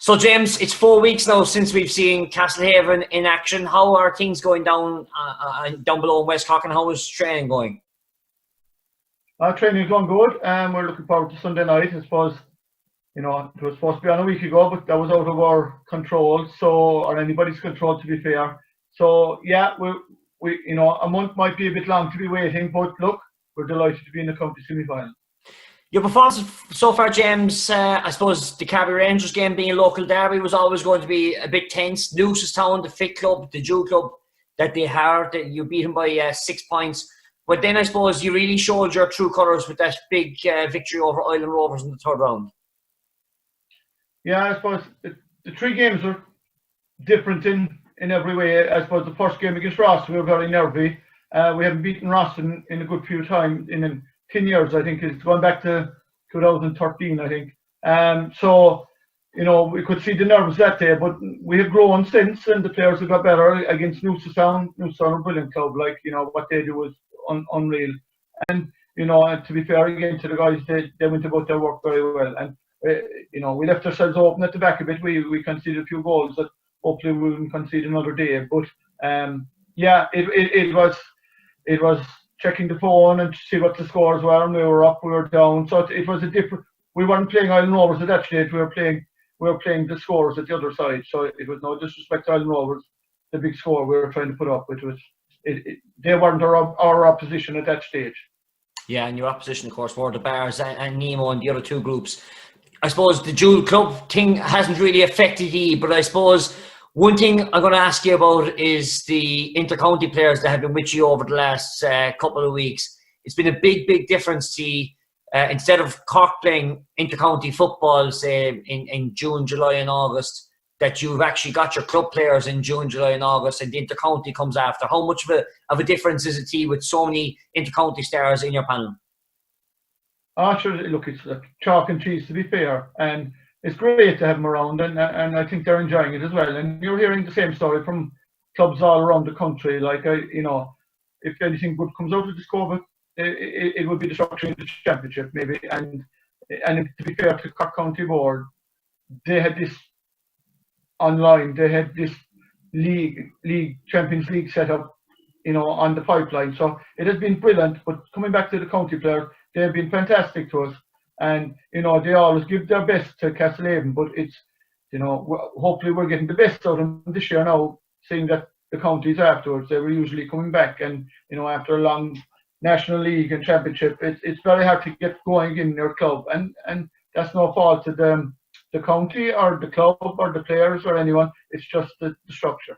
So, James, it's 4 weeks now since we've seen Castlehaven in action. How are things going down below in West Cork, and how is training going? Training is going good, and we're looking forward to Sunday night. I suppose, it was supposed to be on a week ago, but that was out of our control, or anybody's control, to be fair. So, yeah, we a month might be a bit long to be waiting, but look, we're delighted to be in the county semi-final. Your performance so far, James, I suppose the Carby Rangers game being a local derby was always going to be a bit tense. Newcestown, the fit club, the Jew club that they had, you beat them by 6 points. But then I suppose you really showed your true colours with that big victory over Island Rovers in the third round. Yeah, I suppose the three games were different in every way. I suppose the first game against Ross, we were very nervy. We haven't beaten Ross in a good few times, in 10 years, I think. It's going back to 2013, I think. So, we could see the nerves that day, but we have grown since, and the players have got better against Newcestown. Newcestown are a brilliant club. What they do was unreal. And, to be fair again to the guys, they went about their work very well. And, we left ourselves open at the back a bit. We conceded a few goals that hopefully we wouldn't concede another day. But, yeah, it was checking the phone and to see what the scores were, and we were up, we were down. So it was a different. We weren't playing Island Rovers at that stage. We were playing the scores at the other side. So it was no disrespect to Island Rovers, the big score we were trying to put up, which was they weren't our opposition at that stage. Yeah, and your opposition, of course, were the Bars and Nemo and the other two groups. I suppose the Jewel Club thing hasn't really affected you, but I suppose one thing I'm going to ask you about is the Intercounty players that have been with you over the last couple of weeks. It's been a big, big difference to instead of Cork playing Intercounty football, say, in June, July and August, that you've actually got your club players in June, July and August, and the Intercounty comes after. How much of a difference is it to you with so many Intercounty stars in your panel? Sure. Look, it's like chalk and cheese, to be fair. And it's great to have them around, and I think they're enjoying it as well. And you're hearing the same story from clubs all around the country. If anything good comes out of this COVID, it would be the structure of the championship, maybe. And to be fair to the Cork County Board, they had this online. They had this Champions League set up, on the pipeline. So it has been brilliant. But coming back to the county players, they have been fantastic to us. And, they always give their best to Castlehaven, but it's, hopefully we're getting the best out of them this year now, seeing that the counties afterwards, they were usually coming back. And, after a long National League and Championship, it's very hard to get going in your club. And that's no fault to the county or the club or the players or anyone. It's just the structure.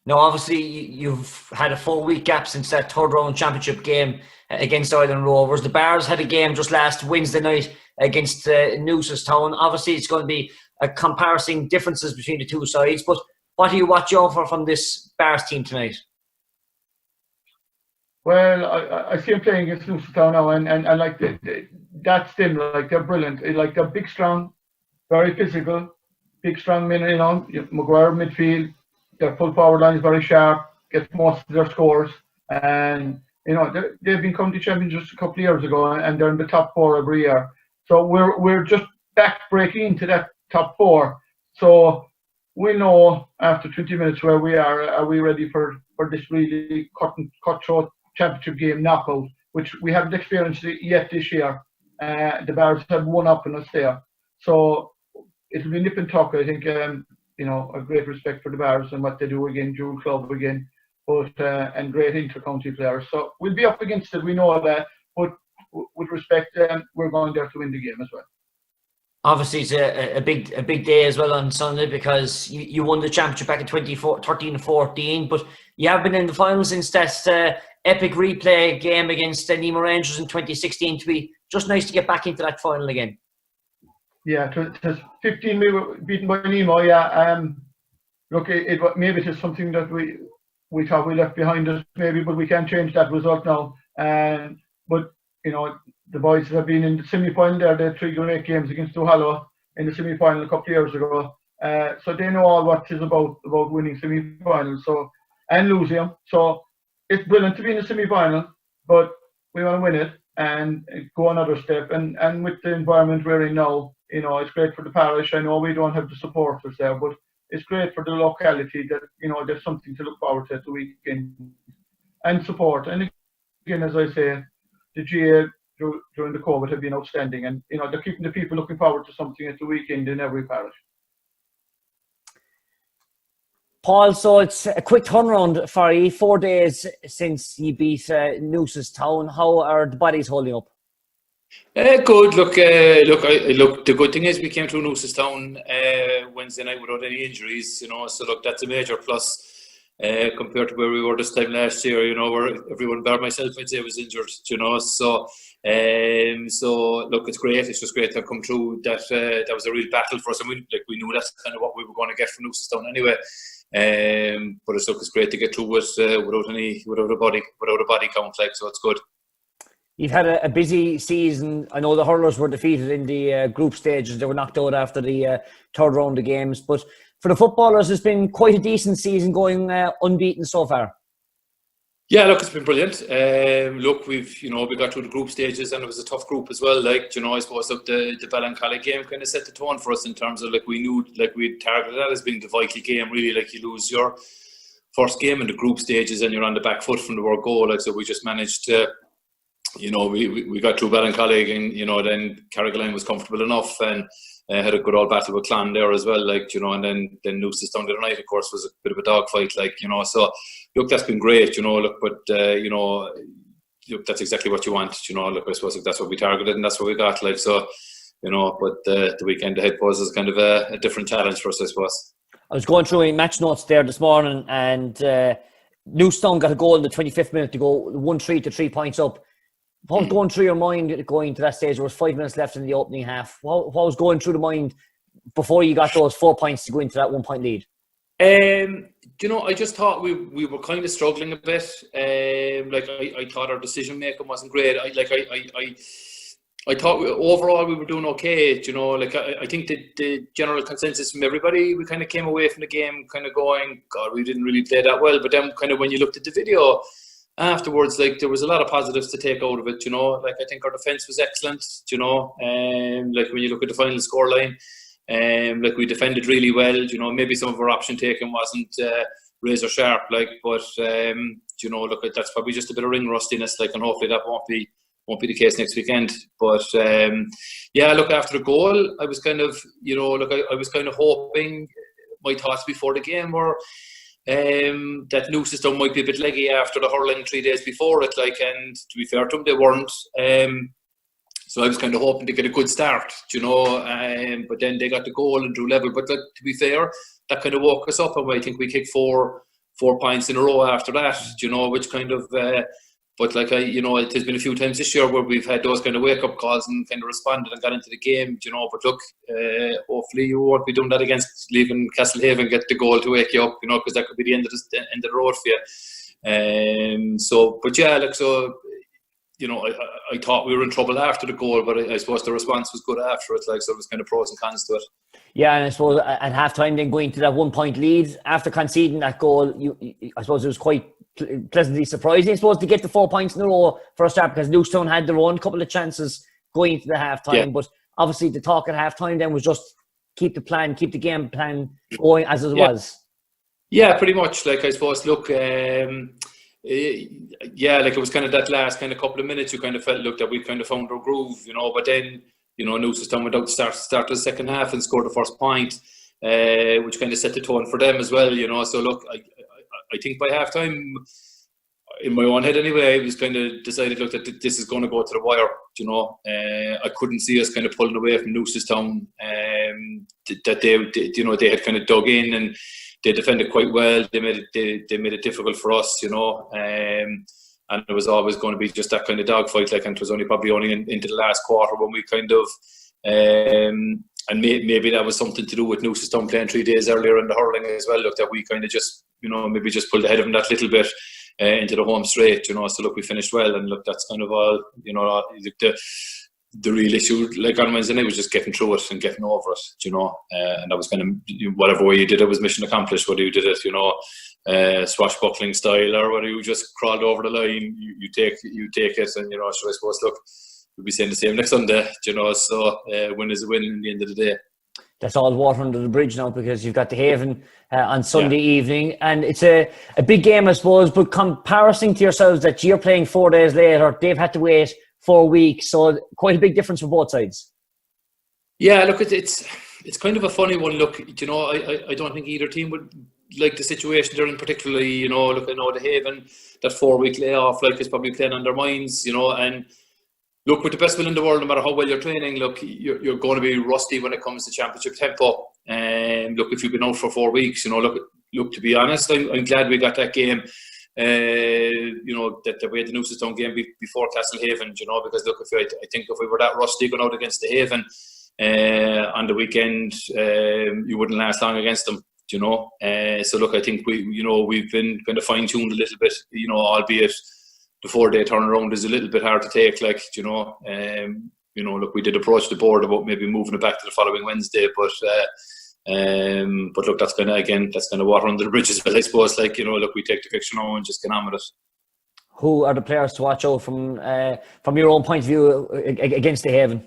Now, obviously, you've had a 4-week gap since that third round championship game against Island Rovers. The Bars had a game just last Wednesday night against Newcestown. Obviously, it's going to be a comparison differences between the two sides. But what are you watching out for from this Bars team tonight? Well, I see them playing against Newcestown now, and like that's them. Like, they're brilliant. Like, they're big, strong, very physical, big, strong men. Maguire midfield. Their full forward line is very sharp, gets most of their scores. And, they've been county champions just a couple of years ago, and they're in the top 4 every year. So we're just back breaking into that top 4. So we know after 20 minutes where we are we ready for this really cutthroat championship game knockout, which we haven't experienced yet this year. The Bars have one up on us there. So it'll be nip and tuck, I think. A great respect for the Bars and what they do again, Jewel Club again, but and great inter-county players. So we'll be up against it, we know that, but with respect, we're going there to win the game as well. Obviously, it's a big day as well on Sunday, because you won the championship back in 2013-14, but you have been in the final since that epic replay game against Nemo Rangers in 2016. To be just nice to get back into that final again. Yeah, it was 15 we were beaten by Nemo. Yeah, look, maybe it is something that we thought we left behind us, maybe, but we can't change that result now. But the boys have been in the semi-final there. They had 3 great games against Duhallow in the semi-final a couple of years ago. So they know all what it's about winning semi-finals, and losing them. So it's brilliant to be in the semi-final, but we want to win it and go another step. And with the environment we're in now, You know, it's great for the parish. I know we don't have the supporters there, but it's great for the locality that, you know, there's something to look forward to at the weekend and support. And again, as I say, the GA during the COVID have been outstanding, and, you know, they're keeping the people looking forward to something at the weekend in every parish. Paul, so it's a quick turnaround for you. 4 days since you beat Newcestown. How are the bodies holding up? Good. Look. The good thing is we came through Newcestown Wednesday night without any injuries. You know, so look, that's a major plus compared to where we were this time last year. You know, where everyone, bar myself, I'd say, was injured. You know, so look, it's great. It's just great to come through. That was a real battle for us, and we knew that's kind of what we were going to get from Newcestown anyway. But it's great to get through without a body count, like, so it's good. You've had a busy season. I know the hurlers were defeated in the group stages. They were knocked out after the third round of games. But for the footballers, it's been quite a decent season, going unbeaten so far. Yeah, look, it's been brilliant. Look, we got through the group stages, and it was a tough group as well. Like, you know, I suppose the Ballincollig game kind of set the tone for us in terms of, like, we knew, like, we targeted that as being the vital game. Really, like, you lose your first game in the group stages and you're on the back foot from the word goal. Like, so we just managed to, you know, we got through Ballincollig, and, you know, then Carrigaline was comfortable enough, and had a good old battle with Clan there as well, like, you know, and then Newcestown the other night, of course, was a bit of a dogfight, like, you know. So look, that's been great, you know. Look, but you know, look, that's exactly what you want, you know. Look, I suppose that's what we targeted, and that's what we got, like, so, you know. But the weekend ahead poses kind of a different challenge for us, I suppose. I was going through match notes there this morning, and Newcestown got a goal in the 25th minute to go 1-3 to 3 points up. What was going through your mind going to that stage? There was 5 minutes left in the opening half. What was going through the mind before you got those 4 points to go into that 1 point lead? You know, I just thought we were kind of struggling a bit. Like, I thought our decision making wasn't great. I thought overall we were doing okay. You know, like, I think the general consensus from everybody, we kind of came away from the game kind of going, God, we didn't really play that well. But then kind of when you looked at the video afterwards, like, there was a lot of positives to take out of it, you know. Like, I think our defence was excellent, you know. Like, when you look at the final scoreline, like, we defended really well, you know. Maybe some of our option taking wasn't razor sharp, like, but you know, look, that's probably just a bit of ring rustiness, like, and hopefully that won't be the case next weekend. But yeah, look, after the goal, I was kind of, you know, look, I was kind of hoping, my thoughts before the game were that Newcestown might be a bit leggy after the hurling 3 days before it, like, and to be fair to them, they weren't. So I was kind of hoping to get a good start, you know, but then they got the goal and drew level. But, like, to be fair, that kind of woke us up, and I think we kicked four points in a row after that, you know, which kind of, but, like, you know, there's been a few times this year where we've had those kind of wake-up calls and kind of responded and got into the game, you know. But look, hopefully you won't be doing that against leaving Castlehaven get the goal to wake you up, you know, because that could be the end of the road for you. So, but yeah, like, so, you know, I thought we were in trouble after the goal, but I suppose the response was good after it, like, so it was kind of pros and cons to it. Yeah, and I suppose at half-time then going to that 1 point lead after conceding that goal, I suppose it was quite pleasantly surprising, I suppose, to get the 4 points in a row for a start, because Newcestown had their own couple of chances going into the half-time. Yeah. But obviously the talk at half-time then was just keep the game plan going as it was. Yeah, pretty much. Like, I suppose, look, yeah, like, it was kind of that last kind of couple of minutes you kind of felt, look, that we kind of found our groove, you know. But then, you know, Newcestown went out to start the second half and scored the first point, which kind of set the tone for them as well, you know. So look, I think by half time, in my own head anyway, I was kind of decided, look, that this is going to go to the wire, you know. I couldn't see us kind of pulling away from Newcestown, that they, you know, they had kind of dug in and they defended quite well. They made it difficult for us, you know. And it was always going to be just that kind of dogfight, like, and it was probably only into the last quarter when we kind of, and maybe that was something to do with Newcestown playing 3 days earlier in the hurling as well. Look, that we kind of just, you know, maybe just pulled ahead of them that little bit into the home straight, you know. So look, we finished well, and look, that's kind of all, you know, the real issue, like, on Wednesday night, was just getting through it and getting over it, you know. And that was kind of, whatever way you did it was mission accomplished. Whether you did it, you know, swashbuckling style, or whether you just crawled over the line, you take it, and, you know. So I suppose, look, we'll be saying the same next Sunday, so win is a win in the end of the day. That's all water under the bridge now, because you've got the Haven on Sunday evening, and it's a big game, I suppose, but comparison to yourselves that you're playing 4 days later, they've had to wait 4 weeks, so quite a big difference for both sides. Yeah, look, it's kind of a funny one. Look, I don't think either team would like the situation they're in particularly. Look, I know the Haven, that 4 week layoff, is probably playing on their minds, and look, with the best will in the world, no matter how well you're training, look, you're going to be rusty when it comes to championship tempo. And look, if you've been out for 4 weeks, look, to be honest, I'm glad we got that game. That we had the Newcestown game before Castlehaven, because look, I think if we were that rusty going out against the Haven on the weekend, you wouldn't last long against them, So look, I think we've been kind of fine-tuned a little bit, albeit the 4 day turnaround is a little bit hard to take, look, we did approach the board about maybe moving it back to the following Wednesday, but look, that's kind of water under the bridge as well, I suppose. Look, we take the fixture now and just get on with it. Who are the players to watch out from your own point of view against the Haven?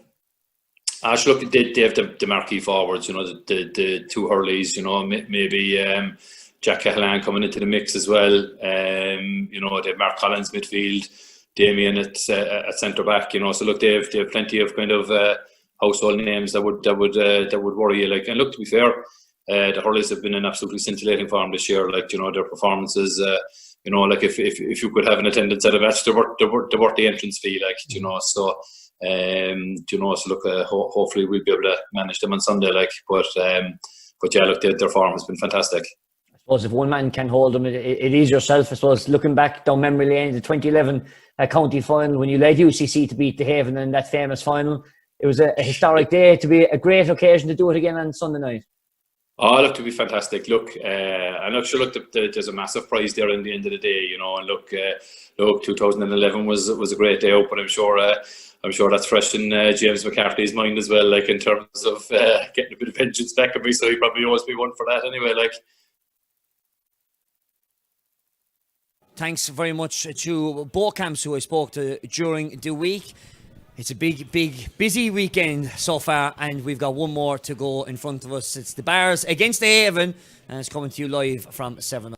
Look, they have the marquee forwards, the two hurleys, maybe Jack Cahalane coming into the mix as well. They have Mark Collins midfield, Damien at centre back. So look, they have plenty of kind of household names that would worry you. And look, to be fair, the hurleys have been in absolutely scintillating form this year. Their performances. If you could have an attendance at a match, they're worth the entrance fee. So look, hopefully we'll be able to manage them on Sunday. But yeah, look, their form has been fantastic. I suppose if one man can hold them, it is yourself. I suppose looking back down memory lane, the 2011 county final when you led UCC to beat the Haven in that famous final, it was a historic day, to be a great occasion to do it again on Sunday night. Oh, look, to be fantastic. Look, and look, there's a massive prize there in the end of the day, and look, 2011 was a great day out, but I'm sure that's fresh in James McCarthy's mind as well, in terms of getting a bit of vengeance back at me, so he probably owes me one for that anyway, Thanks very much to both camps who I spoke to during the week. It's a big, busy weekend so far, and we've got one more to go in front of us. It's the Bars against the Haven, and it's coming to you live from 7.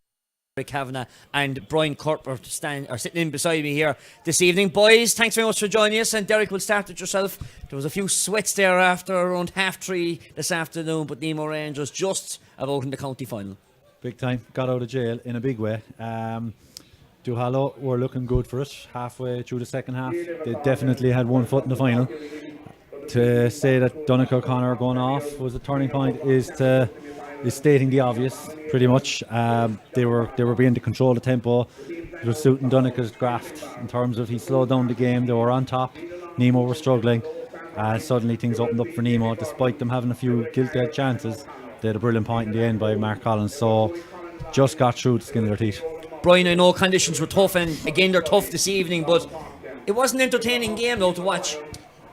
Derek Kavanagh and Brian Corp are sitting in beside me here this evening. Boys, thanks very much for joining us. And Derek, we'll start with yourself. There was a few sweats there after around 3:30 this afternoon, but Nemo Rangers just about in the county final. Big time. Got out of jail in a big way. Duhallow were looking good for us halfway through the second half. They definitely had one foot in the final. To say that Donnacha O'Connor going off was a turning point is stating the obvious, pretty much. They were being to control the tempo. It was suiting Donnacha's graft in terms of he slowed down the game. They were on top. Nemo were struggling. Suddenly things opened up for Nemo, despite them having a few guilty chances. They had a brilliant point in the end by Mark Collins. So just got through the skin of their teeth. Brian, I know conditions were tough, and again they're tough this evening, but it was an entertaining game though to watch.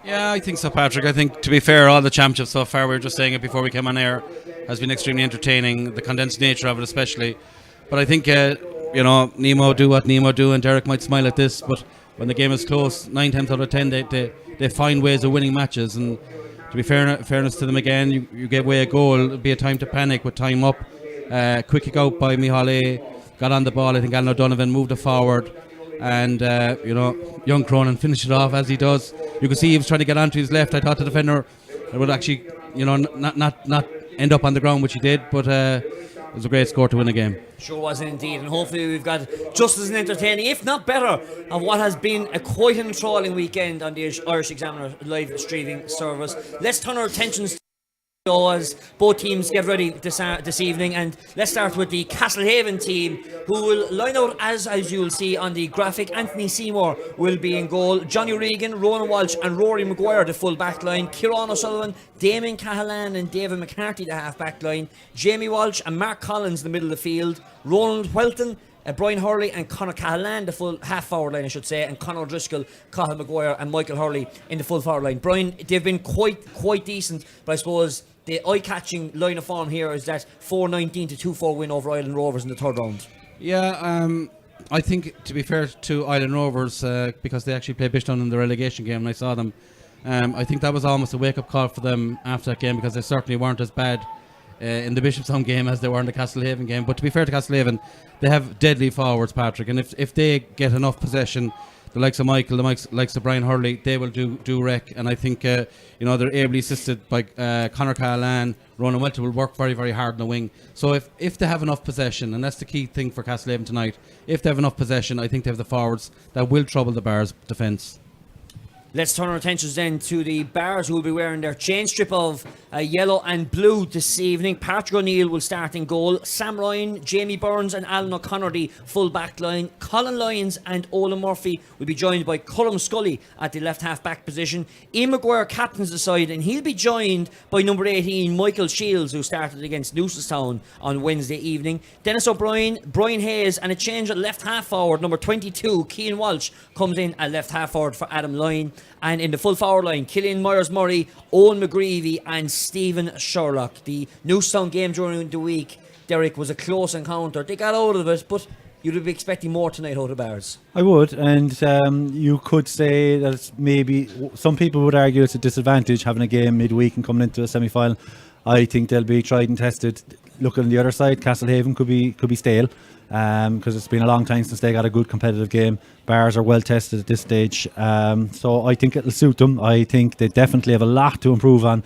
Yeah, I think so, Patrick. I think, to be fair, all the championships so far, we were just saying it before we came on air, has been extremely entertaining, the condensed nature of it especially. But I think, Nemo do what Nemo do, and Derek might smile at this, but when the game is close, 9 times out of 10, they find ways of winning matches. And to be fairness to them again, you get away a goal, it'll be a time to panic with time up. Quick kick out by Mihaly, got on the ball. I think Alan O'Donovan moved it forward, and young Cronin finished it off as he does. You could see he was trying to get onto his left. I thought the defender would actually not end up on the ground, which he did, but it was a great score to win a game. Sure was indeed, and hopefully we've got just as an entertaining, if not better, of what has been a quite an enthralling weekend on the Irish Examiner live streaming service. Let's turn our attentions as both teams get ready this evening, and let's start with the Castlehaven team, who will line out as you will see on the graphic. Anthony Seymour will be in goal, Johnny Regan, Ronan Walsh and Rory Maguire the full back line, Kieran O'Sullivan, Damien Cahalane and David McCarthy the half back line, Jamie Walsh and Mark Collins in the middle of the field, Roland Whelton, Brian Hurley and Conor Cahalane the full half forward line, I should say, and Conor Driscoll, Cathal Maguire and Michael Hurley in the full forward line. Brian, they've been quite decent, but I suppose the eye-catching line of form here is that 4-19 to 2-4 win over Island Rovers in the third round. Yeah, I think, to be fair to Island Rovers, because they actually played Bishtown in the relegation game, and I saw them. I think that was almost a wake-up call for them after that game, because they certainly weren't as bad in the Bishopstown game as they were in the Castlehaven game. But to be fair to Castlehaven, they have deadly forwards, Patrick, and if they get enough possession, the likes of Michael, the likes of Brian Hurley, they will do wreck. And I think they're ably assisted by Conor Callahan. Ronan Welter will work very, very hard in the wing. So if they have enough possession, and that's the key thing for Castlehaven tonight, if they have enough possession, I think they have the forwards that will trouble the Bars' defence. Let's turn our attentions then to the Bars, who will be wearing their chain strip of yellow and blue this evening. Patrick O'Neill will start in goal. Sam Ryan, Jamie Burns and Alan O'Connor, the full back line. Colin Lyons and Ola Murphy will be joined by Cullum Scully at the left half back position. Ian Maguire captains the side, and he'll be joined by number 18, Michael Shields, who started against Newcestown on Wednesday evening. Dennis O'Brien, Brian Hayes, and a change at left half forward. Number 22, Cian Walsh, comes in at left half forward for Adam Lyon. And in the full forward line, Killian Myers-Murray, Owen McGreevy and Stephen Sherlock. The Newcestown game during the week, Derek, was a close encounter. They got out of it, but you'd be expecting more tonight out of Bars. I would, and you could say that it's maybe, some people would argue it's a disadvantage having a game midweek and coming into a semi-final. I think they'll be tried and tested. Looking on the other side, Castlehaven could be stale, because it's been a long time since they got a good competitive game. Bars are well tested at this stage, so I think it'll suit them. I think they definitely have a lot to improve on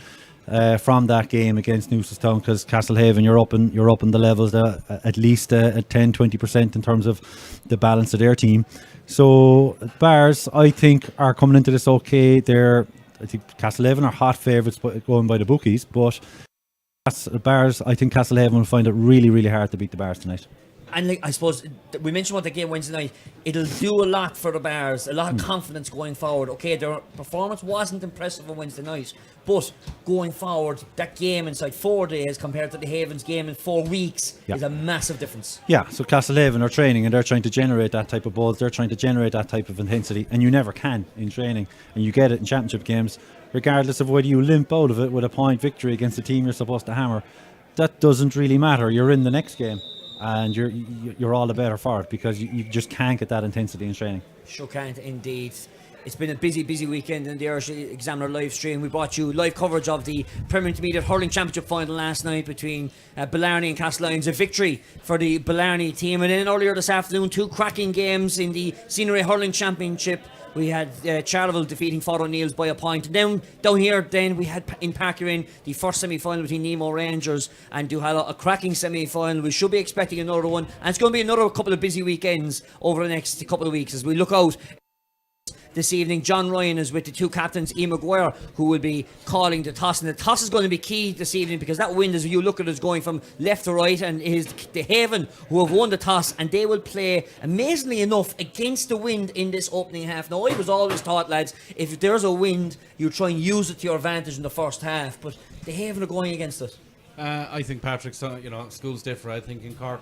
from that game against Newcestown, because Castlehaven, you're up in the levels at least at 10-20% in terms of the balance of their team. So Bars, I think, are coming into this okay. I think Castlehaven are hot favourites going by the bookies, but Bars, I think Castlehaven will find it really, really hard to beat the Bars tonight. And I suppose we mentioned about the game Wednesday night. It'll do a lot for the Bars, a lot of confidence going forward. Okay, their performance wasn't impressive on Wednesday night, but going forward, that game inside 4 days compared to the Havens game in 4 weeks is a massive difference. Yeah, so Castlehaven are training and they're trying to generate that type of buzz, they're trying to generate that type of intensity, and you never can in training, and you get it in championship games, regardless of whether you limp out of it with a point victory against the team you're supposed to hammer. That doesn't really matter. You're in the next game, and you're all the better for it, because you just can't get that intensity in training. Sure can't indeed. It's been a busy weekend in the Irish Examiner live stream. We brought you live coverage of the Premier Intermediate Hurling Championship final last night between Blarney and Castlehaven. A victory for the Blarney team. And then earlier this afternoon, 2 cracking games in the Scenery Hurling Championship. We had Charleville defeating Fort O'Neill's by a point. And down here, then we had in Parkerinn the first semi-final between Nemo Rangers and Duhallow, a cracking semi-final. We should be expecting another one, and it's going to be another couple of busy weekends over the next couple of weeks as we look out. This evening, John Ryan is with the 2 captains, Ian Maguire, who will be calling the toss. And the toss is going to be key this evening, because that wind, as you look at it, is going from left to right. And it is the Haven who have won the toss, and they will play, amazingly enough, against the wind in this opening half. Now, I was always taught, lads, if there's a wind, you try and use it to your advantage in the first half. But the Haven are going against it. I think, Patrick, schools differ. I think in Cork,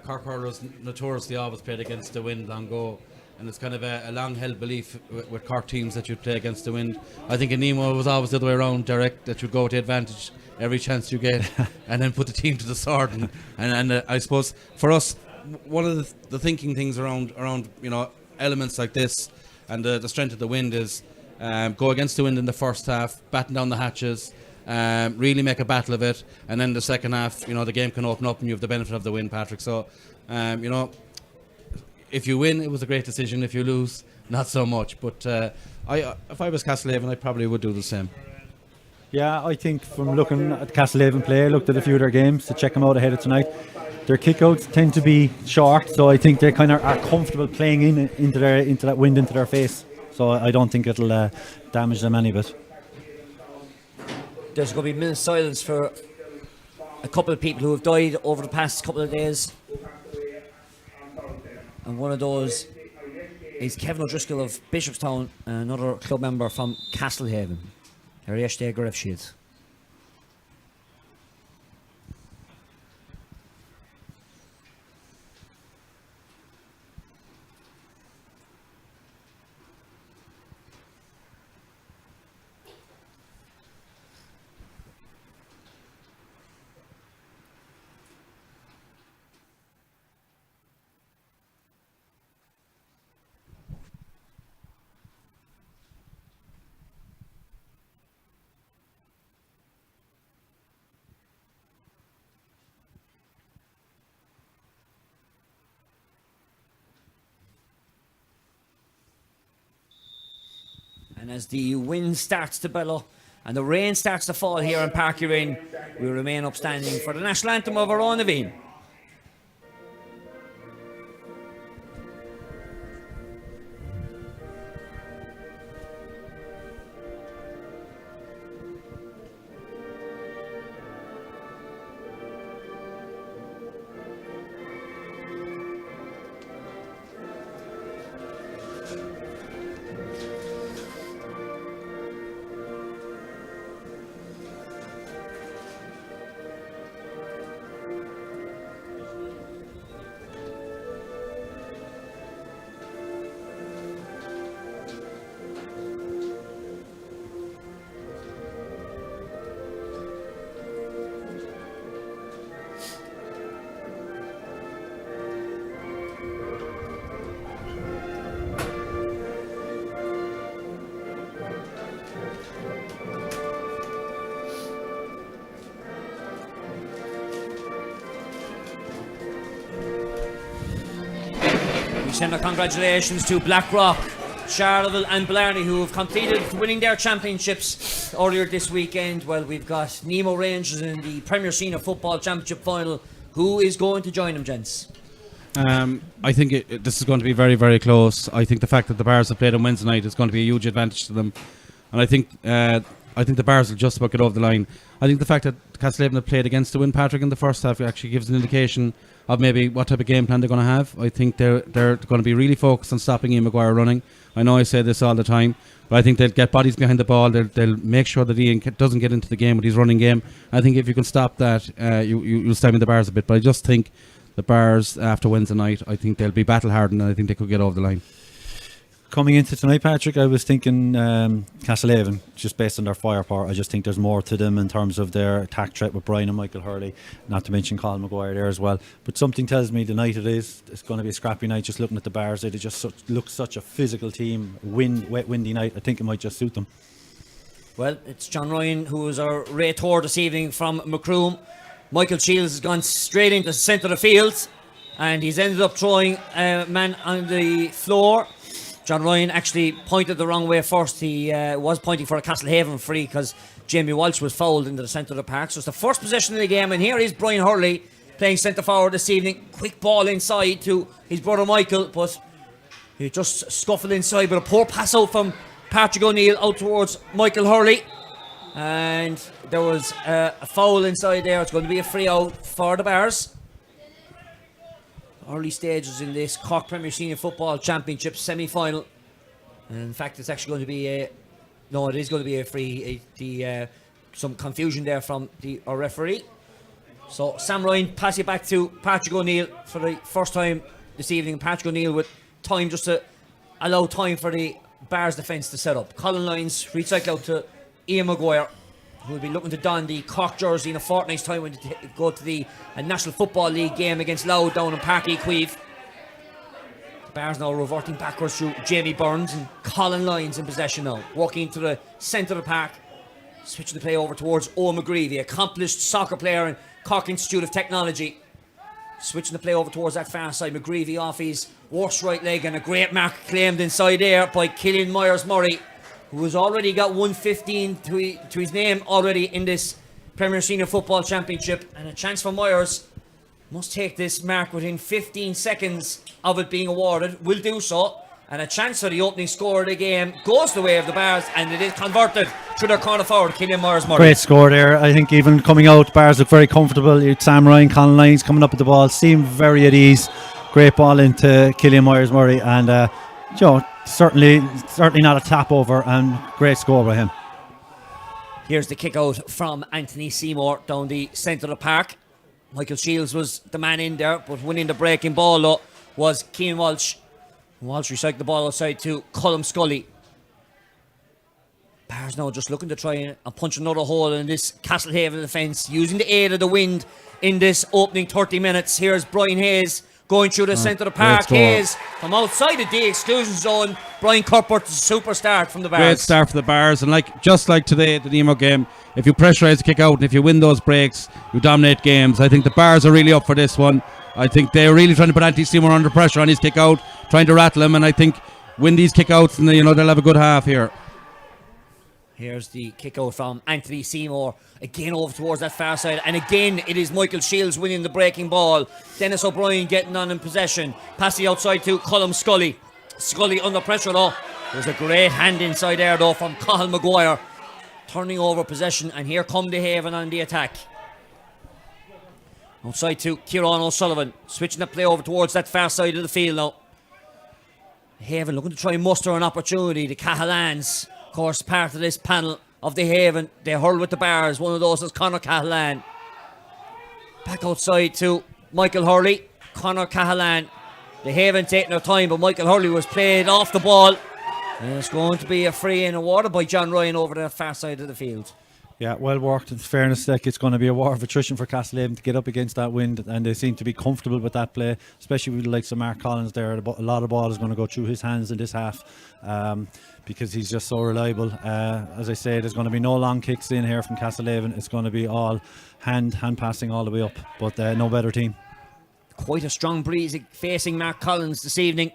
Cork hurlers notoriously always played against the wind on go. And it's kind of a long-held belief with Cork teams that you'd play against the wind. I think in Nemo it was always the other way around, Derek, that you'd go to advantage every chance you get and then put the team to the sword. And I suppose for us, one of the thinking things around elements like this and the strength of the wind is go against the wind in the first half, batten down the hatches, really make a battle of it, and then the second half, the game can open up and you have the benefit of the wind, Patrick. So, if you win, it was a great decision. If you lose, not so much. But if I was Castlehaven, I probably would do the same. Yeah, I think from looking at Castlehaven play, looked at a few of their games to check them out ahead of tonight. Their kickouts tend to be short, so I think they kind of are comfortable playing into that wind into their face. So I don't think it'll damage them any bit. There's going to be a minute's silence for a couple of people who have died over the past couple of days. And one of those is Kevin O'Driscoll of Bishopstown, another club member from Castlehaven. Ariashte Garefshield. And as the wind starts to bellow and the rain starts to fall here in Páirc Uí Rinn, we remain upstanding for the national anthem of our own Naveen. We send our congratulations to Blackrock, Charleville and Blarney, who have completed winning their championships earlier this weekend. Well, we've got Nemo Rangers in the Premier Senior Football Championship final. Who is going to join them, gents? I think this is going to be very, very close. I think the fact that the Bars have played on Wednesday night is going to be a huge advantage to them, and I think the Bars will just about get over the line. I think the fact that Castlehaven have played against the Patrick in the first half actually gives an indication of maybe what type of game plan they're going to have. I think they're going to be really focused on stopping Ian Maguire running. I know I say this all the time, but I think they'll get bodies behind the ball. They'll make sure that Ian doesn't get into the game with his running game. I think if you can stop that, you'll stymie the Bars a bit. But I just think the Bars, after Wednesday night, I think they'll be battle hardened, and I think they could get over the line. Coming into tonight, Patrick, I was thinking Castlehaven, just based on their firepower. I just think there's more to them in terms of their attack threat with Brian and Michael Hurley, not to mention Colin Maguire there as well. But something tells me the night it's going to be a scrappy night. Just looking at the Bars, they just look such a physical team. Wet, windy night. I think it might just suit them. Well, it's John Ryan who is our Raytor this evening from Macroom. Michael Shields has gone straight into the centre of the field, and he's ended up throwing a man on the floor. John Ryan actually pointed the wrong way first. He was pointing for a Castlehaven free because Jamie Walsh was fouled into the centre of the park. So it's the first possession of the game, and here is Brian Hurley playing centre forward this evening. Quick ball inside to his brother Michael, but he just scuffled inside, but a poor pass out from Patrick O'Neill out towards Michael Hurley. And there was a foul inside there. It's going to be a free out for the Bars. Early stages in this Cork Premier Senior Football Championship semi-final. And in fact, it's actually going to be it is going to be a free. Some confusion there from our referee. So Sam Ryan pass it back to Patrick O'Neill for the first time this evening. Patrick O'Neill with time just to allow time for the Bars defence to set up. Colin Lyons recycle out to Ian Maguire, who will be looking to don the Cork jersey in a fortnight's time when they go to the National Football League game against Louth down in Páirc Uí Chaoimh. The Bars now reverting backwards through Jamie Burns, and Colin Lyons in possession now, walking into the centre of the park, switching the play over towards Owen McGree, the accomplished soccer player in Cork Institute of Technology. Switching the play over towards that far side, McGreevy off his worst right leg, and a great mark claimed inside there by Killian Myers-Murray, who has already got 115 to his name already in this Premier Senior Football Championship, and a chance for Myers. Must take this mark within 15 seconds of it being awarded. Will do so. And a chance for the opening score of the game goes the way of the Bars, and it is converted through their corner forward, Killian Myers-Murray. Great score there. I think even coming out, Bars look very comfortable. Sam Ryan, Colin Lyons coming up with the ball, seem very at ease. Great ball into Killian Myers-Murray, and certainly not a tap over, and great score by him. Here's the kick out from Anthony Seymour down the centre of the park. Michael Shields was the man in there, but winning the breaking ball though was Cian Walsh. Walsh recycled the ball outside to Colm Scully. Bars now just looking to try and punch another hole in this Castlehaven defence, using the aid of the wind in this opening 30 minutes. Here's Brian Hayes going through the centre of the park. Hayes from outside of the exclusion zone. Brian Cuthbert is a superstar from the Bars. Great start for the Bars, and just like today at the Nemo game, if you pressurise the kick out and if you win those breaks, you dominate games. I think the Bars are really up for this one. I think they're really trying to put Anthony Seymour under pressure on his kick out, trying to rattle him, and I think win these kick outs and they'll have a good half here. Here's the kick out from Anthony Seymour. Again over towards that far side. And again, it is Michael Shields winning the breaking ball. Dennis O'Brien getting on in possession. Passing outside to Colm Scully. Scully under pressure though. There's a great hand inside there though from Cathal Maguire. Turning over possession. And here come the Haven on the attack. Outside to Kieran O'Sullivan. Switching the play over towards that far side of the field now. Haven looking to try and muster an opportunity. The Cahalans, of course, part of this panel of the Haven. They hurl with the bars. One of those is Conor Cahalan. Back outside to Michael Hurley. Conor Cahalan. The Haven taking their time, but Michael Hurley was played off the ball. And it's going to be a free in awarded by John Ryan over the far side of the field. Yeah, well worked. In fairness, it's going to be a war of attrition for Castlehaven to get up against that wind, and they seem to be comfortable with that play, especially with the likes of Mark Collins there. A lot of ball is going to go through his hands in this half because he's just so reliable. As I say, there's going to be no long kicks in here from Castlehaven. It's going to be all hand passing all the way up, but no better team. Quite a strong breeze facing Mark Collins this evening.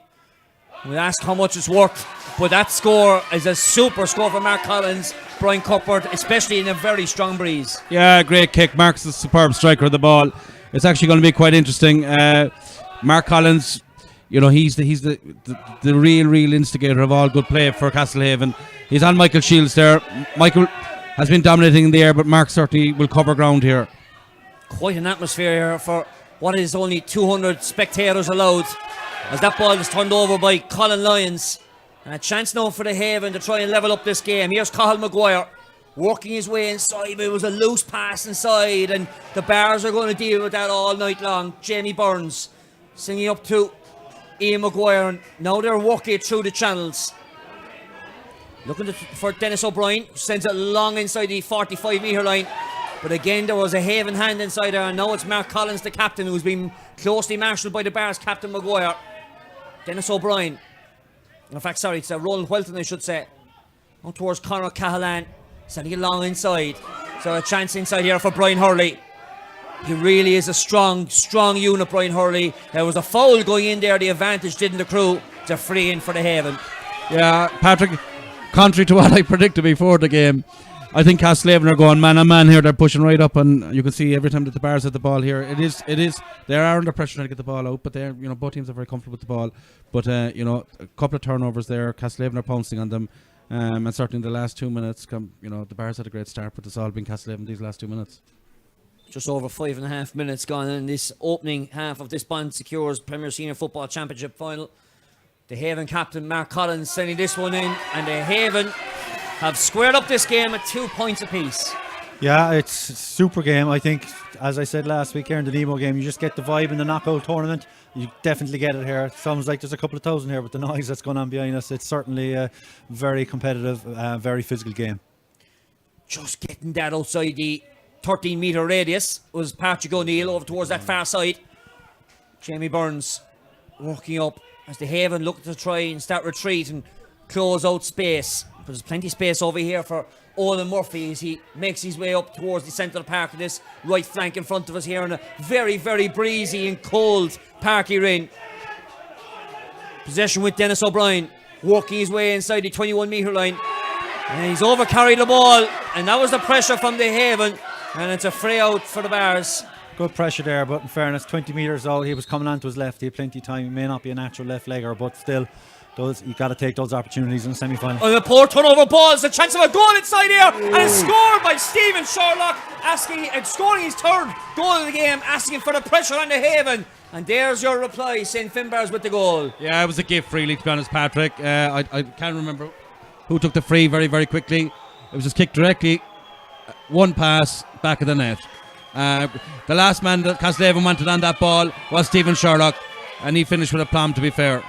We asked how much it's worth, but that score is a super score for Mark Collins. Brian Cuthbert, especially in a very strong breeze. Yeah, great kick. Mark's a superb striker of the ball. It's actually going to be quite interesting. Mark Collins, you know, he's the real instigator of all good play for Castlehaven. He's on Michael Shields there. Michael has been dominating in the air, but Mark certainly will cover ground here. Quite an atmosphere here for what is only 200 spectators allowed, as that ball is turned over by Colin Lyons. And a chance now for the Haven to try and level up this game. Here's Cathal Maguire working his way inside, but it was a loose pass inside, and the Bars are going to deal with that all night long. Jamie Burns singing up to Ian Maguire, and now they're working it through the channels. Looking for Dennis O'Brien, who sends it long inside the 45-metre line. But again, there was a Haven hand inside there, and now it's Mark Collins, the captain, who's been closely marshalled by the Bars captain Maguire. Dennis O'Brien. In fact, sorry, it's Roland Welton, I should say. On towards Conor Cahalan, sending it long inside. So a chance inside here for Brian Hurley. He really is a strong unit, Brian Hurley. There was a foul going in there, the advantage didn't accrue. It's a free in for the Haven. Yeah, Patrick, contrary to what I predicted before the game, I think Castlehaven are going man on man here. They're pushing right up, and you can see every time that the Bars have the ball here, it is. They are under pressure trying to get the ball out, but they're, you know, both teams are very comfortable with the ball. But you know, a couple of turnovers there. Castlehaven are pouncing on them, and certainly in the last 2 minutes, you know, the Bars had a great start, but it's all been Castlehaven these last 2 minutes. Just over 5.5 minutes gone in this opening half of this Bond Secures Premier Senior Football Championship final. The Haven captain Mark Collins sending this one in, and the Haven have squared up this game at 2 points apiece. Yeah, it's a super game. I think, as I said last week here in the Nemo game, you just get the vibe in the knockout tournament. You definitely get it here. It sounds like there's a couple of thousand here, but the noise that's going on behind us, it's certainly a very competitive, very physical game. Just getting that outside the 13-metre radius was Patrick O'Neill over towards that far side. Jamie Burns walking up as the Haven look to try and start retreat and close out space. But there's plenty of space over here for Owen Murphy as he makes his way up towards the centre of the park of this right flank in front of us here in a very, very breezy and cold Parky Ring. Possession with Dennis O'Brien, working his way inside the 21-metre line. And he's overcarried the ball, and that was the pressure from the Haven, and it's a free out for the Bars. Good pressure there, but in fairness, 20 metres out, he was coming onto his left. He had plenty of time. He may not be a natural left legger, but still, you got to take those opportunities in the semi-final. Oh, a poor turnover ball. It's a chance of a goal inside here, and it's scored by Stephen Sherlock, scoring his third goal of the game, asking for the pressure on the Haven. And there's your reply, St. Finbarr's with the goal. Yeah, it was a gift, really, to be honest, Patrick. I can't remember who took the free very, very quickly. It was just kicked directly, one pass, back of the net. The last man that Castlehaven wanted on that ball was Stephen Sherlock, and he finished with a plum, to be fair.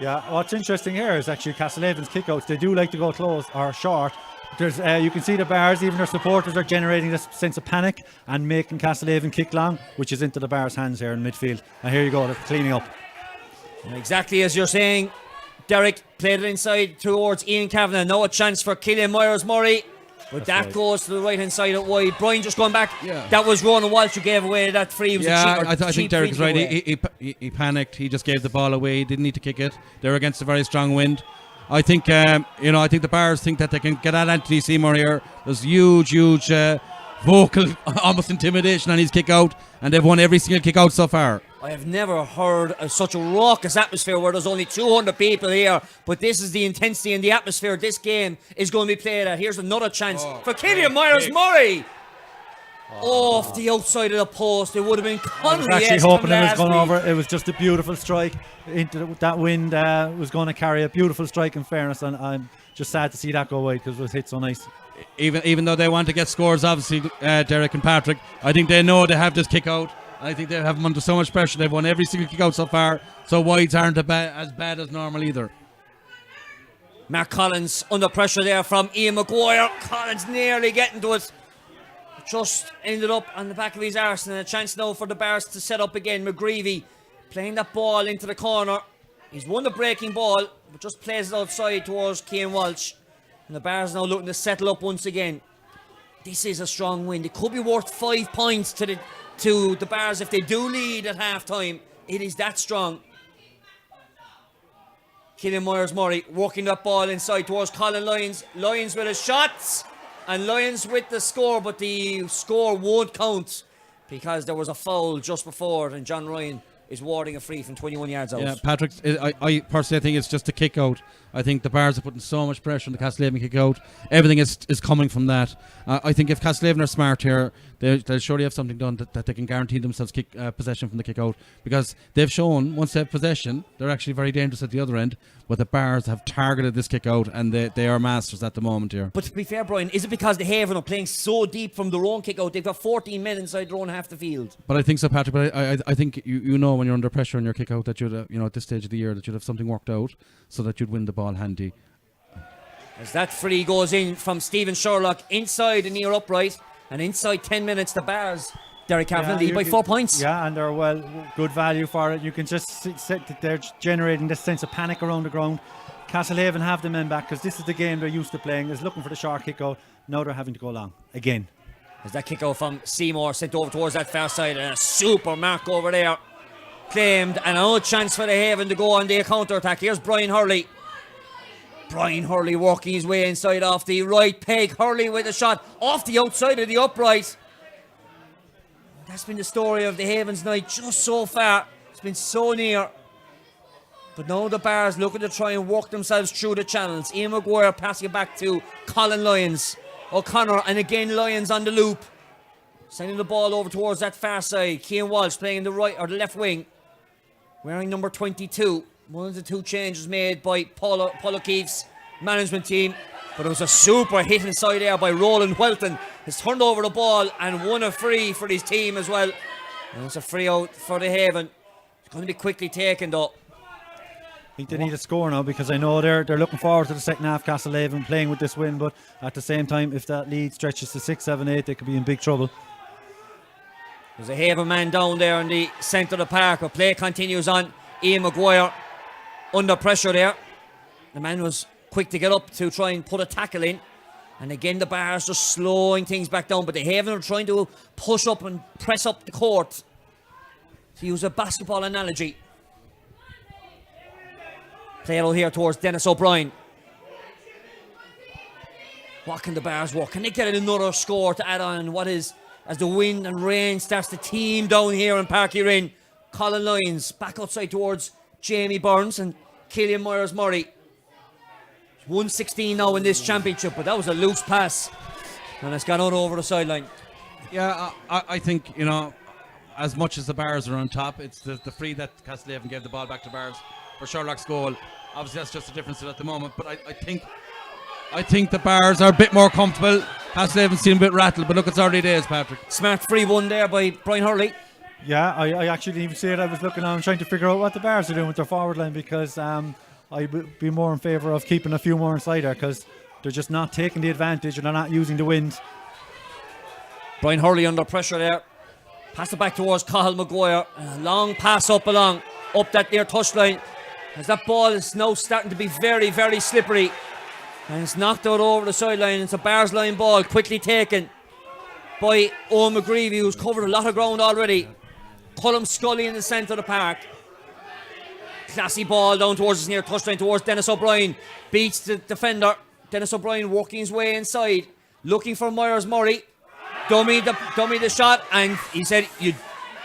Yeah, what's interesting here is actually Castlehaven's kickouts. They do like to go close or short. There's, you can see the Bars, even their supporters are generating this sense of panic and making Castlehaven kick long, which is into the Bars' hands here in midfield. And here you go, they're cleaning up. Exactly as you're saying, Derek played it inside towards Ian Kavanagh. Now a chance for Killian Myers-Murray. But that's that goes to the right-hand side out wide. Brian just going back. Yeah. That was Ronan Walsh who gave away that free. I think Derek's right. He panicked. He just gave the ball away. He didn't need to kick it. They were against a very strong wind. I think I think the Bars think that they can get at Anthony Seymour here. There's huge vocal, almost intimidation on his kick out, and they've won every single kick out so far. I have never heard of such a raucous atmosphere where there's only 200 people here, but this is the intensity and the atmosphere this game is going to be played at. Here's another chance for Killian Myers-Murray. Off the outside of the post. It would have been Connery. I was actually hoping it was going over. It was just a beautiful strike. That wind was going to carry a beautiful strike, in fairness, and I'm just sad to see that go wide because it was hit so nice. Even though they want to get scores, obviously, Derek and Patrick, I think they know they have this kick out. I think they have them under so much pressure. They've won every single kick out so far, so wides aren't as bad as normal either. Mark Collins under pressure there from Ian Maguire. Collins nearly getting to it. Just ended up on the back of his arse, and a chance now for the Bars to set up again. McGreevy playing that ball into the corner. He's won the breaking ball, but just plays it outside towards Cian Walsh. And the Bars now looking to settle up once again. This is a strong win. It could be worth 5 points to the Bars if they do lead at half time. It is that strong. Killian Myers-Murray working that ball inside towards Colin Lyons. Lyons with his shots. And Lyons with the score, but the score won't count because there was a foul just before, and John Ryan is warding a free from 21 yards out. Yeah, Patrick, I personally think it's just a kick out. I think the Bars are putting so much pressure on the Castlehaven kick out. Everything is coming from that. I think if Castlehaven are smart here, they'll surely have something done that they can guarantee themselves possession from the kick out, because they've shown once they have possession, they're actually very dangerous at the other end. But the Bars have targeted this kick out, and they are masters at the moment here. But to be fair, Brian, is it because the Haven are playing so deep from their own kick out? They've got 14 men inside their own half the field. But I think so, Patrick. But I think you know when you're under pressure on your kick out that you'd at this stage of the year that you'd have something worked out so that you'd win the ball handy. As that free goes in from Stephen Sherlock inside the near upright, and inside 10 minutes the Bars, Derek Cavan lead by 4 points. Yeah, and they're good value for it. You can just see that they're generating this sense of panic around the ground. Castlehaven have the men back because this is the game they're used to playing. Is looking for the short kick out. Now they're having to go long again. As that kick out from Seymour sent over towards that far side, and a super mark over there claimed, and another chance for the Haven to go on the counter attack. Here's Brian Hurley. Brian Hurley working his way inside off the right peg. Hurley with a shot off the outside of the upright. That's been the story of the Havens night just so far. It's been so near. But now the Bars looking to try and work themselves through the channels. Ian Maguire passing it back to Colin Lyons. O'Connor, and again Lyons on the loop. Sending the ball over towards that far side. Cian Walsh playing the right or the left wing. Wearing number 22. One of the two changes made by Paul O'Keefe's management team. But it was a super hit inside there by Roland Welton. He's turned over the ball and won a free for his team as well. And it's a free out for the Haven. It's going to be quickly taken though. I think they need a score now, because I know they're looking forward to the second half. Castlehaven playing with this win, but at the same time, if that lead stretches to 6, 7, 8, they could be in big trouble. There's a Haven man down there in the centre of the park. But play continues on. Ian Maguire under pressure there. The man was quick to get up to try and put a tackle in. And again, the Bars just slowing things back down. But the Haven are trying to push up and press up the court, to use a basketball analogy. Play it out here towards Dennis O'Brien. What can the Bars work? Can they get another score to add on what is, as the wind and rain starts to team down here in Páirc Uí Rinn? Colin Lyons back outside towards Jamie Burns and Killian Myers-Murray. 116 now in this championship, but that was a loose pass, and it's gone out over the sideline. Yeah, I think, as much as the Bars are on top, it's the free that Castlehaven gave the ball back to Bars for Sherlock's goal. Obviously, that's just a difference at the moment, but I think the Bars are a bit more comfortable. Castlehaven seem a bit rattled, but look, it's early days, Patrick. Smart free one there by Brian Hurley. Yeah, I actually didn't even see it. I was looking on trying to figure out what the Bars are doing with their forward line, because I'd be more in favour of keeping a few more inside there, because they're just not taking the advantage and they're not using the wind. Brian Hurley under pressure there. Pass it back towards Cathal Maguire. A long pass up that near touchline. As that ball is now starting to be very, very slippery. And it's knocked out over the sideline. It's a Bars line ball, quickly taken by Owen McGreevy, who's covered a lot of ground already. Cullum Scully in the centre of the park. Classy ball down towards his near touchline towards Dennis O'Brien. Beats the defender. Dennis O'Brien working his way inside. Looking for Myers Murray. Dummy the shot, and he said you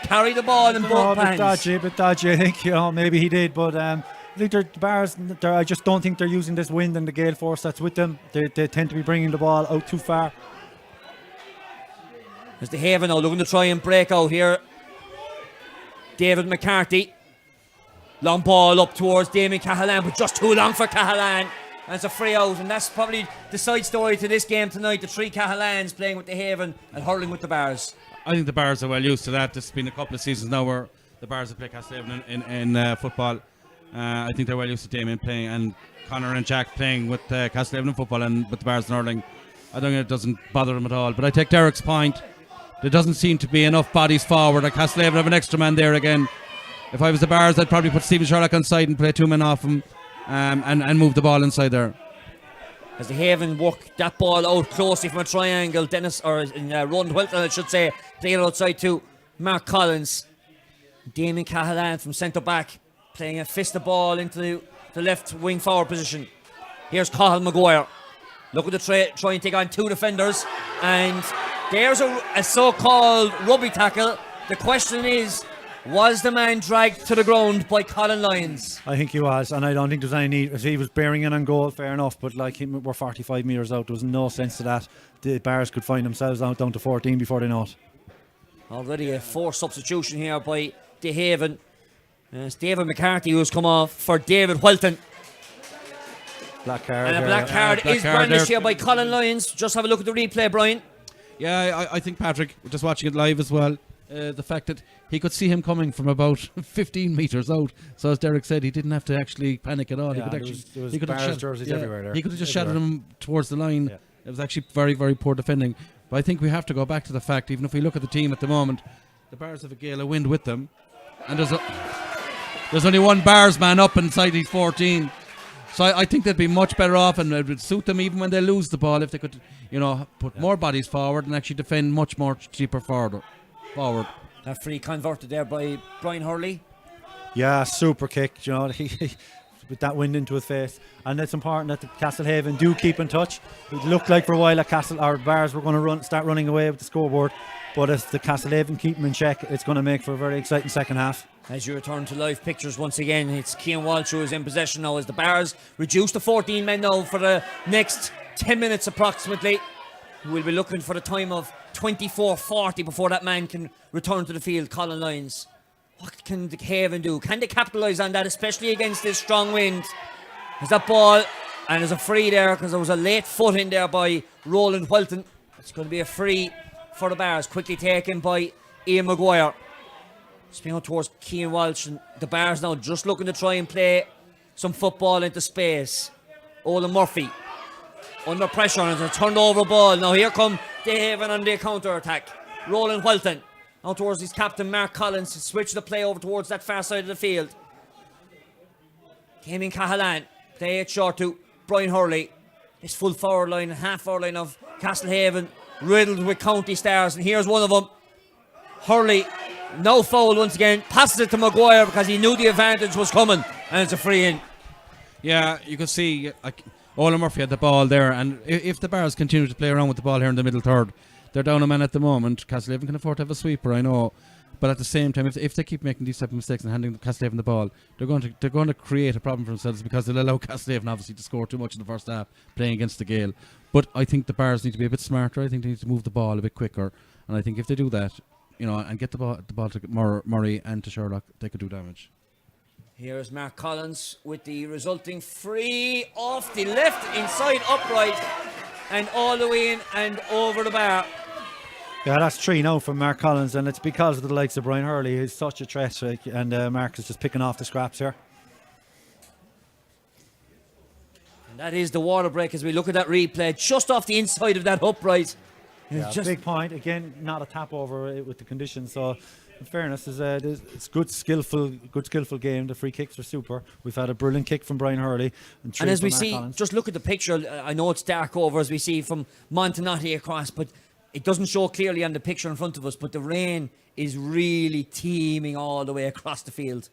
carry the ball in both hands. A bit dodgy, I think, maybe he did, but I think the Bears, I just don't think they're using this wind and the gale force that's with them. They tend to be bringing the ball out too far. There's the Haven now looking to try and break out here. David McCarthy. Long ball up towards Damien Cahalan, but just too long for Cahalan. And it's a free out, and that's probably the side story to this game tonight. The three Cahalans playing with the Haven and hurling with the Bears. I think the Bears are well used to that. There's been a couple of seasons now where the Bears have played Castlehaven in football. I think they're well used to Damien playing and Connor and Jack playing with Castlehaven in football and with the Bears in hurling. I don't think it doesn't bother them at all. But I take Derek's point. There doesn't seem to be enough bodies forward. Castlehaven have an extra man there again. If I was the Bears, I'd probably put Stephen Sherlock on side and play two men off him and move the ball inside there. As the Haven work that ball out closely from a triangle, Roland Wilton, I should say, playing outside to Mark Collins. Damien Cahalan from centre back, playing a fist of ball into the left wing forward position. Here's Cathal Maguire, looking to try and take on two defenders, and there's a so-called rugby tackle. The question is, was the man dragged to the ground by Colin Lyons? I think he was, and I don't think there's any need. If he was bearing in on goal, fair enough, but we're 45 metres out. There was no sense to that. The Bears could find themselves down to 14 before they know it. Already a forced substitution here by De Haven. It's David McCarthy who's come off for David Welton. Black card. And a black card is brandished here by Colin Lyons. Just have a look at the replay, Brian. Yeah, I think Patrick, just watching it live as well, the fact that he could see him coming from about 15 metres out. So as Derek said, he didn't have to actually panic at all. Yeah, he could have jerseys everywhere there. He could have just shouted him towards the line. Yeah. It was actually very, very poor defending. But I think we have to go back to the fact, even if we look at the team at the moment, the Bears have a gale of wind with them. And there's only one Bears man up inside these 14. So I think they'd be much better off, and it would suit them even when they lose the ball if they could, put more bodies forward and actually defend much more cheaper forward. That free converted there by Brian Hurley. Yeah, super kick, with that wind into his face. And it's important that the Castlehaven do keep in touch. It looked like for a while that Bears were going to start running away with the scoreboard. But if the Castlehaven keep them in check, it's going to make for a very exciting second half. As you return to live pictures once again, it's Cian Walsh who is in possession now as the Bears reduce to 14 men now for the next 10 minutes approximately. We'll be looking for the time of 24:40 before that man can return to the field, Colin Lyons. What can the Haven do? Can they capitalise on that, especially against this strong wind? There's that ball, and there's a free there because there was a late foot in there by Roland Welton. It's going to be a free for the Bears, quickly taken by Ian Maguire. Spinning out towards Cian Walsh, and the Bears now just looking to try and play some football into space. Olin Murphy under pressure, and it's a turned over ball. Now here come De Haven on the counter attack. Roland Welton now towards his captain Mark Collins to switch the play over towards that far side of the field. Damien Cahalan play it short to Brian Hurley. This full forward line and half forward line of Castlehaven riddled with county stars, and here's one of them. Hurley, no foul once again, passes it to Maguire because he knew the advantage was coming, and it's a free in. Yeah, you can see Olin Murphy had the ball there, and if the Bears continue to play around with the ball here in the middle third, they're down a man at the moment. Castlehaven can afford to have a sweeper, I know, but at the same time, if they keep making these type of mistakes and handing Castlehaven the ball, they're going to create a problem for themselves because they'll allow Castlehaven obviously to score too much in the first half playing against the Gale. But I think the Bears need to be a bit smarter. I think they need to move the ball a bit quicker, and I think if they do that, and get the ball to Murray and to Sherlock, they could do damage. Here's Mark Collins with the resulting free off the left inside upright and all the way in and over the bar. Yeah, that's 3 now from Mark Collins, and it's because of the likes of Brian Hurley. He's such a threat, and Mark is just picking off the scraps here. And that is the water break as we look at that replay just off the inside of that upright. Yeah, big point. Again, not a tap over with the conditions. So, in fairness, it's good skillful game. The free kicks are super. We've had a brilliant kick from Brian Hurley, and as we Mark see, Collins. just look at the picture. I know it's dark over as we see from Montenotte across, but it doesn't show clearly on the picture in front of us. But the rain is really teeming all the way across the field.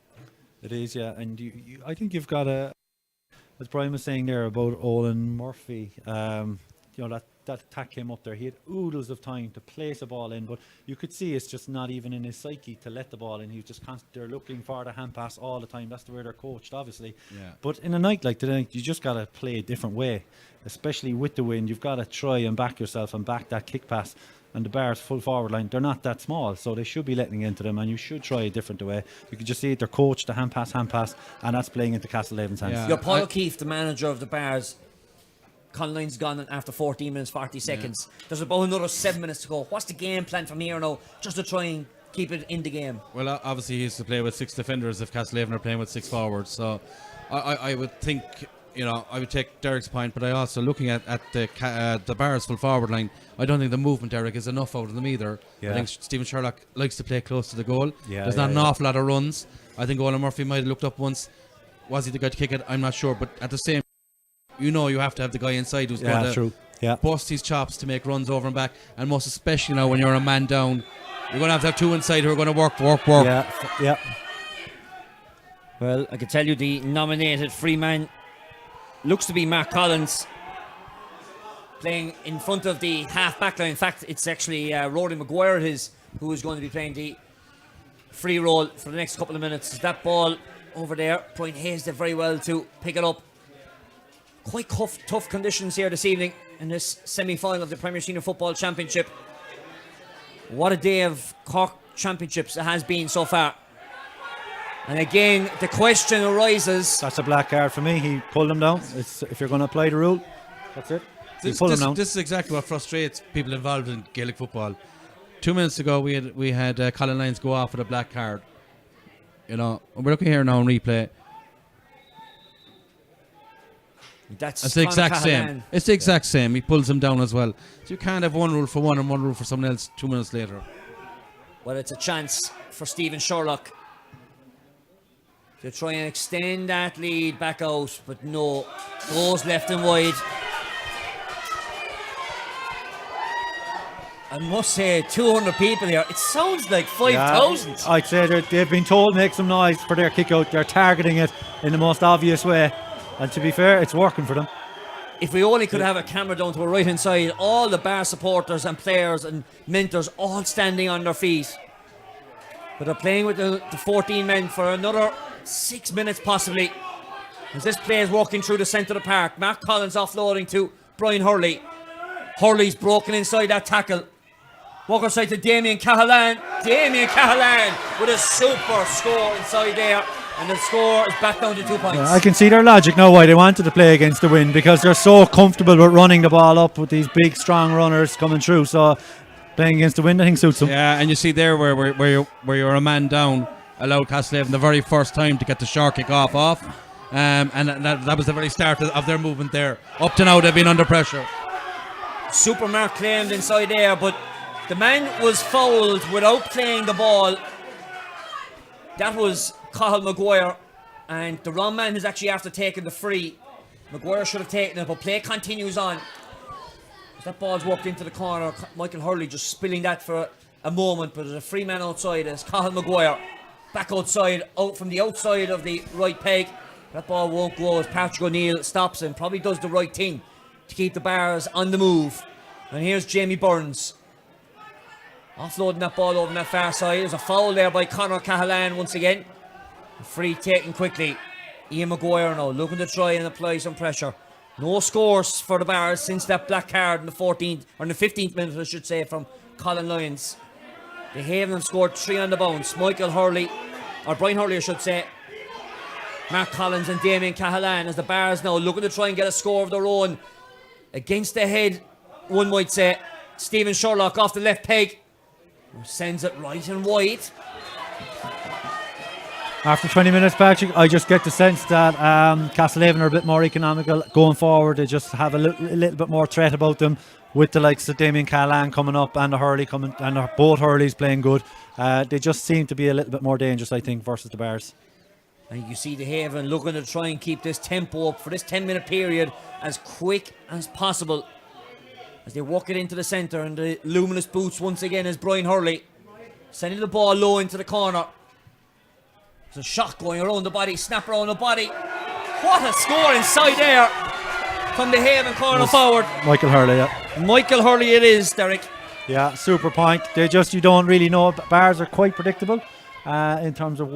It is, yeah. And I think you've got as Brian was saying there about Owen Murphy, that attack came up there. He had oodles of time to place a ball in, but you could see it's just not even in his psyche to let the ball in. He was just they're looking for the hand pass all the time. That's the way they're coached, obviously. Yeah. But in a night like today, you just got to play a different way, especially with the wind. You've got to try and back yourself and back that kick pass. And the Bears full forward line, they're not that small, so they should be letting into them, and you should try a different way. You can just see it, they're coached the hand pass, and that's playing into Castlehaven's hands. Yeah. Your Paul O'Keefe, the manager of the Bears, Conn Lyon's gone after 14 minutes, 40 seconds. Yeah. There's about another 7 minutes to go. What's the game plan from here now, just to try and keep it in the game? Well, obviously he used to play with 6 defenders if Castlehaven are playing with 6 forwards, so I would think, I would take Derek's point, but I also, looking at the Bears full forward line, I don't think the movement, Derek, is enough out of them either. Yeah. I think Stephen Sherlock likes to play close to the goal. Yeah, there's not an awful lot of runs. I think Owen Murphy might have looked up once. Was he the guy to kick it? I'm not sure, but at the same, you have to have the guy inside who's going to bust his chops to make runs over and back, and most especially now when you're a man down, you're going to have 2 inside who are going to work. Yeah. Well, I can tell you the nominated free man looks to be Mark Collins, playing in front of the half back line. In fact, it's actually Rory Maguire who is going to be playing the free role for the next couple of minutes. That ball over there, Brian Hayes did very well to pick it up. Quite tough conditions here this evening in this semi-final of the Premier Senior Football Championship. What a day of Cork Championships it has been so far. And again, the question arises. That's a black card for me. He pulled him down. If you're going to apply the rule, that's it. This is exactly what frustrates people involved in Gaelic football. 2 minutes ago, we had Colin Lyons go off with a black card. We're looking here now in replay. That's the exact same. It's the exact same. He pulls him down as well. So you can't have one rule for one and one rule for someone else 2 minutes later. Well, it's a chance for Stephen Sherlock to try and extend that lead back out, but no, goes left and wide. I must say, 200 people here. It sounds like 5,000. Yeah, I'd say they've been told make some noise for their kick out. They're targeting it in the most obvious way. And to be fair, it's working for them. If we only could have a camera down to our right hand side, all the Bar supporters and players and mentors all standing on their feet. But they're playing with the 14 men for another 6 minutes possibly. As this play is walking through the centre of the park. Mark Collins offloading to Brian Hurley. Hurley's broken inside that tackle. Walk outside to Damien Cahalane. Damien Cahalane with a super score inside there. And the score is back down to 2 points. Yeah, I can see their logic now why they wanted to play against the wind, because they're so comfortable with running the ball up with these big, strong runners coming through. So playing against the wind, I think, suits them. Yeah, and you see there where you're a man down, allowed Castlehaven the very first time to get the short kick off. And that was the very start of their movement there. Up to now, they've been under pressure. Supermark claimed inside there, but the man was fouled without playing the ball. That was Cathal Maguire, and the wrong man is actually after taking the free. Maguire should have taken it, but play continues on. As that ball's walked into the corner, Michael Hurley just spilling that for a moment, but there's a free man outside. It's Cathal Maguire back outside, out from the outside of the right peg. That ball won't go as Patrick O'Neill stops and probably does the right thing to keep the Bars on the move. And here's Jamie Burns offloading that ball over on that far side. There's a foul there by Conor Cahalane once again. A free taken quickly. Ian Maguire now looking to try and apply some pressure. No scores for the Bars since that black card in the 14th or in the 15th minute, I should say, from Colin Lyons. The Haven have scored 3 on the bounce. Michael Hurley, or Brian Hurley I should say, Mark Collins and Damien Cahalane, as the Bars now looking to try and get a score of their own. Against the head, one might say. Stephen Sherlock off the left peg, sends it right and wide. After 20 minutes, Patrick, I just get the sense that Castlehaven are a bit more economical going forward. They just have a little bit more threat about them, with the likes of Damien Cahalane coming up and the Hurley coming, and both Hurleys playing good. They just seem to be a little bit more dangerous, I think, versus the Bars. And you see the Haven looking to try and keep this tempo up for this 10-minute period as quick as possible. As they walk it into the centre, and the luminous boots once again is Brian Hurley, sending the ball low into the corner. There's a shot going around the body, snap around the body. What a score inside there from the Haven corner forward. Michael Hurley, yeah. Michael Hurley it is, Derek. Yeah, super point. You don't really know. Bars are quite predictable in terms of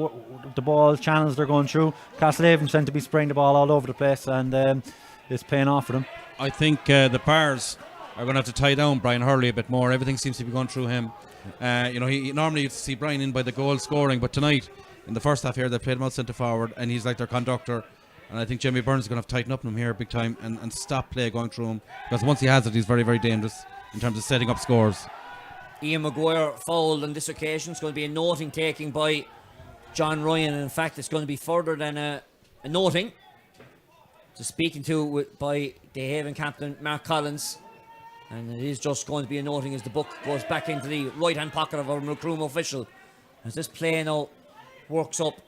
the ball channels they're going through. Castlehaven tend to be spraying the ball all over the place, and it's paying off for them. I think the Bars are going to have to tie down Brian Hurley a bit more. Everything seems to be going through him. He normally used to see Brian in by the goal scoring, but tonight in the first half here they played him out centre forward, and he's like their conductor. And I think Jamie Burns is going to have to tighten up on him here big time and stop play going through him, because once he has it, he's very, very dangerous in terms of setting up scores. Ian Maguire fouled on this occasion. It's going to be a noting taking by John Ryan. And in fact, it's going to be further than a noting. Just speaking to by the Haven captain Mark Collins, and it is just going to be a noting as the book goes back into the right hand pocket of our Macroom official as this play now works up.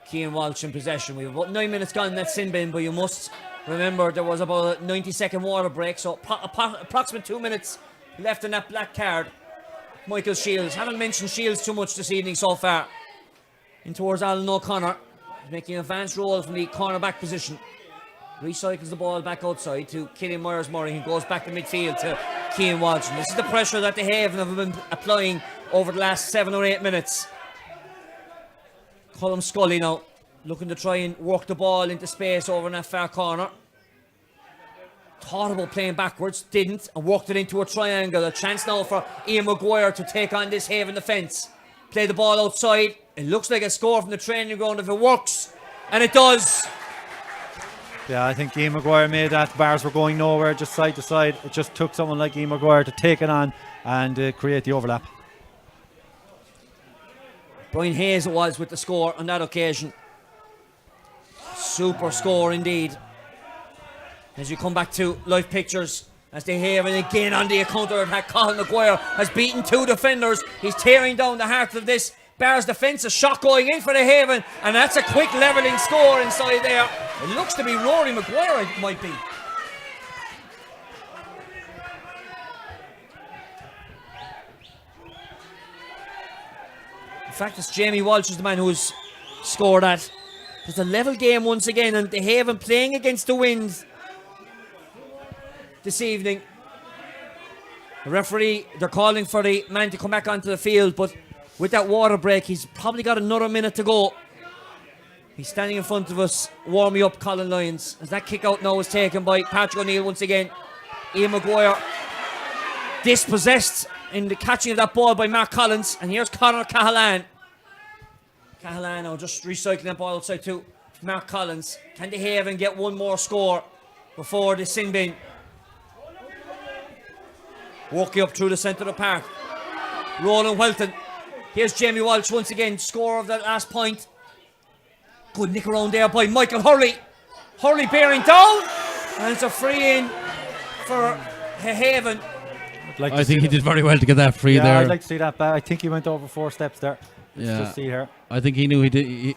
Cian Walsh in possession. We have about 9 minutes gone in that sin bin, but you must remember there was about a 90-second water break, so approximate 2 minutes left in that black card. Michael Shields, haven't mentioned Shields too much this evening so far. In towards Alan O'Connor, making an advanced roll from the cornerback position. Recycles the ball back outside to Killian Myers-Murray, who goes back to midfield to Cian Walsh. And this is the pressure that the Haven have been applying over the last 7 or 8 minutes. Colm Scully now looking to try and work the ball into space over in that far corner. Thought about playing backwards, didn't, and worked it into a triangle. A chance now for Ian Maguire to take on this Haven defence. Play the ball outside. It looks like a score from the training ground if it works, and it does. Yeah, I think Ian Maguire made that. Bars were going nowhere, just side to side. It just took someone like Ian Maguire to take it on and create the overlap. Brian Hayes was with the score on that occasion. Super score indeed. As you come back to live pictures, as they have and again on the counter attack, Colin Maguire has beaten 2 defenders. He's tearing down the heart of this Bars defence. A shot going in for the Haven, and that's a quick levelling score inside there. It looks to be Rory Maguire, it might be. In fact, it's Jamie Walsh is the man who's scored that. It's a level game once again, and the Haven playing against the wind this evening. The referee, they're calling for the man to come back onto the field, but with that water break, he's probably got another minute to go. He's standing in front of us, warming up Colin Lyons. As that kick out now is taken by Patrick O'Neill once again. Ian Maguire dispossessed in the catching of that ball by Mark Collins. And here's Conor Cahalane. Cahalane now just recycling that ball outside to Mark Collins. Can the Haven get one more score before the sin bin? Walking up through the centre of the park. Roland Welton. Here's Jamie Walsh once again, score of that last point. Good nick around there by Michael Hurley. Hurley bearing down. And it's a free in for Haven. I think he did very well to get that free there. I'd like to see that back. I think he went over 4 steps there. Let's just see here. I think he knew he did.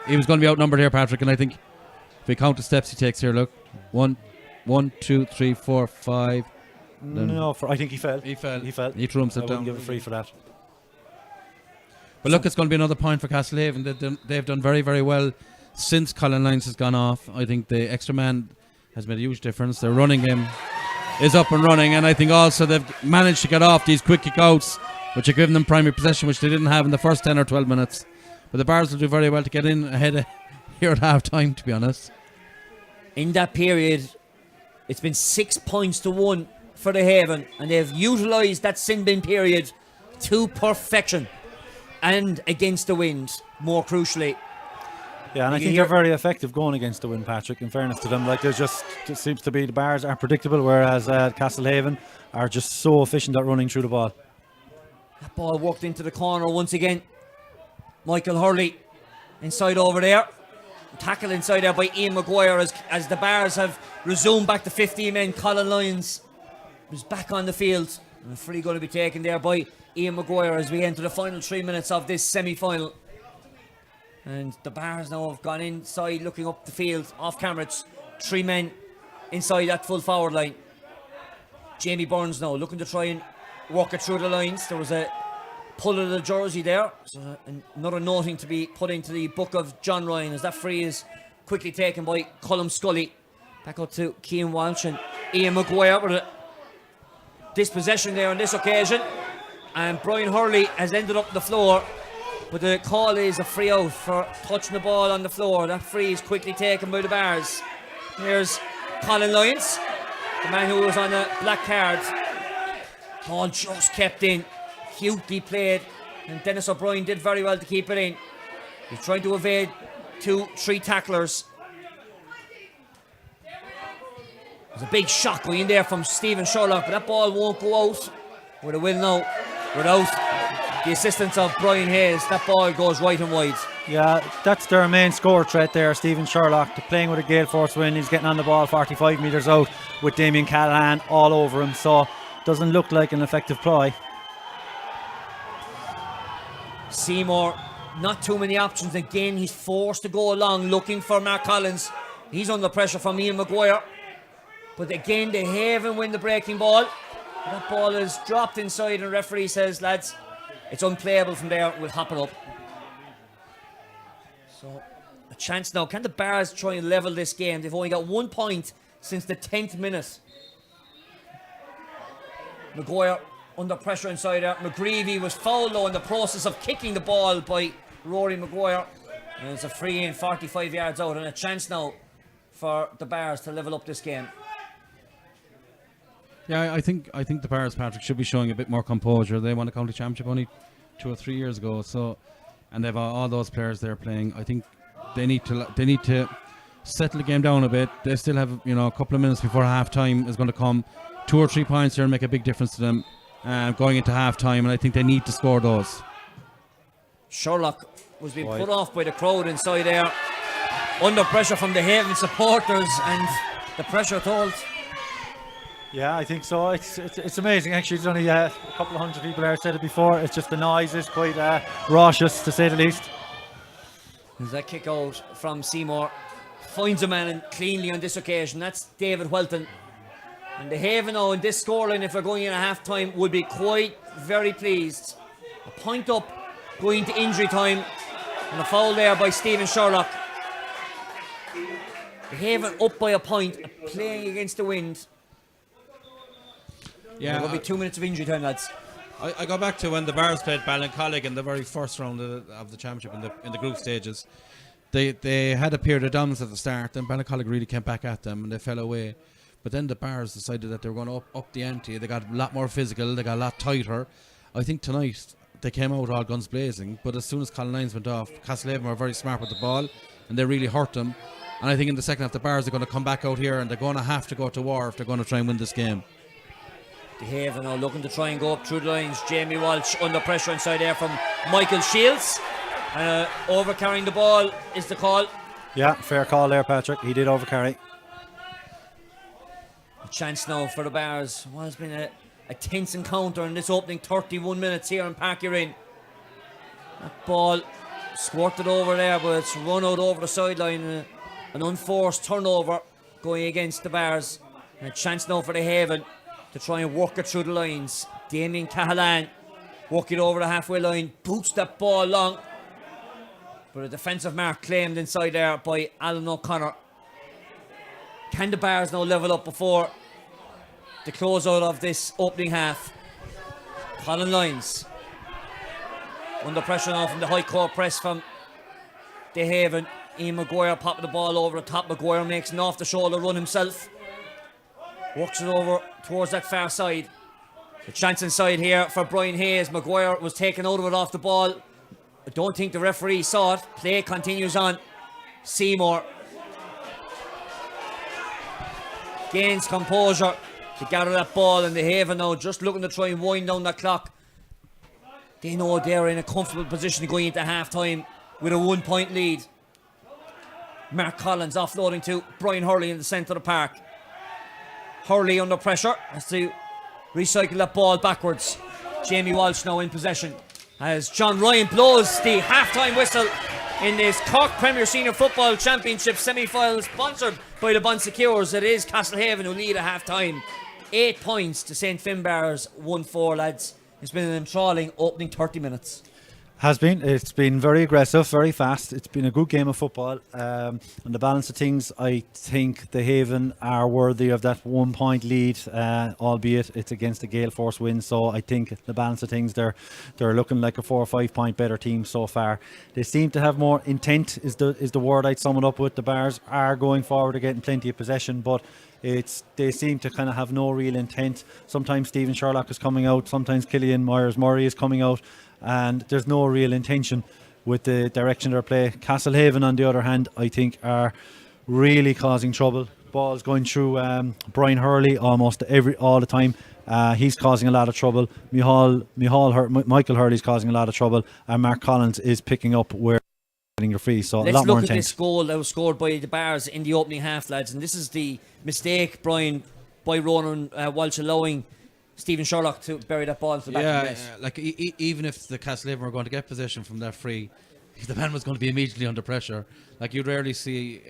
He was going to be outnumbered here, Patrick, and I think if we count the steps he takes here, look. 1, 2, 3, 4, 5. No, I think he fell. He fell. He fell. He threw himself down. I wouldn't give a free for that. But look, it's going to be another point for Castlehaven. They've done very, very well since Colin Lyons has gone off. I think the extra man has made a huge difference. Their running game is up and running, and I think also they've managed to get off these quick kick-outs, which are giving them primary possession, which they didn't have in the first 10 or 12 minutes. But the Bars will do very well to get in ahead here at half-time, to be honest. In that period, it's been 6 points to 1 for the Haven, and they've utilised that sin bin period to perfection. And against the wind, more crucially. Yeah, and I think they're very effective going against the wind, Patrick, in fairness to them. Like, there's just, it seems to be the Bars are predictable, whereas Castlehaven are just so efficient at running through the ball. That ball worked into the corner once again. Michael Hurley inside over there. Tackle inside there by Ian Maguire as the Bars have resumed back to 15 men. Colin Lyons was back on the field. And a free going to be taken there by Ian Maguire as we enter the final 3 minutes of this semi-final. And the Bars now have gone inside looking up the field off camera. It's 3 men inside that full forward line. Jamie Burns now looking to try and walk it through the lines. There was a pull of the jersey there. So another noting to be put into the book of John Ryan as that free is quickly taken by Colm Scully. Back up to Cian Walsh and Ian Maguire with a dispossession there on this occasion. And Brian Hurley has ended up on the floor, but the call is a free out for touching the ball on the floor. That free is quickly taken by the Bars. Here's Colin Lyons, the man who was on a black card. Ball just kept in, cutely played, and Dennis O'Brien did very well to keep it in. He's trying to evade 2-3 tacklers. There's a big shot going in there from Stephen Sherlock, but that ball won't go out. With a will now, without the assistance of Brian Hayes, that ball goes right and wide. Yeah, that's their main score threat there, Stephen Sherlock. They're playing with a gale force wind. He's getting on the ball 45 metres out with Damien Callahan all over him, so doesn't look like an effective ploy. Seymour, not too many options. Again, he's forced to go along looking for Mark Collins. He's under pressure from Ian Maguire. But again, they haven't win the breaking ball. That ball is dropped inside and the referee says, lads, it's unplayable from there, we'll hop it up. So, a chance now. Can the Bars try and level this game? They've only got 1 point since the 10th minute. Maguire under pressure inside there. McGreevy was fouled though in the process of kicking the ball by Rory Maguire. And it's a free in 45 yards out, and a chance now for the Bars to level up this game. Yeah, I think the Bars, Patrick, should be showing a bit more composure. They won a county championship only 2 or 3 years ago, so, and they've all those players there playing. I think they need to settle the game down a bit. They still have a couple of minutes before half time is going to come. 2 or 3 points here and make a big difference to them going into half time, and I think they need to score those. Sherlock was being put off by the crowd inside there, under pressure from the Haven supporters, and the pressure told. Yeah, I think so. It's amazing. Actually, there's only a couple of hundred people there. I said it before. It's just the noise is quite raucous, to say the least. There's that kick out from Seymour. Finds a man cleanly on this occasion. That's David Welton. And the Haven now in this scoreline, if they're going in at half time, would be quite very pleased. A point up going to injury time. And a foul there by Stephen Sherlock. The Haven up by a point, playing against the wind. Yeah, There'll be 2 minutes of injury time, lads. I go back to when the Bars played Ballincollig in the very first round of the championship in the group stages. They had a period of dominance at the start, and Ballincollig really came back at them and they fell away. But then the Bars decided that they were going to up the ante. They got a lot more physical, they got a lot tighter. I think tonight they came out all guns blazing, but as soon as Colin Lyons went off, Castlehaven were very smart with the ball and they really hurt them. And I think in the second half the Bars are going to come back out here and they're going to have to go to war if they're going to try and win this game. The Haven now looking to try and go up through the lines. Jamie Walsh under pressure inside there from Michael Shields. Overcarrying the ball is the call. Yeah, fair call there, Patrick. He did overcarry. A chance now for the Bars. Well, it's been a tense encounter in this opening 31 minutes here in Park Urin. That ball squirted over there, but it's run out over the sideline. An unforced turnover going against the Bars. And a chance now for the Haven to try and work it through the lines. Damien Cahalan work it over the halfway line, boots that ball long, but a defensive mark claimed inside there by Alan O'Connor. Can the Bars now level up before the close out of this opening half? Colin Lyons under pressure now from the high court press from the Haven. Ian Maguire popping the ball over the top. Maguire makes an off the shoulder run himself, works it over towards that far side. The chance inside here for Brian Hayes. Maguire was taken out of it off the ball. I don't think the referee saw it. Play continues on. Seymour gains composure to gather that ball, and the Haven now just looking to try and wind down that clock. They know they're in a comfortable position going into half time with a 1 point lead. Mark Collins offloading to Brian Hurley in the centre of the park. Hurley under pressure has to recycle that ball backwards. Jamie Walsh now in possession as John Ryan blows the half-time whistle in this Cork Premier Senior Football Championship semi-final, sponsored by the Bon Secures. It is Castlehaven who lead at half-time. 8 points to St Finbarr's 1-4, lads. It's been an enthralling opening 30 minutes. Has been. It's been very aggressive, very fast. It's been a good game of football. On the balance of things, I think the Haven are worthy of that 1 point lead, albeit it's against the Gale Force win. So I think the balance of things, they're looking like a 4 or 5 point better team so far. They seem to have more intent. Is the word I'd sum it up with. The Bars are going forward, they're getting plenty of possession, but they seem to kind of have no real intent. Sometimes Stephen Sherlock is coming out, sometimes Killian Myers-Murray is coming out, and there's no real intention with the direction of their play. Castlehaven, on the other hand, I think are really causing trouble. Balls going through Brian Hurley almost all the time. He's causing a lot of trouble. Michael Hurley's causing a lot of trouble, and Mark Collins is picking up where getting your free. So Let's a lot more look at intense. this goal that was scored by the Bars in the opening half, lads. And this is the mistake, Brian, by Ronan Walsh allowing Stephen Sherlock to bury that ball into the back of the net. Yeah, like even if the Castlehaven were going to get possession from that free, the man was going to be immediately under pressure. Like, you'd rarely see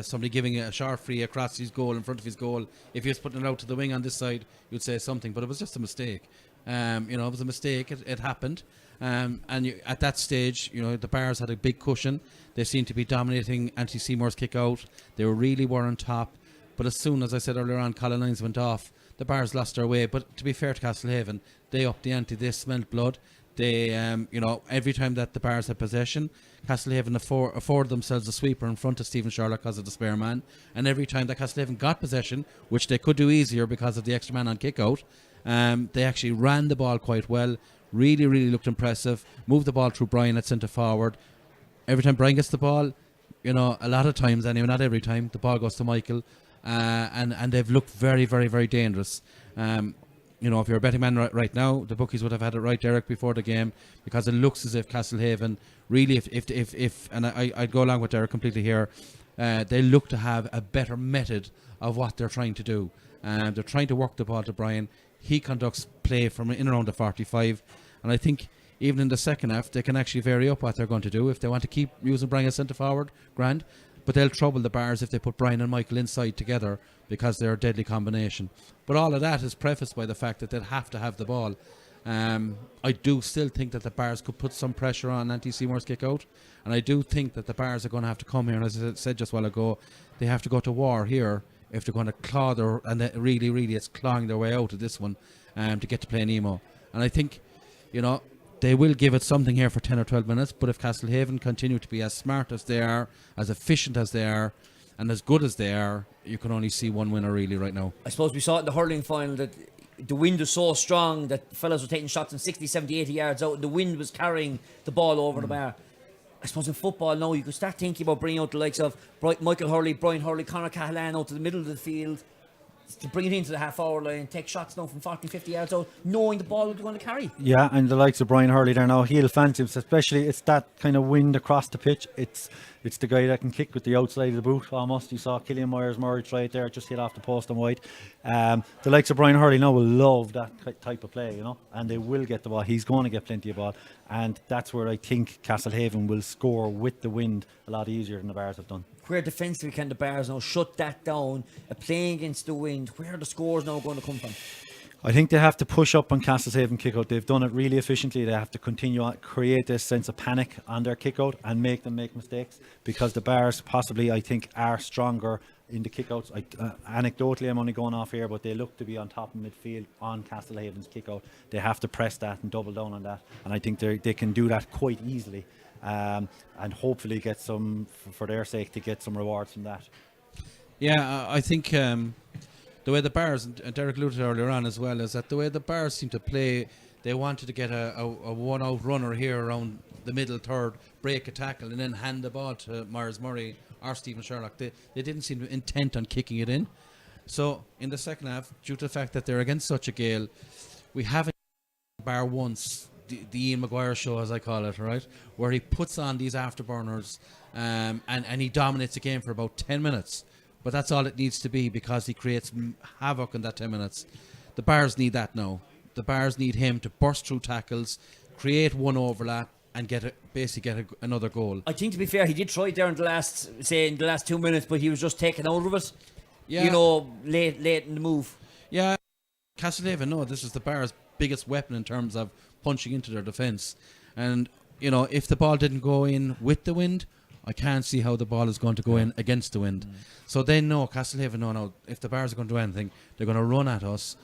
somebody giving a sharp free across his goal, in front of his goal. If he was putting it out to the wing on this side, you'd say something, but it was just a mistake. It was a mistake. It happened. At that stage, the Bars had a big cushion. They seemed to be dominating Anthony Seymour's kick out. They really were on top. But as soon as I said earlier on, Colin Lines went off, the Bars lost their way. But to be fair to Castlehaven, they upped the ante. They smelled blood. They, every time that the Bars had possession, Castlehaven afforded themselves a sweeper in front of Stephen Sherlock because of the spare man. And every time that Castlehaven got possession, which they could do easier because of the extra man on kick out, they actually ran the ball quite well. Really, really looked impressive. Moved the ball through Brian at centre forward. Every time Brian gets the ball, a lot of times, anyway, not every time, the ball goes to Michael. And they've looked very, very, very dangerous. If you're a betting man right now, the bookies would have had it right, Derek, before the game, because it looks as if Castlehaven really, if and I'd go along with Derek completely here, they look to have a better method of what they're trying to do. They're trying to work the ball to Brian. He conducts play from in around the 45, and I think even in the second half they can actually vary up what they're going to do. If they want to keep using Brian as centre forward, grand, but they'll trouble the Bars if they put Brian and Michael inside together, because they're a deadly combination. But all of that is prefaced by the fact that they'll have to have the ball. I do still think that the Bars could put some pressure on Anthony Seymour's kick out, and I do think that the Bars are going to have to come here, and as I said just a while ago, they have to go to war here if they're going to claw really it's clawing their way out of this one to get to play Nemo. And I think they will give it something here for 10 or 12 minutes, but if Castlehaven continue to be as smart as they are, as efficient as they are, and as good as they are, you can only see one winner really right now. I suppose we saw it in the hurling final that the wind was so strong that fellas were taking shots in 60, 70, 80 yards out, and the wind was carrying the ball over the bar. I suppose in football now you could start thinking about bringing out the likes of Michael Hurley, Brian Hurley, Conor Cahalane out to the middle of the field to bring it into the half-hour line, take shots now from 40, 50 yards out, knowing the ball is going to carry. Yeah, and the likes of Brian Hurley there now, he'll fancy him, especially it's that kind of wind across the pitch. It's the guy that can kick with the outside of the boot almost. You saw Killian Myers-Murray try it there, just hit off the post and wide. The likes of Brian Hurley now will love that type of play, and they will get the ball. He's going to get plenty of ball, and that's where I think Castlehaven will score with the wind a lot easier than the Bars have done. Where defensively can the Bars now shut that down, playing against the wind? Where are the scores now going to come from? I think they have to push up on Castlehaven kick out. They've done it really efficiently. They have to continue on, create this sense of panic on their kick out and make them make mistakes, because the Bars possibly, I think, are stronger in the kick outs. Anecdotally, I'm only going off here, but they look to be on top of midfield on Castlehaven's kick out. They have to press that and double down on that, and I think they can do that quite easily. And hopefully get some, for their sake, to get some rewards from that. Yeah, I think the way the Bars, and Derek alluded earlier on as well, is that the way the Bars seem to play, they wanted to get a one-out runner here around the middle third, break a tackle, and then hand the ball to Myers-Murray or Stephen Sherlock. They didn't seem intent on kicking it in. So in the second half, due to the fact that they're against such a gale, we haven't bar once the Ian Maguire show, as I call it, right, where he puts on these afterburners and he dominates the game for about 10 minutes. But that's all it needs to be, because he creates havoc in that 10 minutes. The Bars need that now. The Bars need him to burst through tackles, create one overlap, and basically get another goal. I think, to be fair, he did try it there in the last 2 minutes, but he was just taken out of it. Yeah. Late in the move. Yeah. Castlehaven, no, this is the Bars' biggest weapon in terms of punching into their defence. And, you know, if the ball didn't go in with the wind, I can't see how the ball is going to go in against the wind. So they know, Castlehaven know, if the Bears are going to do anything, they're going to run at us.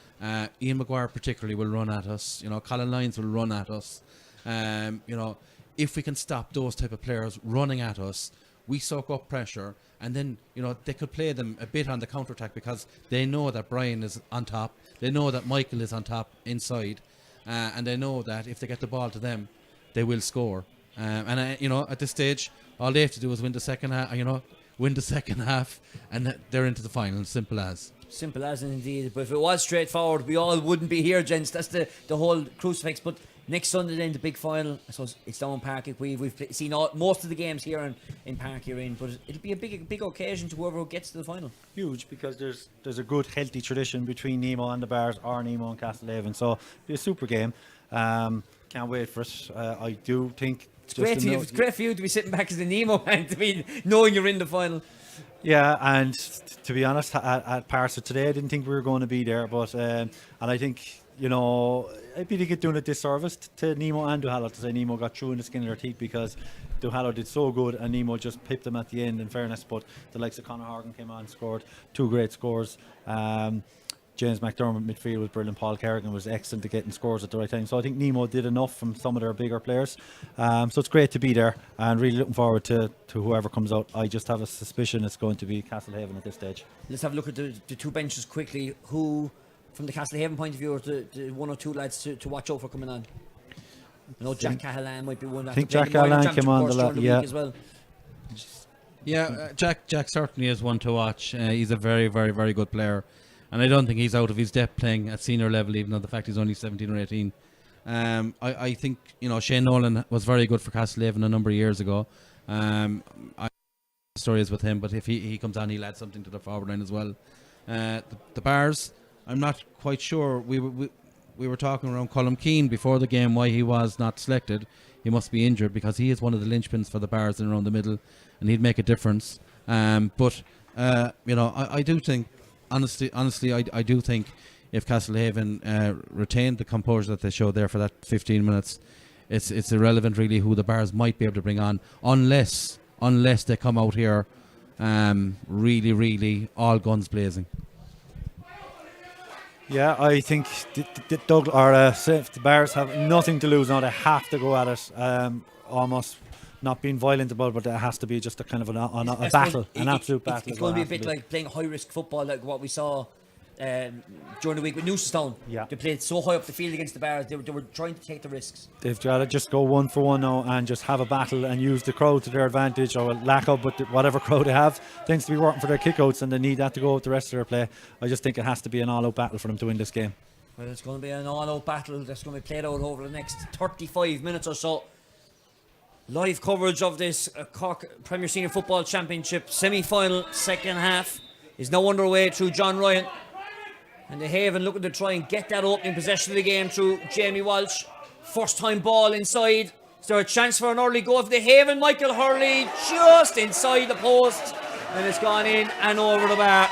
Ian Maguire particularly will run at us. You know, Colin Lyons will run at us. You know, if we can stop those type of players running at us, we soak up pressure, and then, you know, they could play them a bit on the counter-attack because they know that Brian is on top. They know that Michael is on top inside. And they know that if they get the ball to them, they will score. You know, at this stage, all they have to do is win the second half, and they're into the final. Simple as. Simple as indeed. But if it was straightforward, we all wouldn't be here, gents. That's the whole crucifix. But next Sunday then, the big final, I suppose it's down in Park. We've seen most of the games here in Park you're in, but it'll be a big occasion to whoever gets to the final. Huge, because there's a good healthy tradition between Nemo and the Bears, or Nemo and Castlehaven. So it'll be a super game. Can't wait for it. I do think It's great for you to be sitting back as a Nemo fan, to be knowing you're in the final. Yeah, and to be honest, at Parsa today, I didn't think we were going to be there, but and I think, you know, I'd be doing a disservice to Nemo and Duhallow to say Nemo got through in the skin of their teeth, because Duhallow did so good and Nemo just pipped them at the end, in fairness. But the likes of Conor Horgan came on, scored 2 great scores. James McDermott midfield was brilliant. Paul Kerrigan was excellent at getting scores at the right time. So I think Nemo did enough from some of their bigger players. So it's great to be there, and really looking forward to whoever comes out. I just have a suspicion it's going to be Castlehaven at this stage. Let's have a look at the two benches quickly. Who, from the Castlehaven point of view, are the 1 or 2 lads to watch out for coming on? I know Jack Cahalane might be one. I think Jack Cahalane came on the week as well. Jack certainly is one to watch. He's a very, very, very good player. And I don't think he's out of his depth playing at senior level, even though the fact he's only 17 or 18. I think, you know, Shane Nolan was very good for Castlehaven a number of years ago. Stories with him, but if he comes on, he'll add something to the forward line as well. The Bears, I'm not quite sure. We were talking around Colm Keane before the game why he was not selected. He must be injured, because he is one of the linchpins for the Bears and around the middle, and he'd make a difference. But you know, I do think. Honestly, I do think if Castlehaven retained the composure that they showed there for that 15 minutes, it's irrelevant really who the Bears might be able to bring on, unless they come out here really all guns blazing. Yeah, I think the Bears have nothing to lose now. They have to go at it, almost not being violent about it, but there has to be just a kind of a battle, an absolute battle. It's going to be a bit like playing high-risk football, like what we saw during the week with Newcestown. Yeah. They played so high up the field against the Bears. They were trying to take the risks. They've got to just go 1 for 1 now and just have a battle and use the crowd to their advantage, or lack of, but whatever crowd they have tends to be working for their kickouts, and they need that to go with the rest of their play. I just think it has to be an all-out battle for them to win this game. Well, it's going to be an all-out battle that's going to be played out over the next 35 minutes or so. Live coverage of this Cork Premier Senior Football Championship semi-final second half is now underway through John Ryan. And the Haven looking to try and get that opening possession of the game through Jamie Walsh. First time ball inside. Is there a chance for an early goal for the Haven? Michael Hurley just inside the post. And it's gone in and over the bar.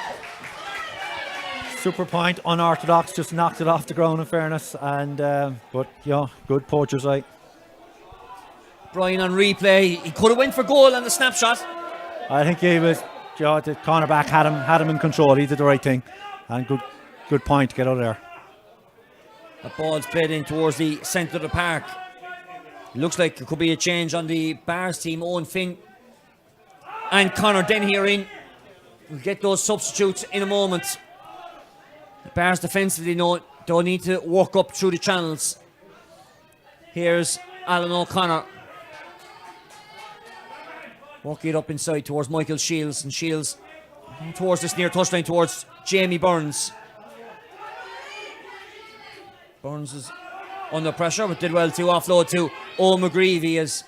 Super point, unorthodox, just knocked it off the ground in fairness. And but, you know, good poacher's eye. Brian on replay, he could have went for goal on the snapshot. I think he was, you know, the cornerback had him in control. He did the right thing, and good point to get out of there. The ball's played in towards the centre of the park. Looks like it could be a change on the Bears team. Owen Finn and Conor Denny are in. We'll get those substitutes in a moment. The Bears defensively don't need to walk up through the channels. Here's Alan O'Connor. Walking it up inside towards Michael Shields, and Shields towards this near touchline towards Jamie Burns. Burns is under pressure, but did well to offload to Owen McGreevy as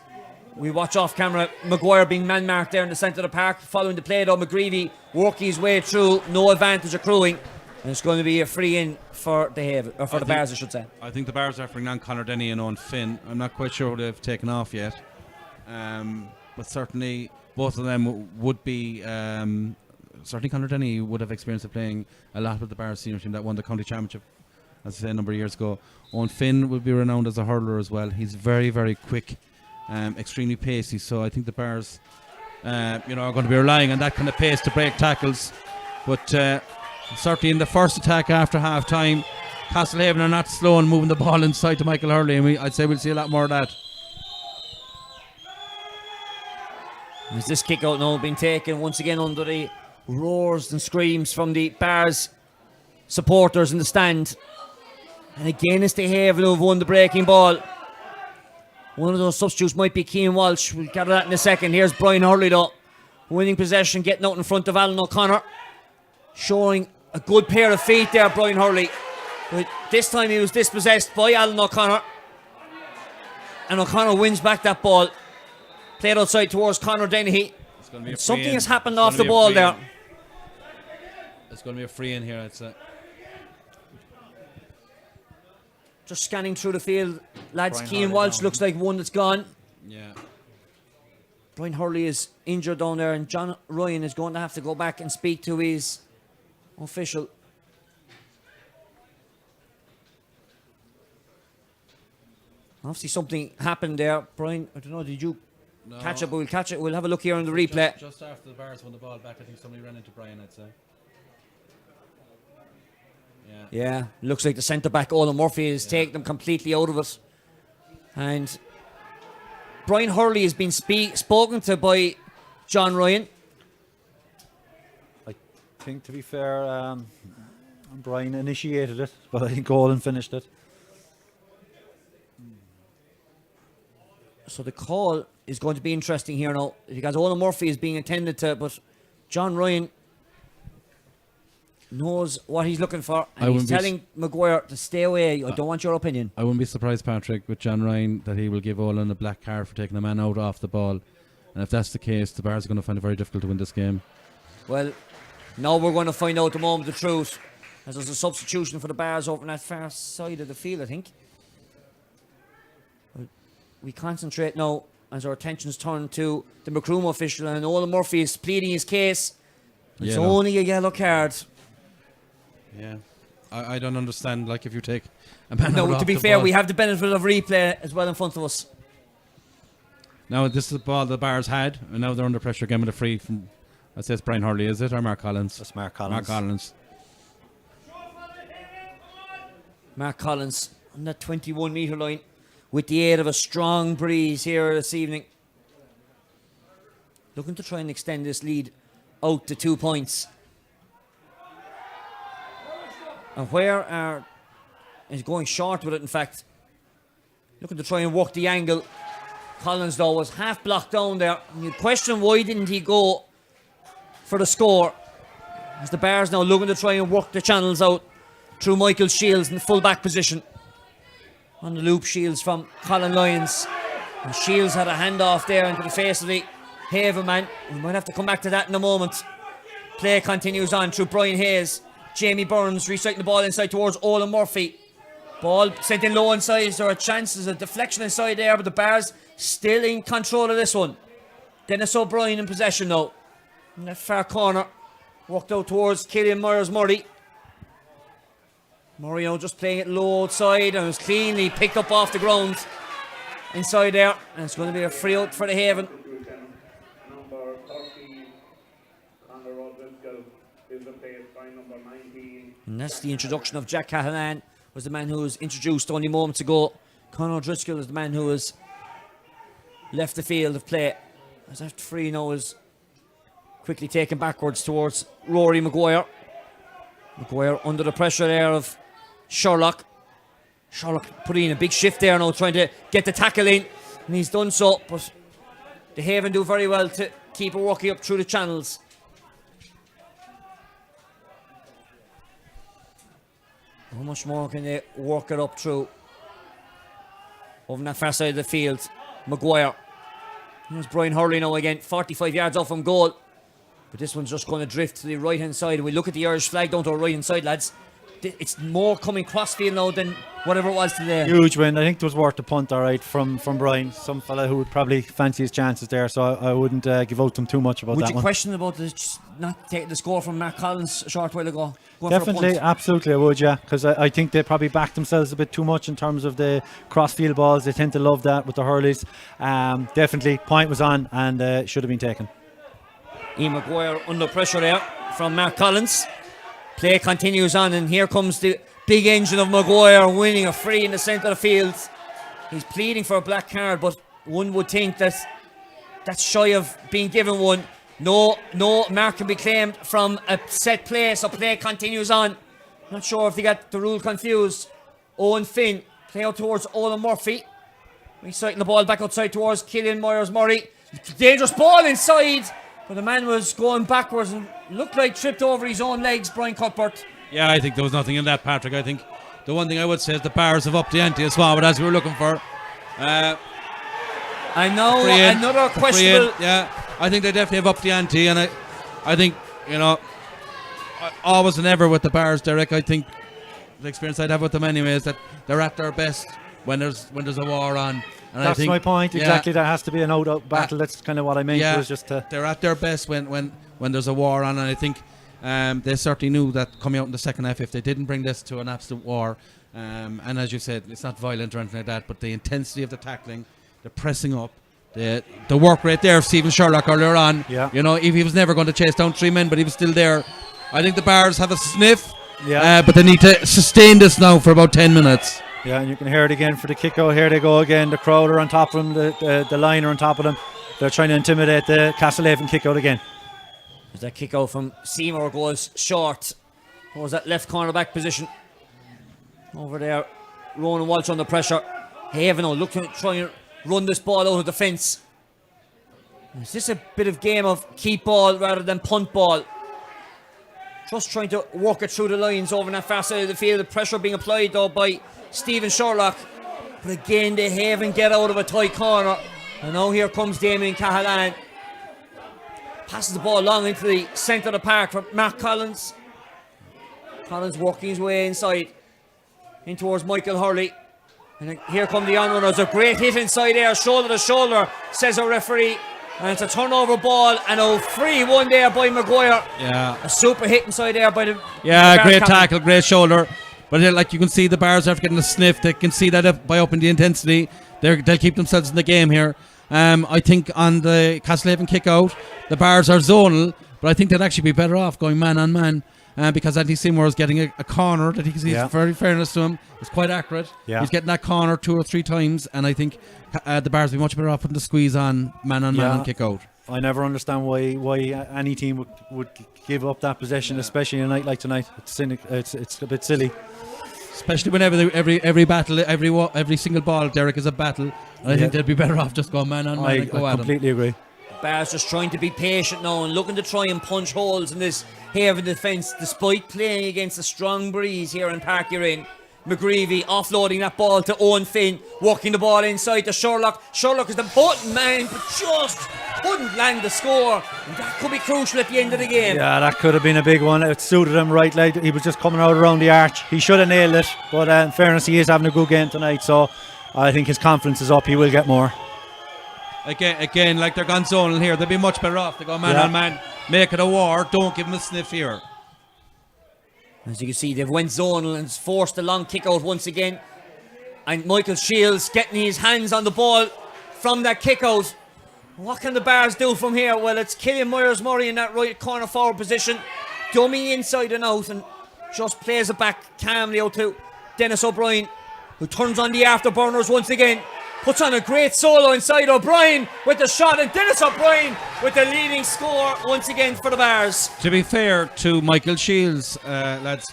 we watch off camera. Maguire being man-marked there in the centre of the park. Following the play though, McGreevy working his way through, no advantage accruing. And it's going to be a free in for the Haven, or for the Bears, I should say. I think the Bears are offering on Conor Denny and Owen Finn. I'm not quite sure they've taken off yet. But certainly both of them would be certainly Conor Denny would have experience of playing a lot with the Bears senior team that won the county championship as I said a number of years ago. Owen Finn will be renowned as a hurler as well. He's very, very quick, extremely pacey. So I think the Bears, are going to be relying on that kind of pace to break tackles. But certainly in the first attack after half time, Castlehaven are not slow in moving the ball inside to Michael Hurley, and I'd say we'll see a lot more of that. Is this kick out now being taken once again under the roars and screams from the Bears supporters in the stand? And again, it's the Haven who have won the breaking ball. One of those substitutes might be Cian Walsh. We'll gather that in a second. Here's Brian Hurley though, winning possession, getting out in front of Alan O'Connor, showing a good pair of feet there, Brian Hurley. But this time he was dispossessed by Alan O'Connor, and O'Connor wins back that ball. Played outside towards Conor Dennehy. Something has happened off the ball there. It's going to be a free in here, I'd say. Just scanning through the field, lads. Brian Cian Hurley Walsh down. looks like one that's gone. Yeah. Brian Hurley is injured down there, and John Ryan is going to have to go back and speak to his official. Obviously something happened there. Brian, I don't know, did you catch it? But we'll catch it. We'll have a look here on the replay. Just after the Bears won the ball back, I think somebody ran into Brian, I'd say. Yeah, looks like the centre back Ola Murphy has taken them completely out of it. And Brian Hurley has been spoken to by John Ryan. I think, to be fair, Brian initiated it, but I think Olin finished it. So the call is going to be interesting here now, because Ola Murphy is being attended to, but John Ryan knows what he's looking for, and he's telling Maguire to stay away. I don't want your opinion. I wouldn't be surprised, Patrick, with John Ryan, that he will give Olin a black card for taking a man out off the ball. And if that's the case, the Bears are going to find it very difficult to win this game. Well, now we're going to find out the moment of truth, as there's a substitution for the Bears over on that far side of the field, I think. We concentrate now as our attention's turned to the Macroom official, and Ola Murphy is pleading his case. It's only a yellow card. Yeah. I don't understand, like, if you take a man out No, off to be the fair, ball. we have the benefit of replay as well in front of us. Now, this is the ball the Bears had, and now they're under pressure again with a free from, I say it's Brian Hurley, is it, or Mark Collins? That's Mark Collins. Mark Collins. Mark Collins on that 21 metre line, with the aid of a strong breeze here this evening. Looking to try and extend this lead out to 2 points. And where is going short with it, in fact. Looking to try and work the angle. Collins, though, was half blocked down there. And you'd question why didn't he go for the score. As the Bears now looking to try and work the channels out through Michael Shields in the full back position. On the loop, Shields from Colin Lyons. And Shields had a handoff there into the face of the Haven man. We might have to come back to that in a moment. Play continues on through Brian Hayes. Jamie Burns recycling the ball inside towards Ola Murphy. Ball sent in low inside. There are chances of deflection inside there, but the Bears still in control of this one. Dennis O'Brien in possession now. In that far corner. Walked out towards Killian Myers-Murray. Murray now just playing it low outside, and it was cleanly picked up off the ground inside there. And it's going to be a free out for the Haven. Number 30, Conor O'Driscoll is replaced by number 19. And that's the introduction of Jack Callahan, was the man who was introduced only moments ago. Conor O'Driscoll is the man who has left the field of play. As that free now is quickly taken backwards towards Rory Maguire. Maguire under the pressure there of Sherlock. Sherlock putting in a big shift there now, trying to get the tackle in, and he's done so, but the Haven do very well to keep it working up through the channels. How much more can they work it up through? Over on that far side of the field, Maguire. Here's Brian Hurley now again, 45 yards off from goal. But this one's just going to drift to the right hand side. We look at the Irish flag down to our right hand side, lads. it's more coming crossfield now than whatever it was today. Huge win. I think it was worth the punt, all right, from Brian. Some fella who would probably fancy his chances there, so I wouldn't give out them too much about Would that you one. question about not taking the score from Mark Collins a short while ago? Going Definitely, for a punt? absolutely, I would, yeah, because I think they probably backed themselves a bit too much in terms of the crossfield balls. They tend to love that with the hurleys. Definitely, point was on and should have been taken. Ian Maguire under pressure there from Mark Collins. Play continues on, and here comes the big engine of Maguire winning a free in the centre of the field. He's pleading for a black card, but one would think that that's shy of being given one. No mark can be claimed from a set play, so play continues on. Not sure if they got the rule confused. Owen Finn, play out towards Owen Murphy. Recycling the ball back outside towards Killian Myers-Murray. Dangerous ball inside, but the man was going backwards and looked like tripped over his own legs, Brian Cuthbert. Yeah, I think there was nothing in that, Patrick. I think the one thing I would say is the Bars have upped the ante as well, but as we were looking for. I know, another questionable. Yeah, I think they definitely have upped the ante, and I think, always and ever with the Bars, Derek, I think the experience I'd have with them anyway is that they're at their best when there's a war on. And That's I think, my point, exactly. That has to be an out battle. That's kind of what I meant. Yeah, was just they're at their best when there's a war on, and I think they certainly knew that coming out in the second half, if they didn't bring this to an absolute war, and as you said, it's not violent or anything like that, but the intensity of the tackling, the pressing up, the work rate there of Stephen Sherlock earlier on. Yeah. If he was never going to chase down 3 men, but he was still there. I think the Bars have a sniff, Yeah. but they need to sustain this now for about 10 minutes. Yeah, and you can hear it again for the kick out. Here they go again. The crowd are on top of them. The line are on top of them. They're trying to intimidate the Castlehaven kick out again. As that kick out from Seymour goes short. What was that left corner back position? Over there, Ronan Walsh under pressure. Haven now looking to try and run this ball out of the fence. Is this a bit of game of keep ball rather than punt ball? Just trying to work it through the lines over on that far side of the field. The pressure being applied though by Stephen Sherlock. But again, they haven't get out of a tight corner. And now here comes Damien Cahalan. Passes the ball long into the centre of the park for Mark Collins. Collins working his way inside. In towards Michael Hurley. And then here come the on-runners. A great hit inside there, shoulder to shoulder, says a referee. And it's a turnover ball and a free one there by Maguire. Yeah. A super hit inside there by the Great captain. tackle, great shoulder. But like you can see, the Bars are getting a sniff. They can see that by upping the intensity, they'll keep themselves in the game here. I think on the Castlehaven kick out, the Bars are zonal, but I think they'd actually be better off going man on man. Because Andy Seymour is getting a corner that he's very fairness to him. It's quite accurate. Yeah. He's getting that corner 2 or 3 times, and I think the Bars would be much better off putting the squeeze on man and kick out. I never understand why any team would give up that possession, especially in a night like tonight. It's cynic, it's a bit silly. Especially whenever every battle, every single ball, Derek, is a battle. I think they'd be better off just going man on man and go I at him. completely agree. Bars just trying to be patient now and looking to try and punch holes in this Haven defence despite playing against a strong breeze here in Park Urin. McGreevy offloading that ball to Owen Finn, walking the ball inside to Sherlock. Sherlock is the potent man, but just couldn't land the score. And that could be crucial at the end of the game. Yeah, that could have been a big one. It suited him right. Like he was just coming out around the arch. He should have nailed it. But in fairness, he is having a good game tonight. So I think his confidence is up. He will get more. Again, like they're gone zonal here, they'd be much better off. They go man on man, make it a war. Don't give them a sniff here. As you can see, they've went zonal and forced a long kick out once again. And Michael Shields getting his hands on the ball from that kick out. What can the Bars do from here? Well, it's Killian Myers-Murray in that right corner forward position. Dummy inside and out and just plays it back calmly out to Dennis O'Brien, who turns on the afterburners once again. Puts on a great solo inside. O'Brien with the shot, and Dennis O'Brien with the leading score once again for the Bars. To be fair to Michael Shields, lads,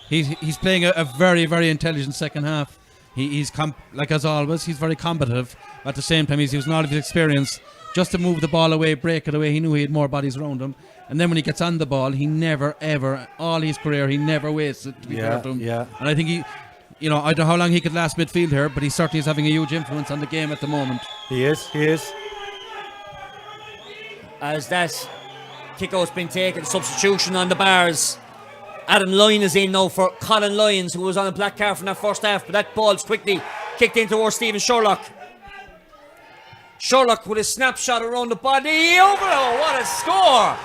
he's playing a very, very intelligent second half. He's like as always, he's very combative. At the same time, he's using all of his experience just to move the ball away, break it away. He knew he had more bodies around him. And then when he gets on the ball, he never, ever, all his career, he never wastes it, to be fair to him. Yeah. And I think I don't know how long he could last midfield here, but he certainly is having a huge influence on the game at the moment. He is. As that kick out's been taken, substitution on the Bars. Adam Lyon is in now for Colin Lyons, who was on a black card from that first half, but that ball's quickly kicked in towards Stephen Sherlock. Sherlock with a snapshot around the body. Oh, what a score!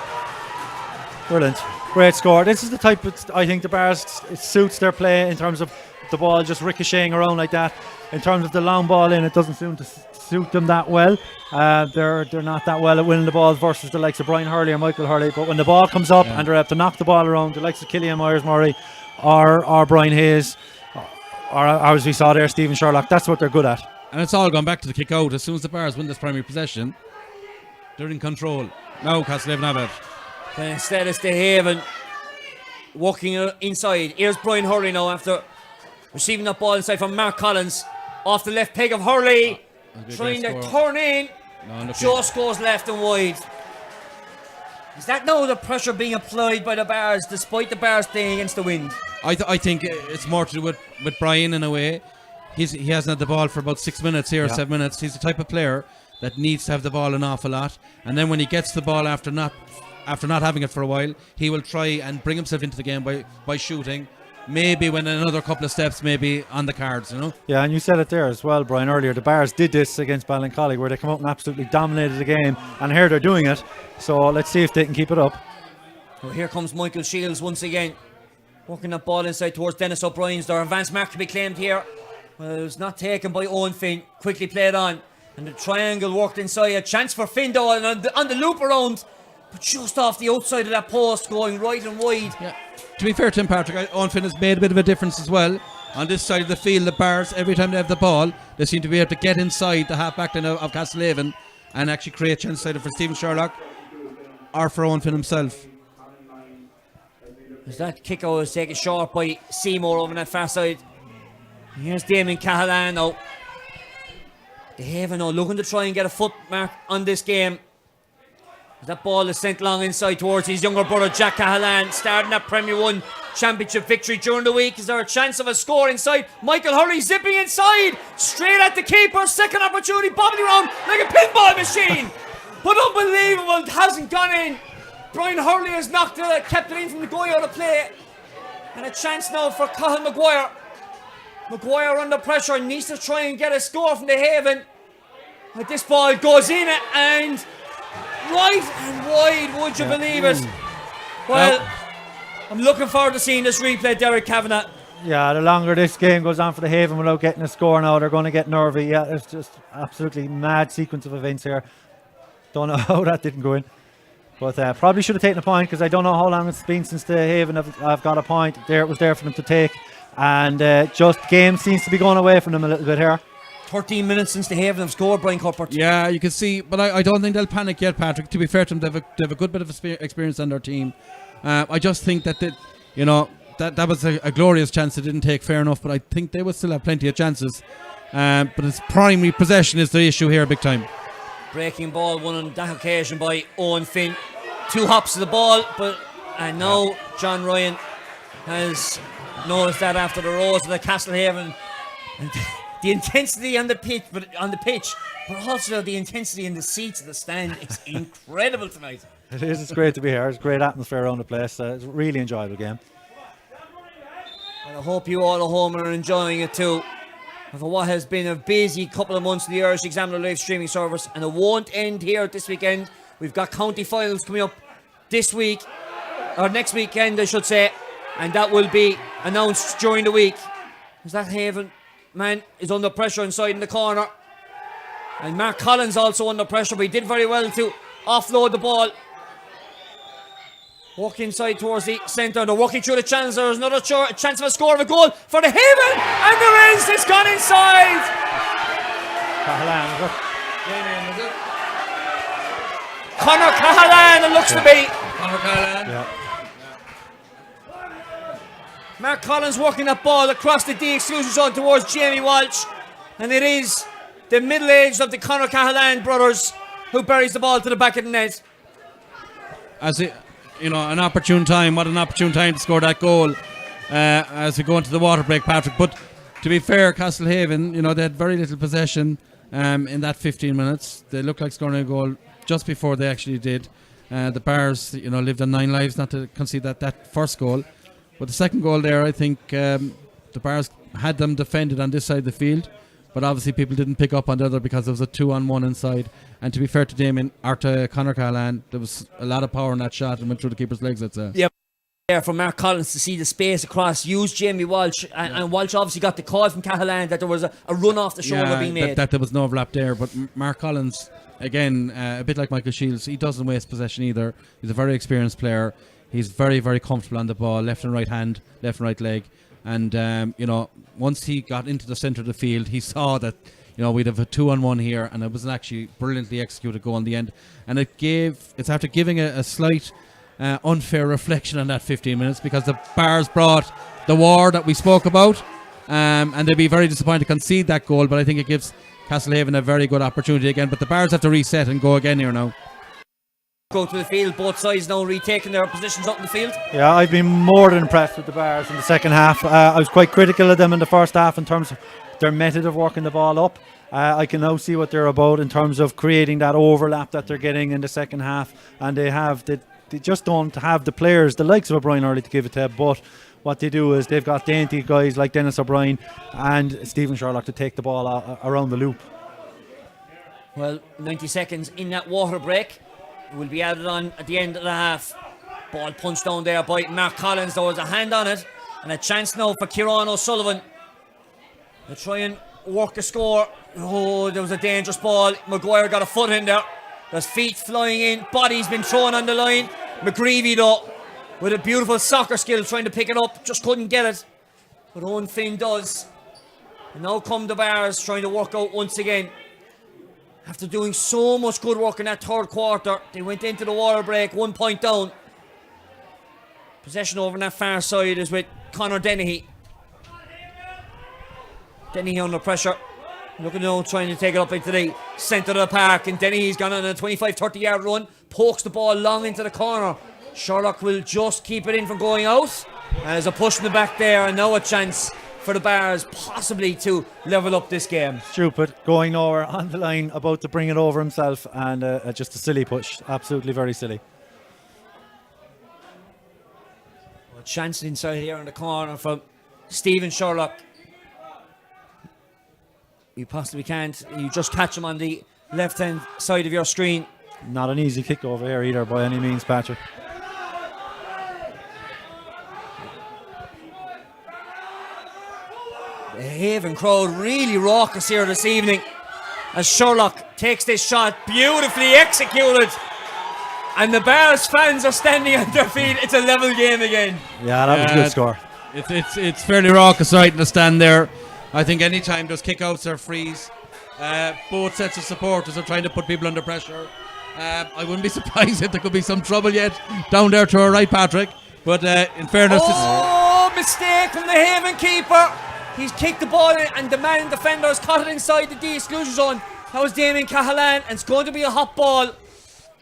Brilliant. Great score. This is the type of, I think the Bars, it suits their play in terms of the ball just ricocheting around like that. In terms of the long ball in, it doesn't seem to suit them that well. They're not that well at winning the balls versus the likes of Brian Hurley or Michael Hurley. But when the ball comes up and they have to knock the ball around, the likes of Killian Myers-Murray or Brian Hayes, or as we saw there, Stephen Sherlock, that's what they're good at. And it's all gone back to the kick out. As soon as the Bars win this primary possession, they're in control. Now Castlehaven have it. And instead it's Castlehaven walking inside. Here's Brian Hurley now after receiving that ball inside from Mark Collins. Off the left peg of Hurley. Trying to turn in. Just goes left and wide. Is that now the pressure being applied by the Bars despite the Bars playing against the wind? I think it's more to do with Brian in a way. He hasn't had the ball for about 6 minutes here, 7 minutes. He's the type of player that needs to have the ball an awful lot. And then when he gets the ball after not having it for a while, he will try and bring himself into the game by shooting. Maybe when another couple of steps maybe on the cards, you know? Yeah, and you said it there as well, Brian, earlier. The Bars did this against Ballincollig where they come out and absolutely dominated the game, and here they're doing it. So let's see if they can keep it up. Well, here comes Michael Shields once again. Working that ball inside towards Dennis O'Brien's. Their advance mark to be claimed here. Well, it was not taken by Owen Finn. Quickly played on. And the triangle worked inside. A chance for Finn though on the loop around. But just off the outside of that post, going right and wide. Yeah. To be fair to him, Patrick, Owen Finn has made a bit of a difference as well. On this side of the field, the Bars, every time they have the ball, they seem to be able to get inside the half-back line of Castlehaven and actually create chance either for Stephen Sherlock or for Owen Finn himself. As that kick out was taken short by Seymour over on that far side. Here's Damien Cahalane now. They have now looking to try and get a foot mark on this game. That ball is sent long inside towards his younger brother Jack Cahalane, starting that Premier 1 Championship victory during the week. Is there a chance of a score inside? Michael Hurley zipping inside, straight at the keeper. Second opportunity, bobbing around like a pinball machine. But unbelievable, it hasn't gone in. Brian Hurley has knocked it, kept it in from the goal out of play. And a chance now for Cathal Maguire. Maguire under pressure, needs to try and get a score from the Haven. But this ball goes in and right and wide, would you believe it? Well, I'm looking forward to seeing this replay, Derek Kavanagh. Yeah, the longer this game goes on for the Haven without getting a score now, they're going to get nervy. Yeah, it's just absolutely mad sequence of events here. Don't know how that didn't go in. But probably should have taken a point, because I don't know how long it's been since the Haven have got a point. There, it was there for them to take. And just game seems to be going away from them a little bit here. 13 minutes since the Haven have scored, Brian Cuthbert. Yeah, you can see, but I don't think they'll panic yet, Patrick. To be fair to them, they have a good bit of experience on their team. I just think that that was a glorious chance they didn't take, fair enough, but I think they will still have plenty of chances. But its primary possession is the issue here, big time. Breaking ball won on that occasion by Owen Finn. 2 hops of the ball, and now John Ryan has noticed that after the rows of the Castlehaven. And the intensity on the pitch, but also the intensity in the seats of the stand is incredible tonight. It is. It's great to be here. It's a great atmosphere around the place. It's a really enjoyable game. And I hope you all at home are enjoying it too. For what has been a busy couple of months in the Irish Examiner live streaming service, and it won't end here this weekend. We've got county finals coming up this week, or next weekend I should say, and that will be announced during the week. As that Haven man is under pressure inside in the corner, and Mark Collins also under pressure, but he did very well to offload the ball. Walk inside towards the centre. They're walking through the channels. There's another chance of a score of a goal for the Haven, and there is. It's gone inside. Conor Cahalane, it looks to be. Conor Cahalane. Yeah. Mark Collins working that ball across the D exclusion zone towards Jamie Walsh, and it is the middle age of the Conor Cahalane brothers who buries the ball to the back of the net. An opportune time. What an opportune time to score that goal as we go into the water break, Patrick. But to be fair, Castlehaven, they had very little possession in that 15 minutes. They looked like scoring a goal just before they actually did. The Bars, lived on 9 lives not to concede that first goal. But the second goal there, I think the Bars had them defended on this side of the field, but obviously people didn't pick up on the other because there was a 2-on-1 inside. And to be fair to Damien, or to Conor Callahan, there was a lot of power in that shot and went through the keeper's legs, I'd say. Yeah. There from Mark Collins to see the space across, use Jamie Walsh, and Walsh obviously got the call from Callahan that there was a run off the shoulder being made. That there was no overlap there, but Mark Collins, again, a bit like Michael Shields, he doesn't waste possession either. He's a very experienced player. He's very, very comfortable on the ball, left and right hand, left and right leg. And, once he got into the centre of the field, he saw that, we'd have a 2-on-1 here, and it was an actually brilliantly executed goal in the end. And it's after giving a slight unfair reflection on that 15 minutes, because the Bars brought the war that we spoke about, and they'd be very disappointed to concede that goal, but I think it gives Castlehaven a very good opportunity again. But the Bars have to reset and go again here now. Go to the field, both sides now retaking their positions up in the field. Yeah, I've been more than impressed with the Bars in the second half. I was quite critical of them in the first half in terms of their method of working the ball up. I can now see what they're about in terms of creating that overlap that they're getting in the second half, and they just don't have the players, the likes of O'Brien early, to give it to, but what they do is they've got dainty guys like Dennis O'Brien and Stephen Sherlock to take the ball around the loop. Well, 90 seconds in that water break will be added on at the end of the half. Ball punched down there by Mark Collins. There was a hand on it, and a chance now for Kieran O'Sullivan to try and work the score. Oh, there was a dangerous ball. Maguire got a foot in there. There's feet flying in, body's been thrown on the line. McGreevy though, with a beautiful soccer skill, trying to pick it up, just couldn't get it. But Owen Finn does. And now come the Bars trying to work out once again. After doing so much good work in that third quarter, they went into the water break 1 point down. Possession over on that far side is with Conor Dennehy. Dennehy under pressure. Looking down, trying to take it up into the centre of the park, and Dennehy's gone on a 25-30 yard run, pokes the ball long into the corner. Sherlock will just keep it in from going out. And there's a push in the back there, and now a chance for the Bars possibly to level up this game. Stupid, going nowhere, on the line, about to bring it over himself, and just a silly push. Absolutely very silly. A chance inside here in the corner from Stephen Sherlock. You possibly can't. You just catch him on the left hand side of your screen. Not an easy kick over here either by any means, Patrick. The Haven crowd really raucous here this evening as Sherlock takes this shot, beautifully executed, and the Bars fans are standing on their feet. It's a level game again. Yeah, that was a good score. It's fairly raucous right in the stand there. I think any time there's kickouts or frees, both sets of supporters are trying to put people under pressure. I wouldn't be surprised if there could be some trouble yet down there to our right, Patrick. But in fairness, mistake from the Haven keeper. He's kicked the ball in, and the man defender has caught it inside the D-exclusion zone. That was Damien Cahalan, and it's going to be a hot ball.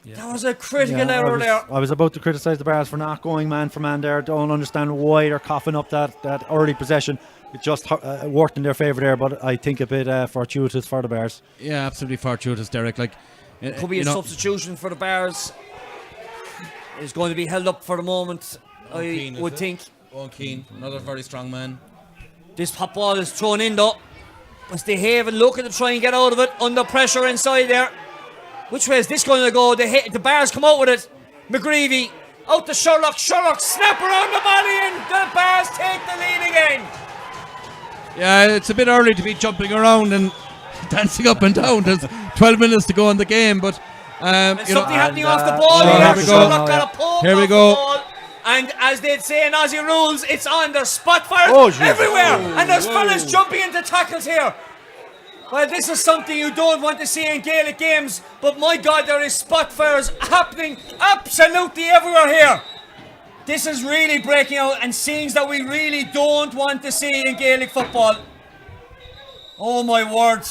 Yeah. That was a critical error there. I was about to criticise the Bars for not going man for man there. Don't understand why they're coughing up that early possession. It just worked in their favour there, but I think a bit fortuitous for the Bars. Yeah, absolutely fortuitous, Derek. It could be a substitution for the Bars. It's going to be held up for the moment, I would think. Owen Keane, another very strong man. This hot ball is thrown in though. As they Haven looking to try and get out of it, under pressure inside there. Which way is this going to go? The Bars come out with it. McGreevy out to Sherlock. Sherlock snap around the body, and the Bars take the lead again. Yeah, it's a bit early to be jumping around and dancing up and down. There's 12 minutes to go in the game, but something happening off the ball here. Sherlock got a poke here we off go. The ball. And as they'd say in Aussie rules, it's on. There's spot fires everywhere, and there's fellas jumping into tackles here. Well, this is something you don't want to see in Gaelic games, but my God, there is spot fires happening absolutely everywhere here. This is really breaking out, and scenes that we really don't want to see in Gaelic football. Oh my word.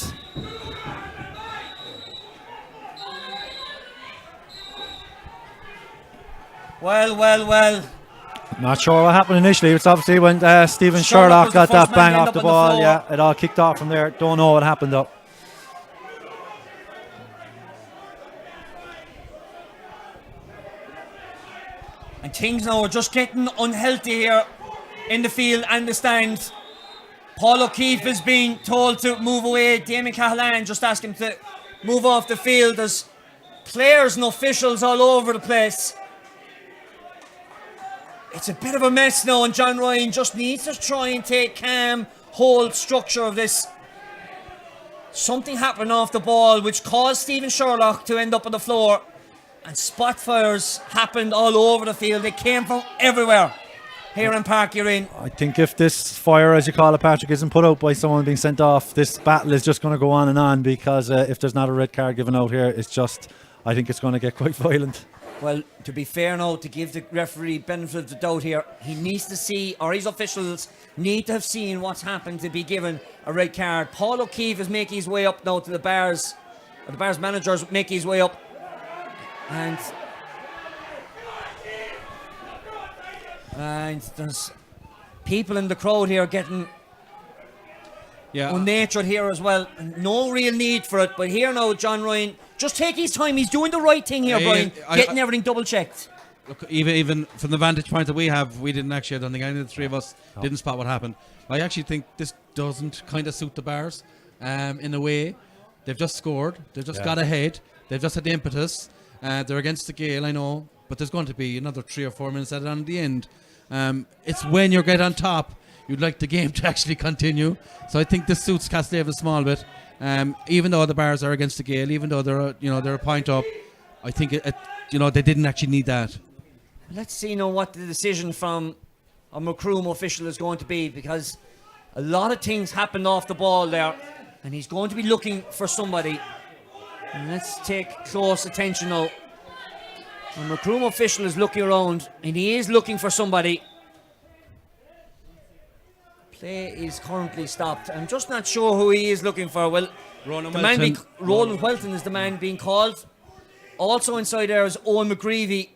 Well. Not sure what happened initially. It's obviously when Stephen Sherlock got that bang off the ball. Yeah, it all kicked off from there. Don't know what happened though. And things now are just getting unhealthy here in the field and the stand. Paul O'Keefe is being told to move away. Damien Cahalan just asked him to move off the field. There's players and officials all over the place. It's a bit of a mess now, and John Ryan just needs to try and take calm hold structure of this. Something happened off the ball which caused Stephen Sherlock to end up on the floor, and spot fires happened all over the field. They came from everywhere here in Park Urin. I think if this fire, as you call it, Patrick, isn't put out by someone being sent off, this battle is just going to go on and on, because if there's not a red card given out here, it's just, I think it's going to get quite violent. Well, to be fair now, to give the referee benefit of the doubt here, he needs to see, or his officials need to have seen what's happened to be given a red card. Paul O'Keefe is making his way up now to the Bars. The Bars managers making his way up. And there's people in the crowd here getting unnatured here as well. No real need for it, but here now, John Ryan, just take his time. He's doing the right thing here, Brian. Getting everything double checked. Look, even from the vantage point that we have, we didn't actually, I don't think any of the three of us didn't spot what happened. I actually think this doesn't kind of suit the Bars in a way. They've just scored. They've just got ahead. They've just had the impetus. They're against the Gale, I know, but there's going to be another 3 or 4 minutes at on the end. It's when you get on top, you'd like the game to actually continue. So I think this suits Castlehaven a small bit. Even though the Bars are against the Gale, even though they're a point up, I think they didn't actually need that. Let's see now what the decision from a Macroom official is going to be, because a lot of things happened off the ball there, and he's going to be looking for somebody. And let's take close attention now. The Macroom official is looking around, and he is looking for somebody. Play is currently stopped. I'm just not sure who he is looking for. Well, Roland Welton is the man being called. Also inside there is Owen McGreevy,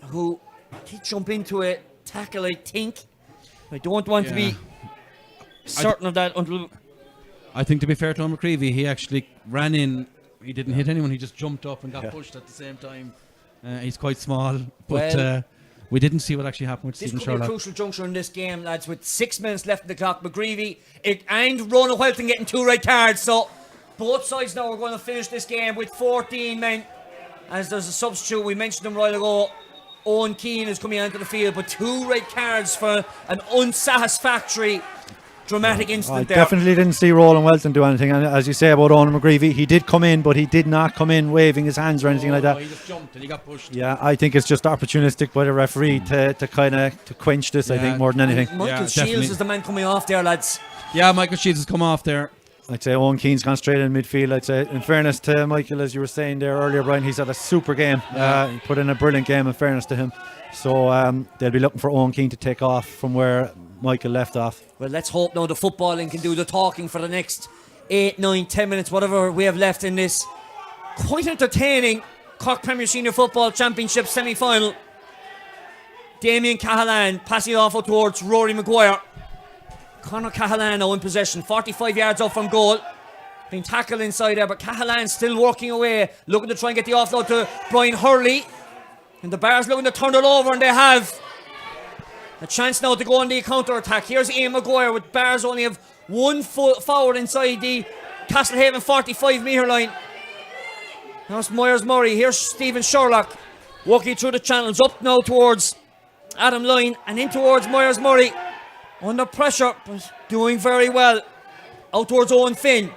who did jump into a tackle, I think. I don't want to be certain of that until... I think, to be fair to Owen McGreevy, he actually ran in. He didn't hit anyone. He just jumped up and got pushed at the same time. He's quite small, but we didn't see what actually happened with Stephen Sherlock. This could be a crucial juncture in this game, lads, with 6 minutes left in the clock. McGreevy and Ronan Welton getting 2 red cards, so both sides now are going to finish this game with 14 men, as there's a substitute. We mentioned him right ago. Owen Keane is coming onto the field, but 2 red cards for an unsatisfactory dramatic incident there. I definitely didn't see Roland Welton do anything, and as you say about Owen McGreevy, he did come in, but he did not come in waving his hands or anything like that. He just jumped and he got pushed. Yeah, I think it's just opportunistic by the referee to kind of to quench this. I think more than anything. Michael Shields is the man coming off there, lads. Yeah, Michael Shields has come off there. I'd say Owen Keane's gone straight in midfield. I'd say, in fairness to Michael, as you were saying there earlier, Brian, he's had a super game. He put in a brilliant game, in fairness to him. So they'll be looking for Owen Keane to take off from where Michael left off. Well, let's hope now the footballing can do the talking for the next 8, 9, 10 minutes, whatever we have left in this quite entertaining Cork Premier Senior Football Championship semi-final. Damien Cahalan passing it off out towards Rory Maguire. Conor Cahalan now in possession, 45 yards out from goal. Being tackled inside there, but Cahalan still working away, looking to try and get the offload to Brian Hurley. And the Bars looking to turn it over, and they have a chance now to go on the counter-attack. Here's Ian Maguire, with Bars only have 1 foot forward inside the Castlehaven 45 metre line. There's Myers Murray. Here's Stephen Sherlock walking through the channels, up now towards Adam Lyne and in towards Myers Murray. Under pressure, but doing very well. Out towards Owen Finn.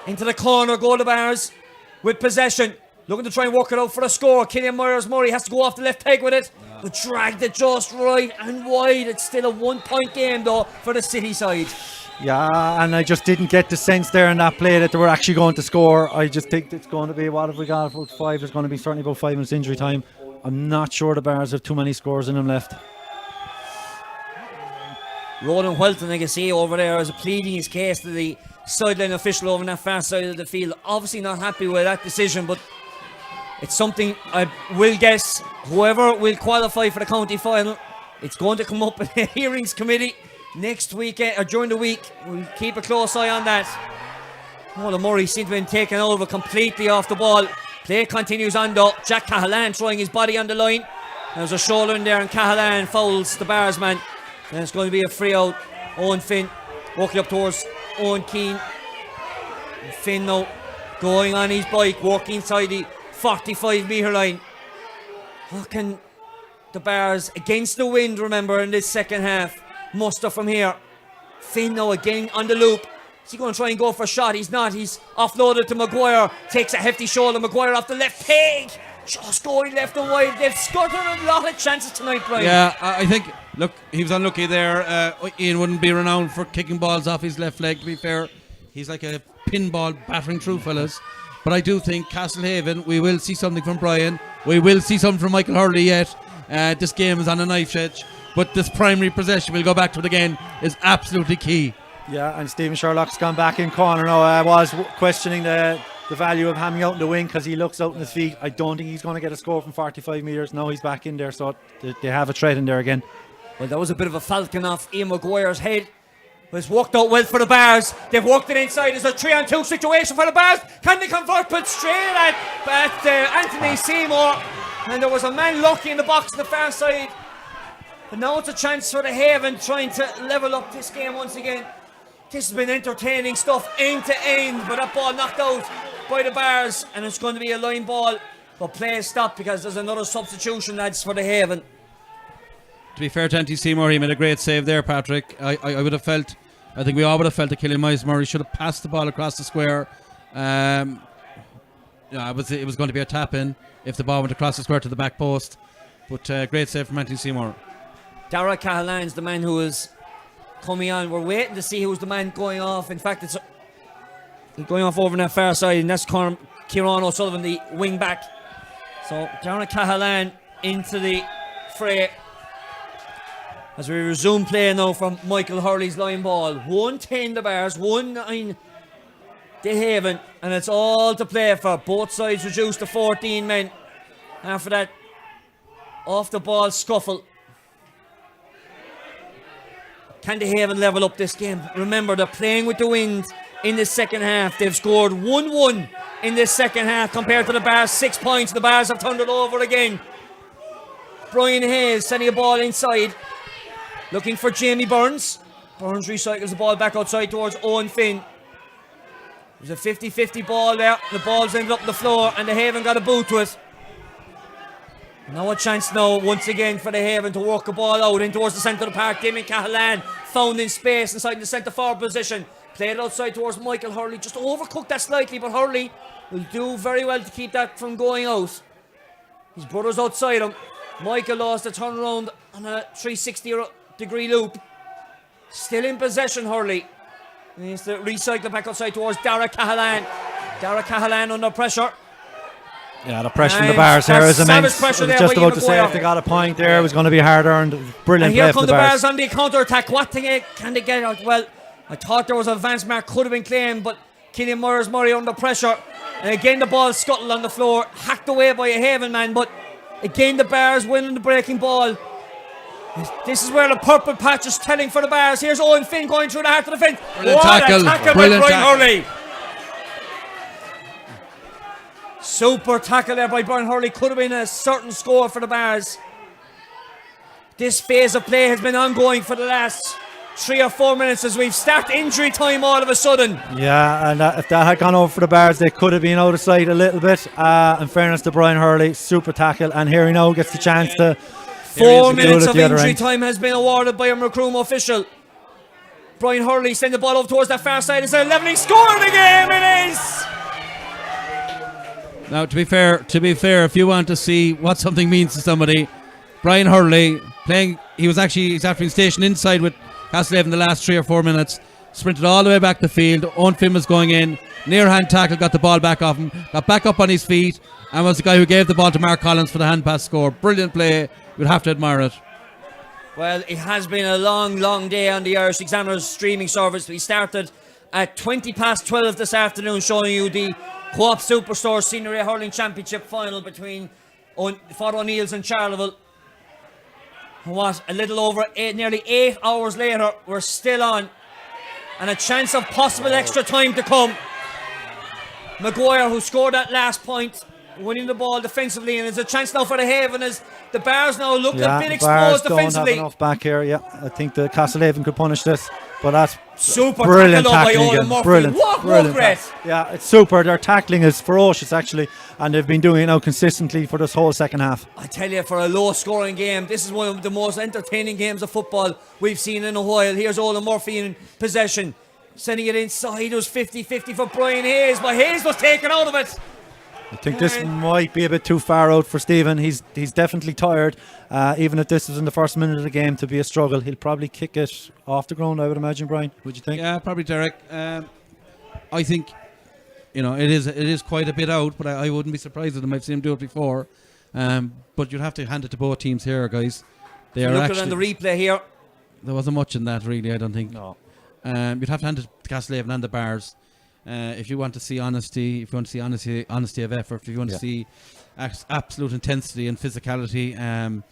Into the corner, go to Bars with possession. Looking to try and work it out for a score. Killian Myers Murray has to go off the left peg with it, but dragged it just right and wide. It's still a 1-point game though for the City side. Yeah, and I just didn't get the sense there in that play that they were actually going to score. I just think it's going to be, what have we got, about 5? There's going to be certainly about 5 minutes injury time. I'm not sure the Bars have too many scores in them left. Roland Welton, I can see over there, is pleading his case to the sideline official over on that far side of the field. Obviously not happy with that decision, but it's something I will guess whoever will qualify for the county final, it's going to come up in the hearings committee next weekend or during the week. We'll keep a close eye on that. Roland Murray seems to have been taken over completely off the ball. Play continues on though. Jack Cahalan throwing his body on the line. There's a shoulder in there, and Cahalan fouls the Bars man. And it's going to be a free out. Owen Finn walking up towards Owen Keane. And Finn now going on his bike, walking inside the 45-metre line. How can the Bars, against the wind, remember, in this second half, muster from here? Finn now again on the loop. Is he going to try and go for a shot? He's not. He's offloaded to Maguire. Takes a hefty shoulder. Maguire off the left peg. Just going left and wide. They've scuttered a lot of chances tonight, Brian. Yeah, I think, look, he was unlucky there. Ian wouldn't be renowned for kicking balls off his left leg, to be fair. He's like a pinball battering through, fellas. But I do think Castlehaven, we will see something from Brian. We will see something from Michael Hurley yet. This game is on a knife's edge. But this primary possession, we'll go back to it again, is absolutely key. Yeah, and Stephen Sherlock's gone back in corner now. I was questioning the value of having out in the wing because he looks out on his feet. I don't think he's going to get a score from 45 metres. No, he's back in there, so they have a threat in there again. Well, that was a bit of a falcon off Ian Maguire's head. But it's worked out well for the Bars. They've worked it inside. It's a 3-on-2 situation for the Bars. Can they convert? But straight at Anthony Seymour. And there was a man lucky in the box on the far side. But now it's a chance for the Haven trying to level up this game once again. This has been entertaining stuff end to end, but that ball knocked out by the Bars, and it's going to be a line ball. But play is stopped because there's another substitution, lads, for the Haven. To be fair to Anthony Seymour, he made a great save there, Patrick. I would have felt, I think we all would have felt that Killian Meismer, he should have passed the ball across the square. Yeah, it was going to be a tap in if the ball went across the square to the back post. But great save from Anthony Seymour. Dara Cahalan's the man who is coming on. We're waiting to see who's the man going off. In fact, it's going off over on that far side, and that's Kieran O'Sullivan, the wing back. So Dara Cahalan into the fray as we resume play now from Michael Hurley's line ball. 1-10 the Bars, 1-9 the Haven, and it's all to play for. Both sides reduced to 14 men after that off the ball scuffle. Can the Haven level up this game? Remember, they're playing with the wind in the second half. They've scored 1-1 in this second half compared to the Bars. 6 points. The Bars have turned it over again. Brian Hayes sending a ball inside, looking for Jamie Burns. Burns recycles the ball back outside towards Owen Finn. There's a 50-50 ball there. The ball's ended up on the floor, and the Haven got a boot to it. Now a chance now, once again, for the Haven to work the ball out in towards the centre of the park. Damien Cahalan found in space inside the centre forward position. Played it outside towards Michael Hurley. Just overcooked that slightly, but Hurley will do very well to keep that from going out. His brother's outside him. Michael lost a turnaround on a 360-degree loop. Still in possession, Hurley. He needs to recycle back outside towards Dara Cahalan. Dara Cahalan under pressure. Yeah, the pressure from the Bars here is immense. I was just about to say, if they got a point there, it was going to be hard earned. Brilliant play and here from come the the Bars. Bars on the counter-attack. What can they get out? Well, I thought there was an advance mark, could have been claimed, but Killian Murray under pressure. And again, the ball scuttled on the floor, hacked away by a Haven man, but again, the Bars winning the breaking ball. This is where the purple patch is telling for the Bars. Here's Owen Finn going through the heart of the fence. Brilliant what tackle. a tackle Brilliant by Brian tackle. Hurley. Super tackle there by Brian Hurley. Could have been a certain score for the Bars. This phase of play has been ongoing for the last 3 or 4 minutes as we've started injury time all of a sudden. Yeah, and if that had gone over for the Bars, they could have been out of sight a little bit. In fairness to Brian Hurley, super tackle, and here he now gets the chance to 4 minutes of the other injury end. time has been awarded by a Macroom official. Brian Hurley sends the ball over towards that far side. It's a levelling score in the game. It is. Now, to be fair, if you want to see what something means to somebody, Brian Hurley playing, he's after being stationed inside with Castlehaven the last 3 or 4 minutes, sprinted all the way back the field. Owen Finn was going in, near hand tackle, got the ball back off him, got back up on his feet, and was the guy who gave the ball to Mark Collins for the hand pass score. Brilliant play, you'd have to admire it. Well, it has been a long day on the Irish Examiner's streaming service. We started at 12:20 this afternoon, showing you the Co-op Superstore Senior A Hurling Championship final between Fort O'Neill's and Charleville. And what, a little over nearly 8 hours later, we're still on. And a chance of possible extra time to come. Maguire, who scored that last point, winning the ball defensively, and there's a chance now for the Haven as the Bears now look a bit the Bears exposed don't defensively. have enough back here. Yeah, I think the Castlehaven could punish this, but that's Super brilliant tackle by tackling Owen again. Murphy. Brilliant, What brilliant great. Yeah, it's super. Their tackling is ferocious actually, and they've been doing it now consistently for this whole second half. I tell you, for a low-scoring game, this is one of the most entertaining games of football we've seen in a while. Here's Owen Murphy in possession, sending it inside. It was 50-50 for Brian Hayes, but Hayes was taken out of it. I think this might be a bit too far out for Stephen. He's definitely tired. Even if this was in the first minute of the game to be a struggle, he'll probably kick it off the ground, I would imagine. Brian, would you think? Yeah, probably Derek. I think, it is quite a bit out, but I wouldn't be surprised at him. I've seen him do it before. But you'd have to hand it to both teams here, guys. They are Look actually, on the replay here. there wasn't much in that, really, I don't think. No. You'd have to hand it to Castlehaven and the Bars. If you want to see honesty, if you want to see honesty of effort, if you want to see absolute intensity and physicality,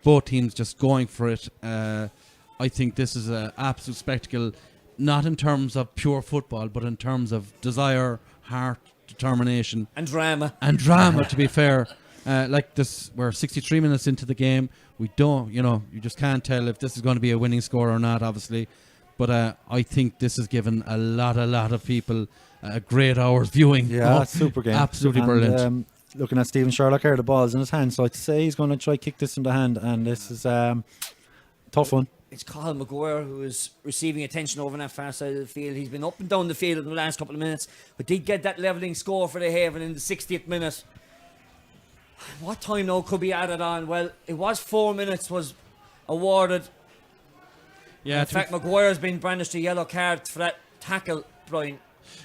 both teams just going for it. I think this is an absolute spectacle, not in terms of pure football, but in terms of desire, heart, determination. And drama. To be fair. Like this, we're 63 minutes into the game. We don't, you just can't tell if this is going to be a winning score or not, obviously. But I think this has given a lot of people a great hour's viewing. Yeah, it's super game. Absolutely And, brilliant. Looking at Stephen Sherlock here, the ball's in his hand, so I'd say he's going to try kick this in the hand, and this is tough one. It's Colin Maguire who is receiving attention over on that far side of the field. He's been up and down the field in the last couple of minutes, but did get that levelling score for the Haven in the 60th minute. What time now could be added on? Well, it was 4 minutes was awarded. Yeah, In fact, Maguire's been brandished a yellow card for that tackle, Brian.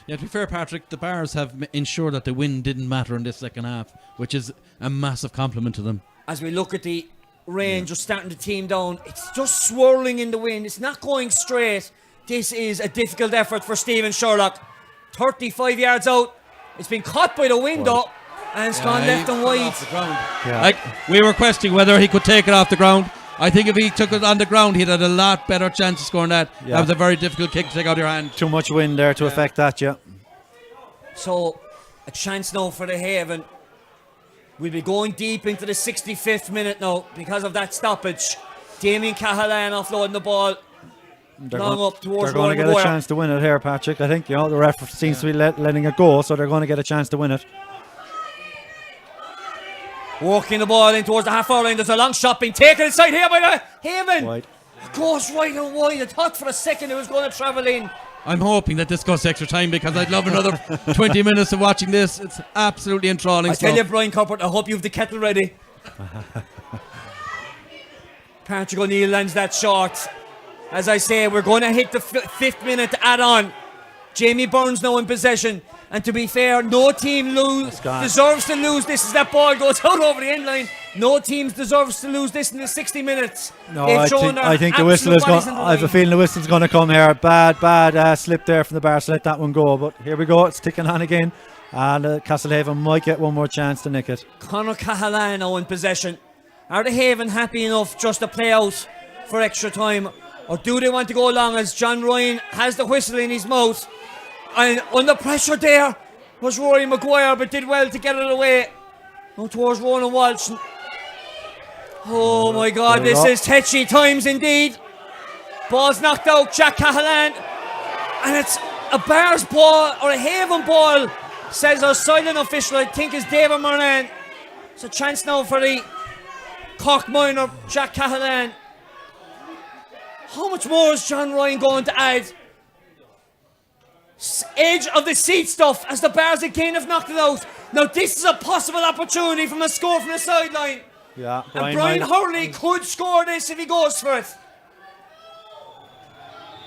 Yeah, to be fair, Patrick, the Bars have ensured that the win didn't matter in this second half, which is a massive compliment to them. As we look at the rain just starting to team down, it's just swirling in the wind. It's not going straight. This is a difficult effort for Stephen Sherlock. 35 yards out. It's been caught by the wind though, and it's gone left and wide. Off the ground. Yeah. Like, we were questioning whether he could take it off the ground. I think if he took it on the ground, he'd had a lot better chance of scoring that. Yeah. That was a very difficult kick to take out of your hand. Too much wind there to affect that, yeah. So, a chance now for the Haven. We'll be going deep into the 65th minute now because of that stoppage. Damien Cahalan offloading the ball long up towards They're going to get Maguire. a chance to win it here, Patrick. I think the ref seems to be letting it go, so they're going to get a chance to win it. Walking the ball in towards the half-hour line. There's a long shot being taken inside here by the Haven. Wide. Goes right and wide. I thought for a second it was going to travel in. I'm hoping that this goes to extra time because I'd love another 20 minutes of watching this. It's absolutely enthralling I tell stuff. you, Brian Coppert, I hope you have the kettle ready. Patrick O'Neill lands that short. As I say, we're going to hit the 5th minute to add on. Jamie Burns now in possession. And to be fair, no team deserves to lose this as that ball goes out over the end line. No team deserves to lose this in the 60 minutes. No, I think the whistle is going. I have a feeling the whistle's going to come here. Bad slip there from the Bears to let that one go. But here we go. It's ticking on again, and Castlehaven might get one more chance to nick it. Conor Cahalan now in possession. Are the Haven happy enough just to play out for extra time, or do they want to go along as John Ryan has the whistle in his mouth? And under pressure there was Rory Maguire, but did well to get it away. Now towards Ronan Walsh. Oh my God, this is tetchy times indeed. Ball's knocked out, Jack Cahalan. And it's a Bears ball, or a Haven ball, says our silent official, I think is David Moran. It's a chance now for the Cork minor, Jack Cahalan. How much more is John Ryan going to add? Edge of the seat stuff as the Bears again have knocked it out. Now this is a possible opportunity from a score from the sideline. Yeah, And Brian Hurley could score this if he goes for it.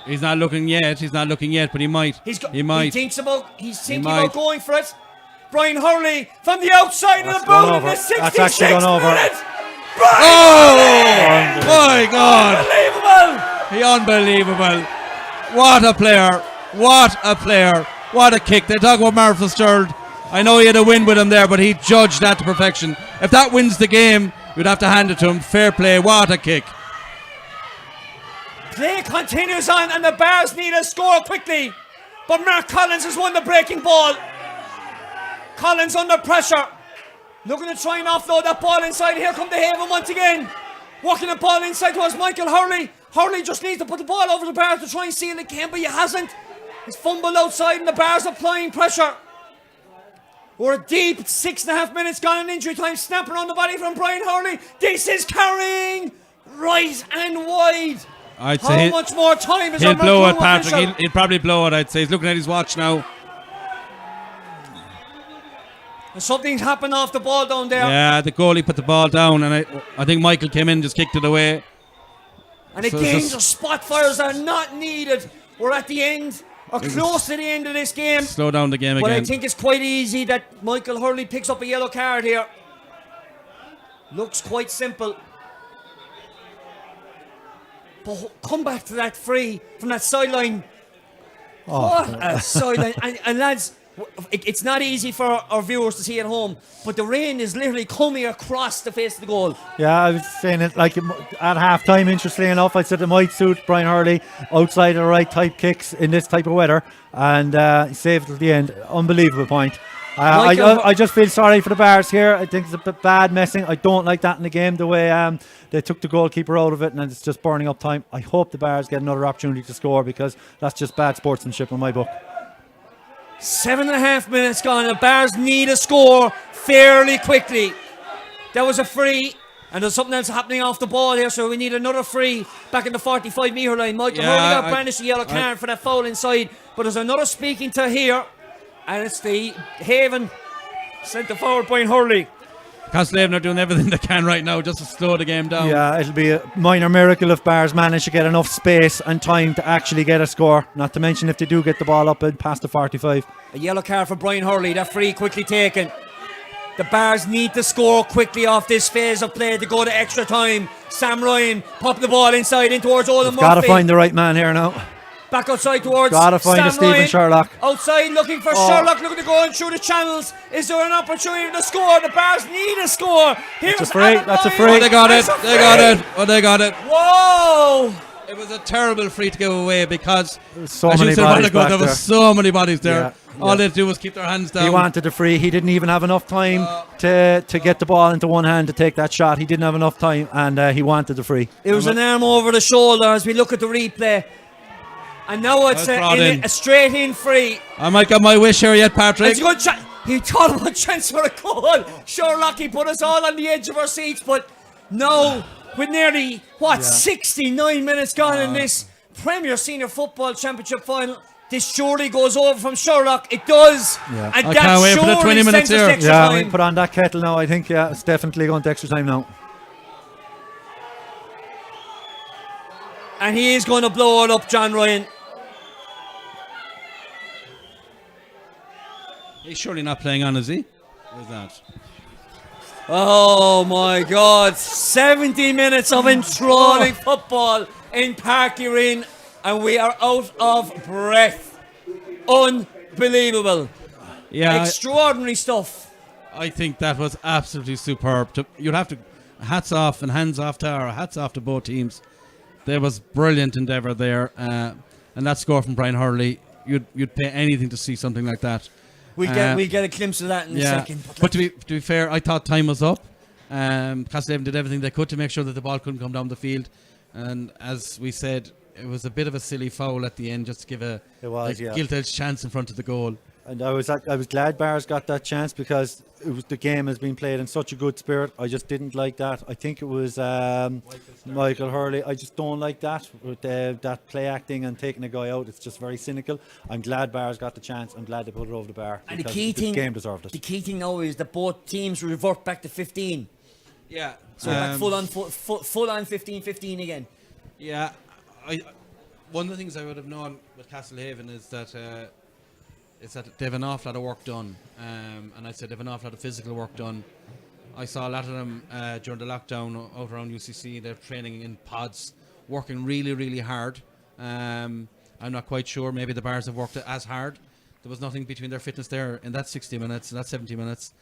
He's not looking yet, but he might. He might. He's thinking might. about going for it. Brian Hurley from the outside of the boot in the 66th That's actually gone over. minute. Oh my God! Unbelievable! Unbelievable! What a player! What a player! What a kick! They talk about Mark Fitzgerald. I know he had a win with him there, but he judged that to perfection. If that wins the game, we'd have to hand it to him. Fair play. What a kick! Play continues on, and the Bears need a score quickly. But Mark Collins has won the breaking ball. Collins under pressure. Looking to try and offload that ball inside. Here come the Haven once again. Working the ball inside towards Michael Hurley. Hurley just needs to put the ball over the bars to try and seal it again, but he hasn't. He's fumbled outside and the bars applying pressure. We're deep, 6.5 minutes gone in injury time. Snapping on the body from Brian Hurley. This is carrying right and wide. I'd How say much more time is he'll on blow it, Malcolm Patrick. official? He'll probably blow it, I'd say. He's looking at his watch now. And something's happened off the ball down there. Yeah, the goalie put the ball down, and I think Michael came in and just kicked it away. And again, the spot fires are not needed. We're at the end, or close to the end of this game. Slow down the game But again. I think it's quite easy that Michael Hurley picks up a yellow card here. Looks quite simple. But come back to that free from that sideline. What a sideline. And lads, it's not easy for our viewers to see at home, but the rain is literally coming across the face of the goal. Yeah, I was saying it like at half time, interestingly enough, I said it might suit Brian Hurley outside of the right type kicks in this type of weather, and he saved it at the end. Unbelievable point. I just feel sorry for the Bars here. I think it's a bit bad messing. I don't like that in the game, the way they took the goalkeeper out of it, and it's just burning up time. I hope the Bars get another opportunity to score, because that's just bad sportsmanship in my book. 7.5 minutes gone. The Bars need a score fairly quickly. That was a free, and there's something else happening off the ball here, so we need another free back in the 45-metre line. Michael Hurley got brandished a yellow card for that foul inside, but there's another speaking to here, and it's the Haven centre forward Brian Hurley. Castlehaven are doing everything they can right now just to slow the game down. Yeah, it'll be a minor miracle if Bars manage to get enough space and time to actually get a score. Not to mention if they do get the ball up and past the 45. A yellow card for Brian Hurley. That free quickly taken. The Bars need to score quickly off this phase of play to go to extra time. Sam Ryan pop the ball inside in towards Owen Murphy. Got to find the right man here now. Back outside towards Gotta find Sam a Stephen Ryan. Sherlock. Outside looking for Sherlock, looking to go in through the channels. Is there an opportunity to score? The Bars need a score. Here's That's a free. Adam That's a Ryan. free. Oh, they got it. They got it. Oh, they got it. Whoa! It was a terrible free to give away because, So as you many said a while bodies ago, back there there. was so many bodies there. Yeah, All they had to do was keep their hands down. He wanted the free. He didn't even have enough time to get the ball into one hand to take that shot. He didn't have enough time, and he wanted the free. It was an arm over the shoulder as we look at the replay. And now it's a straight in free. I might get my wish here yet, Patrick. It's a good chance. He thought about chance for a goal. Sherlock, he put us all on the edge of our seats, but no, with nearly 69 minutes gone in this Premier Senior Football Championship final, this surely goes over from Sherlock. It does. Yeah. And I that can't wait for the 20 minutes sends us here. to extra Yeah, time. we put on that kettle now. I think it's definitely going to extra time now. And he is going to blow it up, John Ryan. He's surely not playing on, is he? Where's that? Oh my God. 70 minutes of enthralling football in Park Urin, and we are out of breath. Unbelievable. Yeah, Extraordinary stuff. I think that was absolutely superb. You'd have to hats off and hands off to our hats off to both teams. There was brilliant endeavour there, and that score from Brian Hurley, you'd pay anything to see something like that. We get a glimpse of that in a second. But to be fair, I thought time was up. Castlehaven did everything they could to make sure that the ball couldn't come down the field, and as we said, it was a bit of a silly foul at the end just to give a gilt-edged chance in front of the goal. And I was glad Bars got that chance, because the game has been played in such a good spirit. I just didn't like that. I think it was Michael Hurley. I just don't like that with that play acting and taking a guy out. It's just very cynical. I'm glad Bars got the chance. I'm glad they put it over the bar. And the because key this thing, game deserved it. The key thing now is that both teams revert back to 15. Yeah. So back full on 15-15 again. Yeah. One of the things I would have known with Castlehaven is that they have an awful lot of work done, and I said they have an awful lot of physical work done. I saw a lot of them during the lockdown out around UCC. They're training in pods, working really, really hard. I'm not quite sure. Maybe the Bars have worked as hard. There was nothing between their fitness there in that 60 minutes, and that 70 minutes.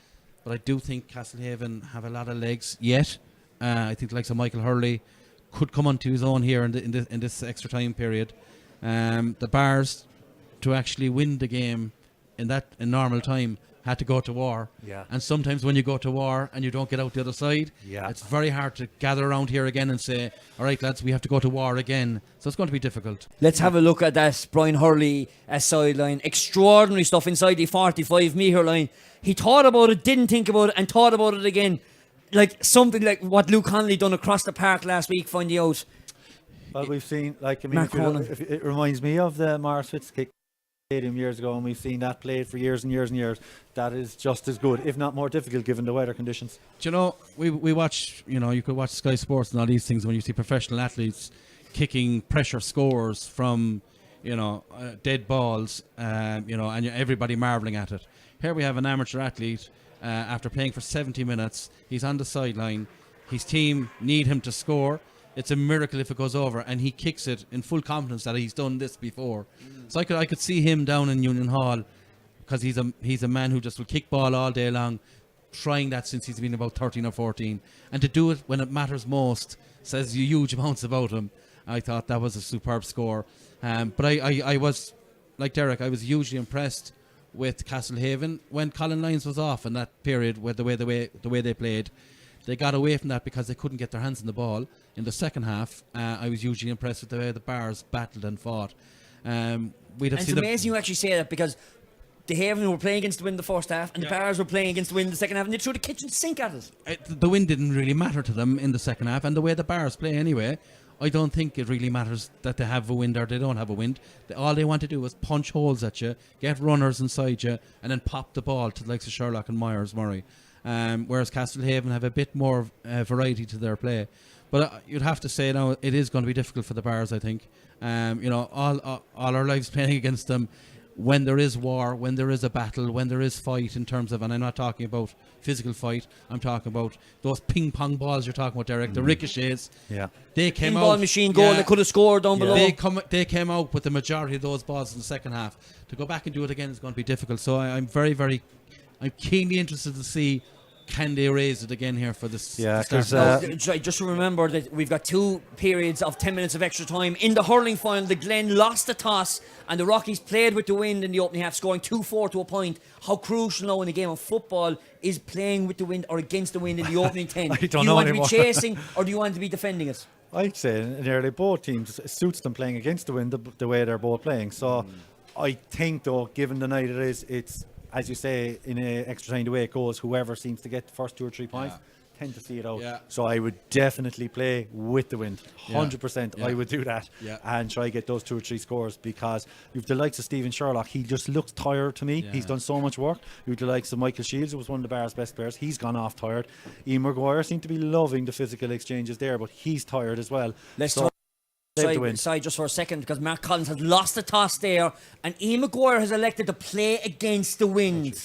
But I do think Castlehaven have a lot of legs yet. I think the likes of Michael Hurley could come onto his own here in this extra time period. The Bars, to actually win the game in normal time had to go to war. Yeah. And sometimes when you go to war and you don't get out the other side, it's very hard to gather around here again and say, all right, lads, we have to go to war again. So it's going to be difficult. Let's have a look at that Brian Hurley sideline. Extraordinary stuff inside the 45-metre line. He thought about it, didn't think about it, and thought about it again. Like something like what Luke Connolly done across the park last week, finding out. Well, we've seen, like, I mean, Mark Cronin. it reminds me of the Morris Fitz kick stadium years ago, and we've seen that played for years and years and years. That is just as good, if not more difficult, given the weather conditions. Do you know, we watch, you could watch Sky Sports and all these things when you see professional athletes kicking pressure scores from, dead balls, and everybody marvelling at it. Here we have an amateur athlete, after playing for 70 minutes, he's on the sideline, his team need him to score. It's a miracle if it goes over, and he kicks it in full confidence that he's done this before. So I could see him down in Union Hall, because he's a man who just will kick ball all day long, trying that since he's been about 13 or 14, and to do it when it matters most says huge amounts about him. I thought that was a superb score, but I was like Derek. I was hugely impressed with Castlehaven when Colin Lyons was off in that period, with the way they played. They got away from that because they couldn't get their hands on the ball. In the second half, I was hugely impressed with the way the Bars battled and fought. It's amazing you actually say that, because the Haven were playing against the wind the first half, and the Bars were playing against the wind the second half, and they threw the kitchen sink at it. The wind didn't really matter to them in the second half, and the way the Bars play anyway, I don't think it really matters that they have a wind or they don't have a wind. All they want to do is punch holes at you, get runners inside you, and then pop the ball to the likes of Sherlock and Myers Murray. Whereas Castlehaven have a bit more variety to their play. But you'd have to say now it is going to be difficult for the Bars, I think. All our lives playing against them, when there is war, when there is a battle, when there is fight in terms of, and I'm not talking about physical fight, I'm talking about those ping pong balls you're talking about, Derek, the ricochets. Yeah. They came Pinball out. machine goal, they could have scored down below. They came out with the majority of those balls in the second half. To go back and do it again is going to be difficult. So I'm I'm keenly interested to see, can they raise it again here for this? Yeah, just remember that we've got 2 periods of 10 minutes of extra time. In the hurling final, the Glen lost the toss, and the Rockies played with the wind in the opening half, scoring 2-4 to a point. How crucial now in a game of football is playing with the wind or against the wind in the opening 10? Do you want to be chasing, or do you want to be defending it? I'd say nearly both teams, it suits them playing against the wind the way they're both playing. So I think, though, given the night it is, it's, as you say, in a extra time, the way it goes, whoever seems to get the first 2 or 3 points tend to see it out. Yeah. So I would definitely play with the wind. 100%. Yeah. I would do that and try to get those 2 or 3 scores, because you've the likes of Stephen Sherlock. He just looks tired to me. He's done so much work. You've the likes of Michael Shields, who was one of the Bar's best players. He's gone off tired. Ian Maguire seemed to be loving the physical exchanges there, but he's tired as well. Let's talk side just for a second, because Mark Collins has lost the toss there, and Ian Maguire has elected to play against the wind.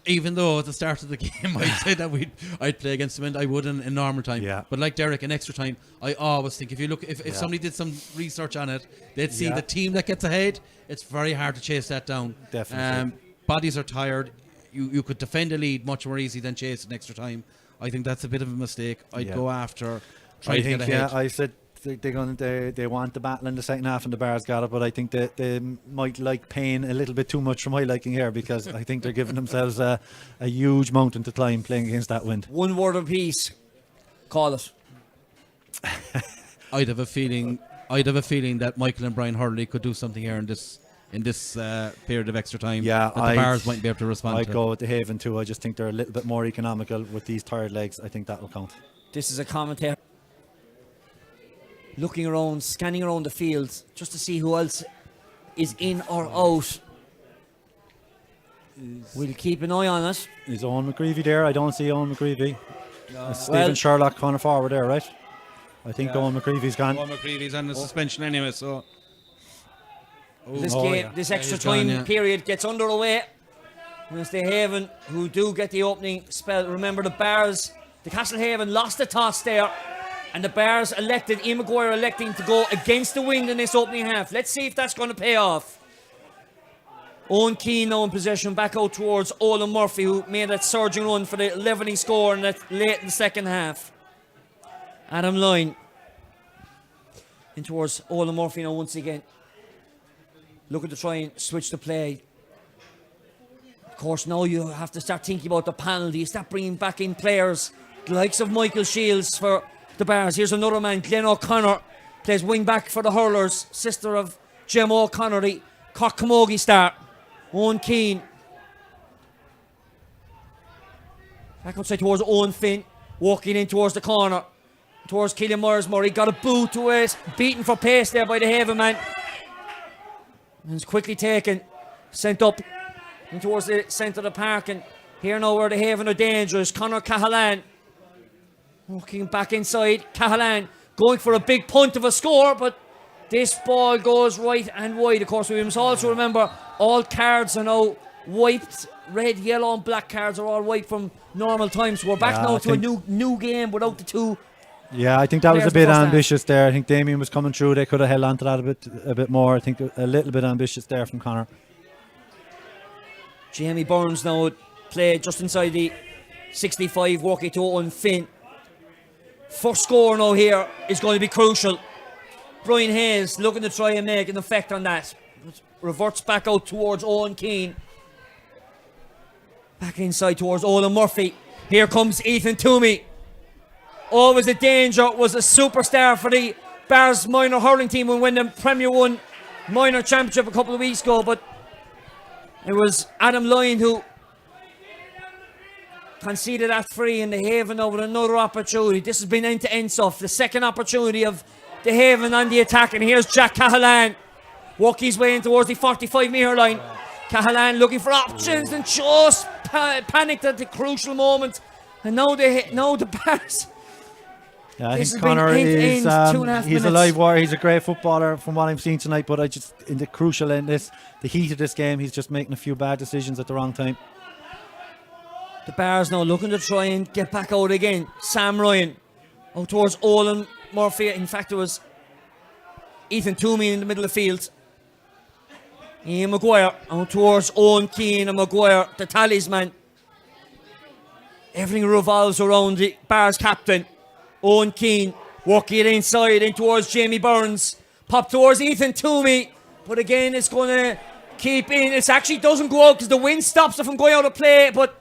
Even though at the start of the game I said that I'd play against the wind, I would in normal time. Yeah. But like Derek, in extra time, I always think if somebody did some research on it, they'd see the team that gets ahead, it's very hard to chase that down. Definitely. Bodies are tired. You could defend a lead much more easy than chase in extra time. I think that's a bit of a mistake. I'd go after trying to get ahead. Yeah, I said they want the battle in the second half, and the Bars got it, but I think that they might like Payne a little bit too much for my liking here, because I think they're giving themselves a huge mountain to climb playing against that wind. One word apiece. Call it. I'd have a feeling that Michael and Brian Hurley could do something here in this period of extra time. Yeah, that the Bars might be able to respond. I'd go with the Haven too. I just think they're a little bit more economical with these tired legs. I think that will count. This is a commentator looking around, scanning around the field just to see who else is in or out. We'll keep an eye on it. Is Owen McGreevy there? I don't see Owen McGreevy. Stephen Sherlock corner forward there, right? I think Owen McGreevy's gone. Owen McGreevy's on the suspension anyway, so this extra time period gets underway. And it's the Haven who do get the opening spell. Remember, the Bars, the Castlehaven lost the toss there, and the Bars Ian Maguire electing to go against the wind in this opening half. Let's see if that's going to pay off. Owen Keane now in possession, back out towards Owen Murphy, who made that surging run for the levelling score in that late in the second half. Adam Lyne in towards Owen Murphy now once again. Looking to try and switch the play. Of course, now you have to start thinking about the penalty. You start bringing back in players, the likes of Michael Shields for the Bears. Here's another man, Glenn O'Connor, plays wing back for the Hurlers, sister of Jim O'Connor, the Cork Camogie star. Owen Keane. Back outside towards Owen Finn, walking in towards the corner, towards Keelan Myers-Murray. Got a boot to it, beaten for pace there by the Haven man. And it's quickly taken, sent up in towards the centre of the park. And here now where the Haven are dangerous. Conor Cahalan walking back inside. Cahalan going for a big punt of a score, but this ball goes right and wide. Of course, we must also remember all cards are now wiped. Red, yellow and black cards are all wiped from normal times. So we're back now to a new game without the two. Yeah, I think that was a bit ambitious there. I think Damien was coming through. They could have held on to that a bit more. I think a little bit ambitious there from Conor. Jamie Burns now played just inside the 65, walking to Owen Finn. First score now here is going to be crucial. Brian Hayes looking to try and make an effect on that. Reverts back out towards Owen Keane. Back inside towards Olin Murphy. Here comes Ethan Toomey. Always a danger, was a superstar for the Bears minor hurling team when the Premier 1 minor championship a couple of weeks ago, but it was Adam Lyon who conceded that free in the Haven now with another opportunity. This has been end-to-end stuff. The second opportunity of the Haven on the attack, and here's Jack Cahalan walking his way in towards the 45-metre line. Cahalan looking for options and just panicked at the crucial moment. And now the Bears. Yeah, I think Conor is he's a live wire. He's a great footballer from what I'm seeing tonight, but I just in the crucial in the heat of this game, he's just making a few bad decisions at the wrong time. The Bears now looking to try and get back out again. Sam Ryan out towards Olin Murphy. In fact, it was Ethan Toomey in the middle of the field. Ian Maguire out towards Owen Keane and Maguire, the talisman. Everything revolves around the Bears captain. Owen Keane walking it inside in towards Jamie Burns. Pop towards Ethan Toomey. But again, it's going to keep in. It actually doesn't go out because the wind stops it from going out of play. But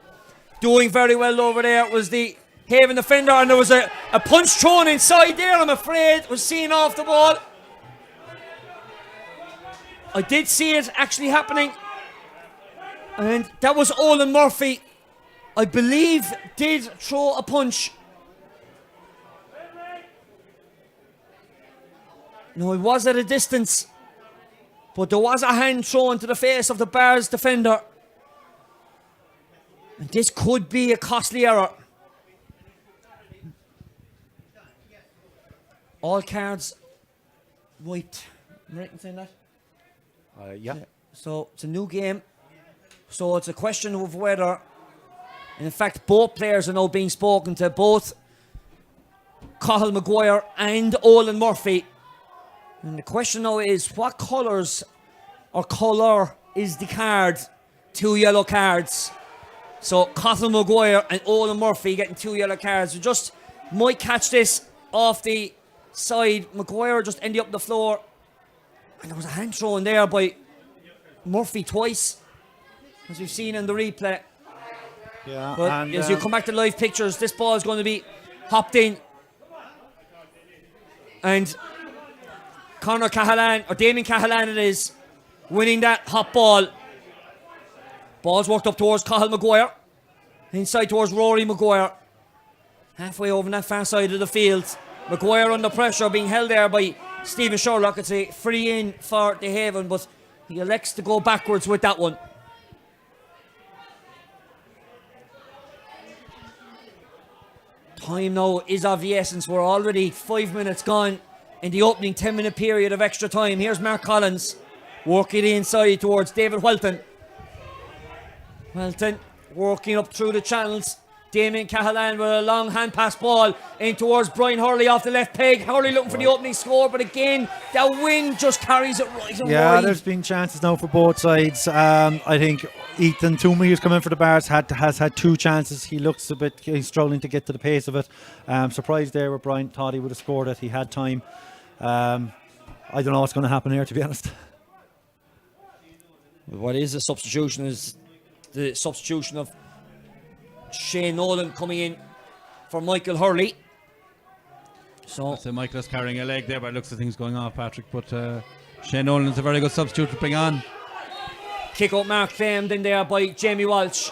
doing very well over there was the Haven defender. And there was a punch thrown inside there, I'm afraid. Was seen off the ball. I did see it actually happening. And that was Olin Murphy, I believe, did throw a punch. No, it was at a distance. But there was a hand thrown to the face of the Bears defender. And this could be a costly error. All cards wiped. Am I right in saying that? Yeah. So it's a new game. So it's a question of whether, in fact, both players are now being spoken to, both Cathal Maguire and Olin Murphy. And the question now is, what colours or colour is the card? 2 yellow cards. So Cathal Maguire and Olin Murphy getting 2 yellow cards. We just might catch this off the side. Maguire just ended up the floor. And there was a hand thrown there by Murphy twice, as we've seen in the replay. Yeah. But and, as you come back to live pictures, this ball is going to be hopped in. And Conor Cahalan, or Damien Cahalan it is, winning that hot ball. Ball's worked up towards Cathal Maguire. Inside towards Rory Maguire. Halfway over on that far side of the field. Maguire under pressure, being held there by Stephen Sherlock. It's a free in for the Haven, but he elects to go backwards with that one. Time now is of the essence. We're already 5 minutes gone in the opening 10-minute period of extra time. Here's Mark Collins working inside towards David Welton. Welton working up through the channels. Damien Cahalan with a long hand pass ball in towards Brian Hurley off the left peg. Hurley looking for the opening score, but again, that wind just carries it right and yeah, wide. there's been chances now for both sides. I think Ethan Toomey, who's come in for the Bears, has had 2 chances. He looks a bit, he's struggling to get to the pace of it. Surprised there where Brian thought he would have scored it. He had time. I don't know what's going to happen here, to be honest. What is a substitution is the substitution of Shane Nolan coming in for Michael Hurley. So Michael is carrying a leg there by the looks of things going off, Patrick, but Shane Nolan's a very good substitute to bring on. kick out mark claimed in there by Jamie Walsh.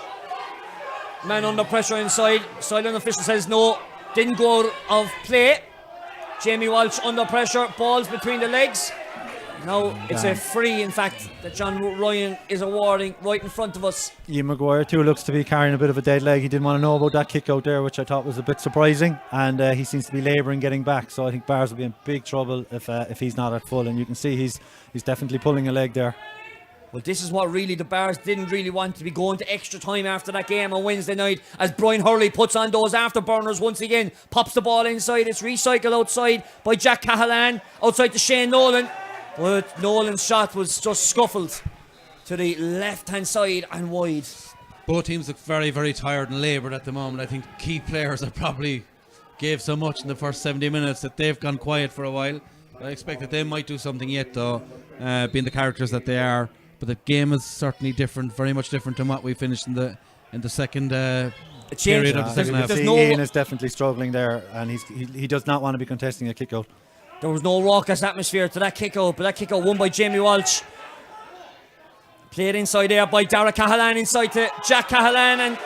Man under pressure inside. Sideline official says no. Didn't go out of play. Jamie Walsh under pressure. Balls between the legs. Now it's a free, in fact, that John Ryan is awarding right in front of us. Ian Maguire too looks to be carrying a bit of a dead leg. He didn't want to know about that kick out there, which I thought was a bit surprising, and he seems to be labouring getting back. So I think Bars will be in big trouble if he's not at full, and you can see he's definitely pulling a leg there. Well, this is what really the Bars didn't really want to be going to extra time after that game on Wednesday night, as Brian Hurley puts on those afterburners once again, pops the ball inside. It's recycled outside by Jack Cahalan, outside to Shane Nolan. But Nolan's shot was just scuffled to the left-hand side and wide. Both teams look very, very tired and laboured at the moment. I think key players that probably gave so much in the first 70 minutes that they've gone quiet for a while. I expect that they might do something yet, though, being the characters that they are. But the game is certainly different, very much different than what we finished in the second period of the second half. Ian is definitely struggling there, and he does not want to be contesting a kick out. There was no raucous atmosphere to that kick out, but that kick out won by Jamie Walsh. Played inside there by Dara Cahalan, inside to Jack Cahalan, and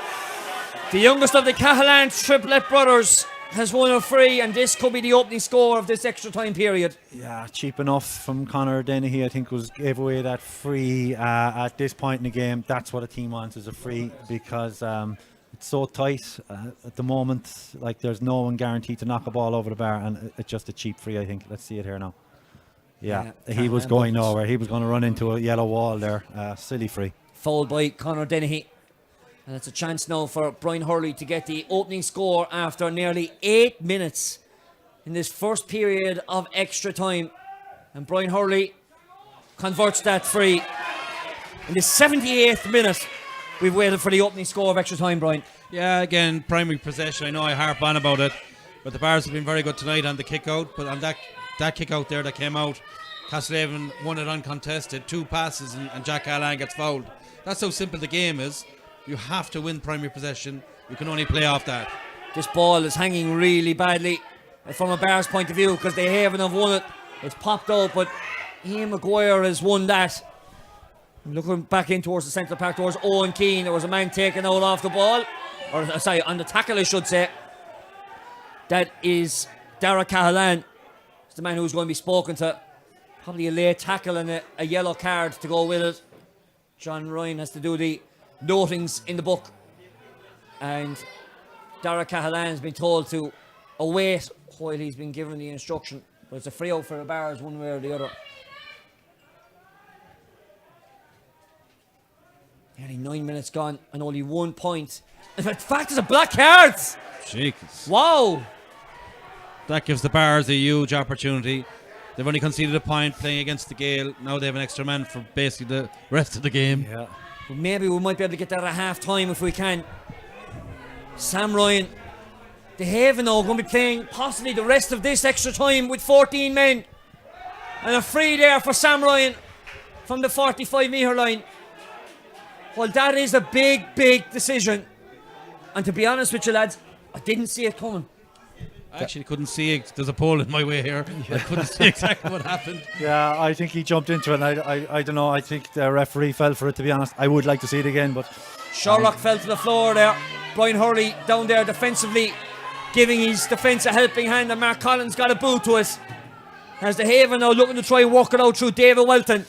the youngest of the Cahalan triplet brothers has won a free, and this could be the opening score of this extra time period. Yeah, cheap enough from Conor Dennehy, I think, gave away that free at this point in the game. That's what a team wants, is a free, because it's so tight at the moment. Like, there's no one guaranteed to knock a ball over the bar, and it's just a cheap free, I think. Let's see it here now. Yeah, he was going nowhere. He was going to run into a yellow wall there. Silly free. Fouled by Conor Dennehy. And it's a chance now for Brian Hurley to get the opening score after nearly 8 minutes in this first period of extra time. And Brian Hurley converts that free. In the 78th minute, we've waited for the opening score of extra time, Brian. Yeah, again, primary possession. I know I harp on about it, but the Bars have been very good tonight on the kick out. But on that kick out there that came out, Castlehaven won it uncontested. 2 passes and Jack Allen gets fouled. That's how simple the game is. You have to win primary possession. You can only play off that. This ball is hanging really badly from a Bars point of view, because they haven't won it. It's popped out, but Ian Maguire has won that. Looking back in towards the centre of the park, towards Owen Keane. There was a man taken out off the ball. Or, sorry, on the tackle, I should say. That is Dara Cahalan. It's the man who's going to be spoken to. Probably a late tackle and a yellow card to go with it. John Ryan has to do the notings in the book, and Dara Cahalan has been told to await while he's been given the instruction, but it's a free out for the Bars one way or the other. Nearly 9 minutes gone and only 1 point. In fact, it's a black card. Jeez. Wow. That gives the Bars a huge opportunity. They've only conceded a point playing against the Gale. Now they have an extra man for basically the rest of the game. Yeah. But maybe we might be able to get that at half time if we can. Sam Ryan, the Haven now going to be playing possibly the rest of this extra time with 14 men. And a free there for Sam Ryan from the 45-metre line. Well, that is a big, big decision. And to be honest with you, lads, I didn't see it coming. I actually couldn't see it. There's a pole in my way here. I couldn't see exactly what happened. Yeah, I think he jumped into it, and I don't know. I think the referee fell for it, to be honest. I would like to see it again, but Sherlock fell to the floor there. Brian Hurley down there defensively, giving his defence a helping hand, and Mark Collins got a boot to it. As the Haven now looking to try and work it out through David Welton.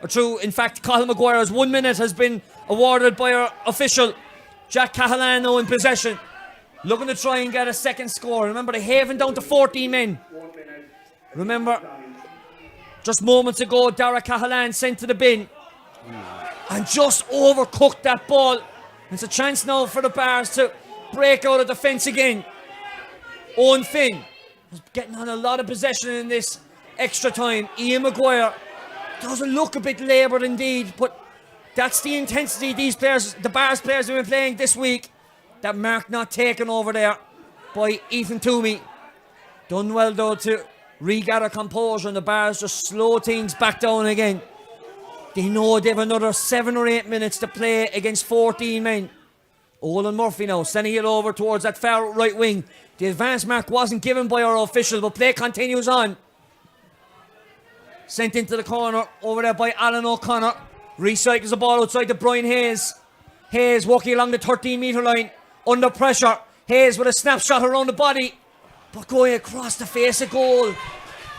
Or through, in fact, Colin Maguire's 1 minute has been awarded by our official. Jack Cahalan now in possession, looking to try and get a second score. Remember, the Haven down to 14 men. Remember, just moments ago, Dara Cahalan sent to the bin and just overcooked that ball. It's a chance now for the Bars to break out of defence again. Owen Finn is getting on a lot of possession in this extra time. Ian Maguire doesn't look a bit laboured indeed, but that's the intensity these players, the Bars players, have been playing this week. That mark not taken over there by Ethan Toomey. Done well though to regather composure, and the Bars just slow things back down again. They know they have another 7 or 8 minutes to play against 14 men. Olin Murphy now sending it over towards that far right wing. The advance mark wasn't given by our official, but play continues on. Sent into the corner over there by Alan O'Connor. Recycles the ball outside to Brian Hayes. Hayes walking along the 13-metre line under pressure. Hayes with a snapshot around the body, but going across the face of goal.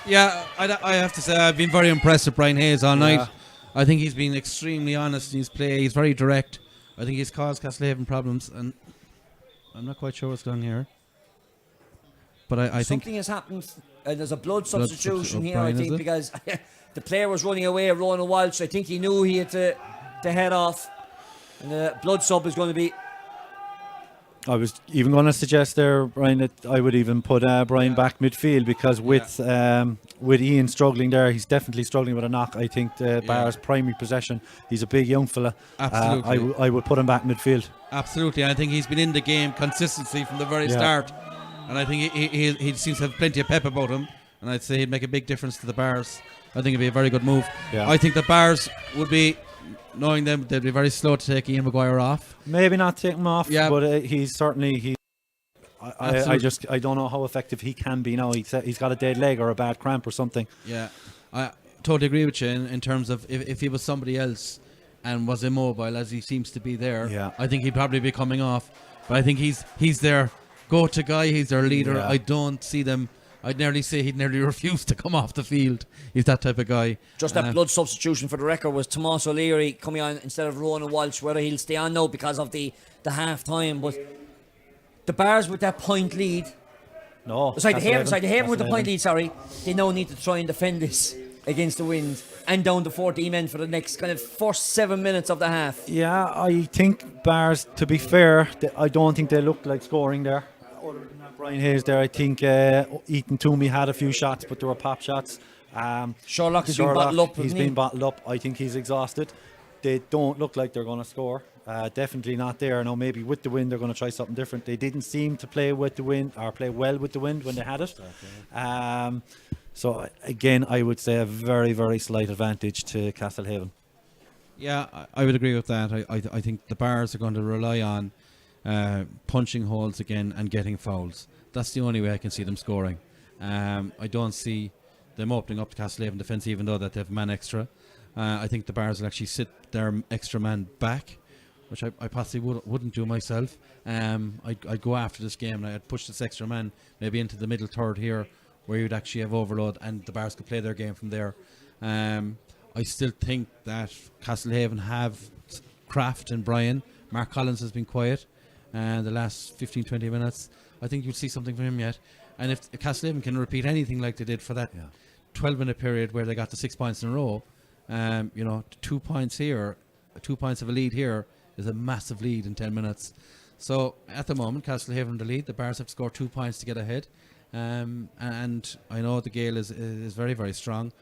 Yeah, I have to say I've been very impressed with Brian Hayes all night. I think he's been extremely honest in his play. He's very direct. I think he's caused Castlehaven problems, and I'm not quite sure what's going on here. But I think something has happened. There's a blood substitution here, Brian, I think, because the player was running away, Ronan Walsh. I think he knew he had to head off. And the blood sub is going to be... I was even going to suggest there, Brian, that I would even put Brian back midfield, because with Ian struggling there, he's definitely struggling with a knock. I think the Barr's primary possession, he's a big young fella. Absolutely. I would put him back midfield. Absolutely. I think he's been in the game consistently from the very start. And I think he seems to have plenty of pep about him. And I'd say he'd make a big difference to the Bars. I think it'd be a very good move. Yeah. I think the Bars would be, knowing them, they'd be very slow to take Ian Maguire off. Maybe not take him off, but he's certainly... I don't know how effective he can be now. He's got a dead leg or a bad cramp or something. Yeah, I totally agree with you in terms of if he was somebody else and was immobile, as he seems to be there, I think he'd probably be coming off. But I think he's their go-to guy. He's their leader. I don't see them... I'd nearly say he'd nearly refuse to come off the field. He's that type of guy. Just that blood substitution for the record was Tomas O'Leary coming on instead of Ronan Walsh. Whether he'll stay on now because of the half-time, but the Bars with that point lead... No. The Haven with the point lead, sorry. They now need to try and defend this against the wind and down to 14 men for the next kind of first 7 minutes of the half. Yeah, I think Bars, to be fair, I don't think they looked like scoring there. Other than that, Brian Hayes there, I think Ethan Toomey had a few shots, but there were pop shots. Sherlock has been bottled up. He's been bottled up. I think he's exhausted. They don't look like they're going to score. Definitely not there. Now, maybe with the wind, they're going to try something different. They didn't seem to play with the wind or play well with the wind when they had it. So, again, I would say a very, very slight advantage to Castlehaven. Yeah, I would agree with that. I think the Bars are going to rely on punching holes again and getting fouls. That's the only way I can see them scoring. I don't see them opening up the Castlehaven defence, even though that they have man extra. I think the Bars will actually sit their extra man back, which I possibly wouldn't do myself. I'd go after this game and I'd push this extra man maybe into the middle third here, where you'd actually have overload and the Bars could play their game from there. I still think that Castlehaven have craft and Brian. Mark Collins has been quiet the last 15-20 minutes. I think you'll see something from him yet. And if Castlehaven can repeat anything like they did for that 12-minute period where they got the 6 points in a row, 2 points here, 2 points of a lead here is a massive lead in 10 minutes. So at the moment, Castlehaven the lead. The Bars have to score 2 points to get ahead. And I know the Gale is very, very strong.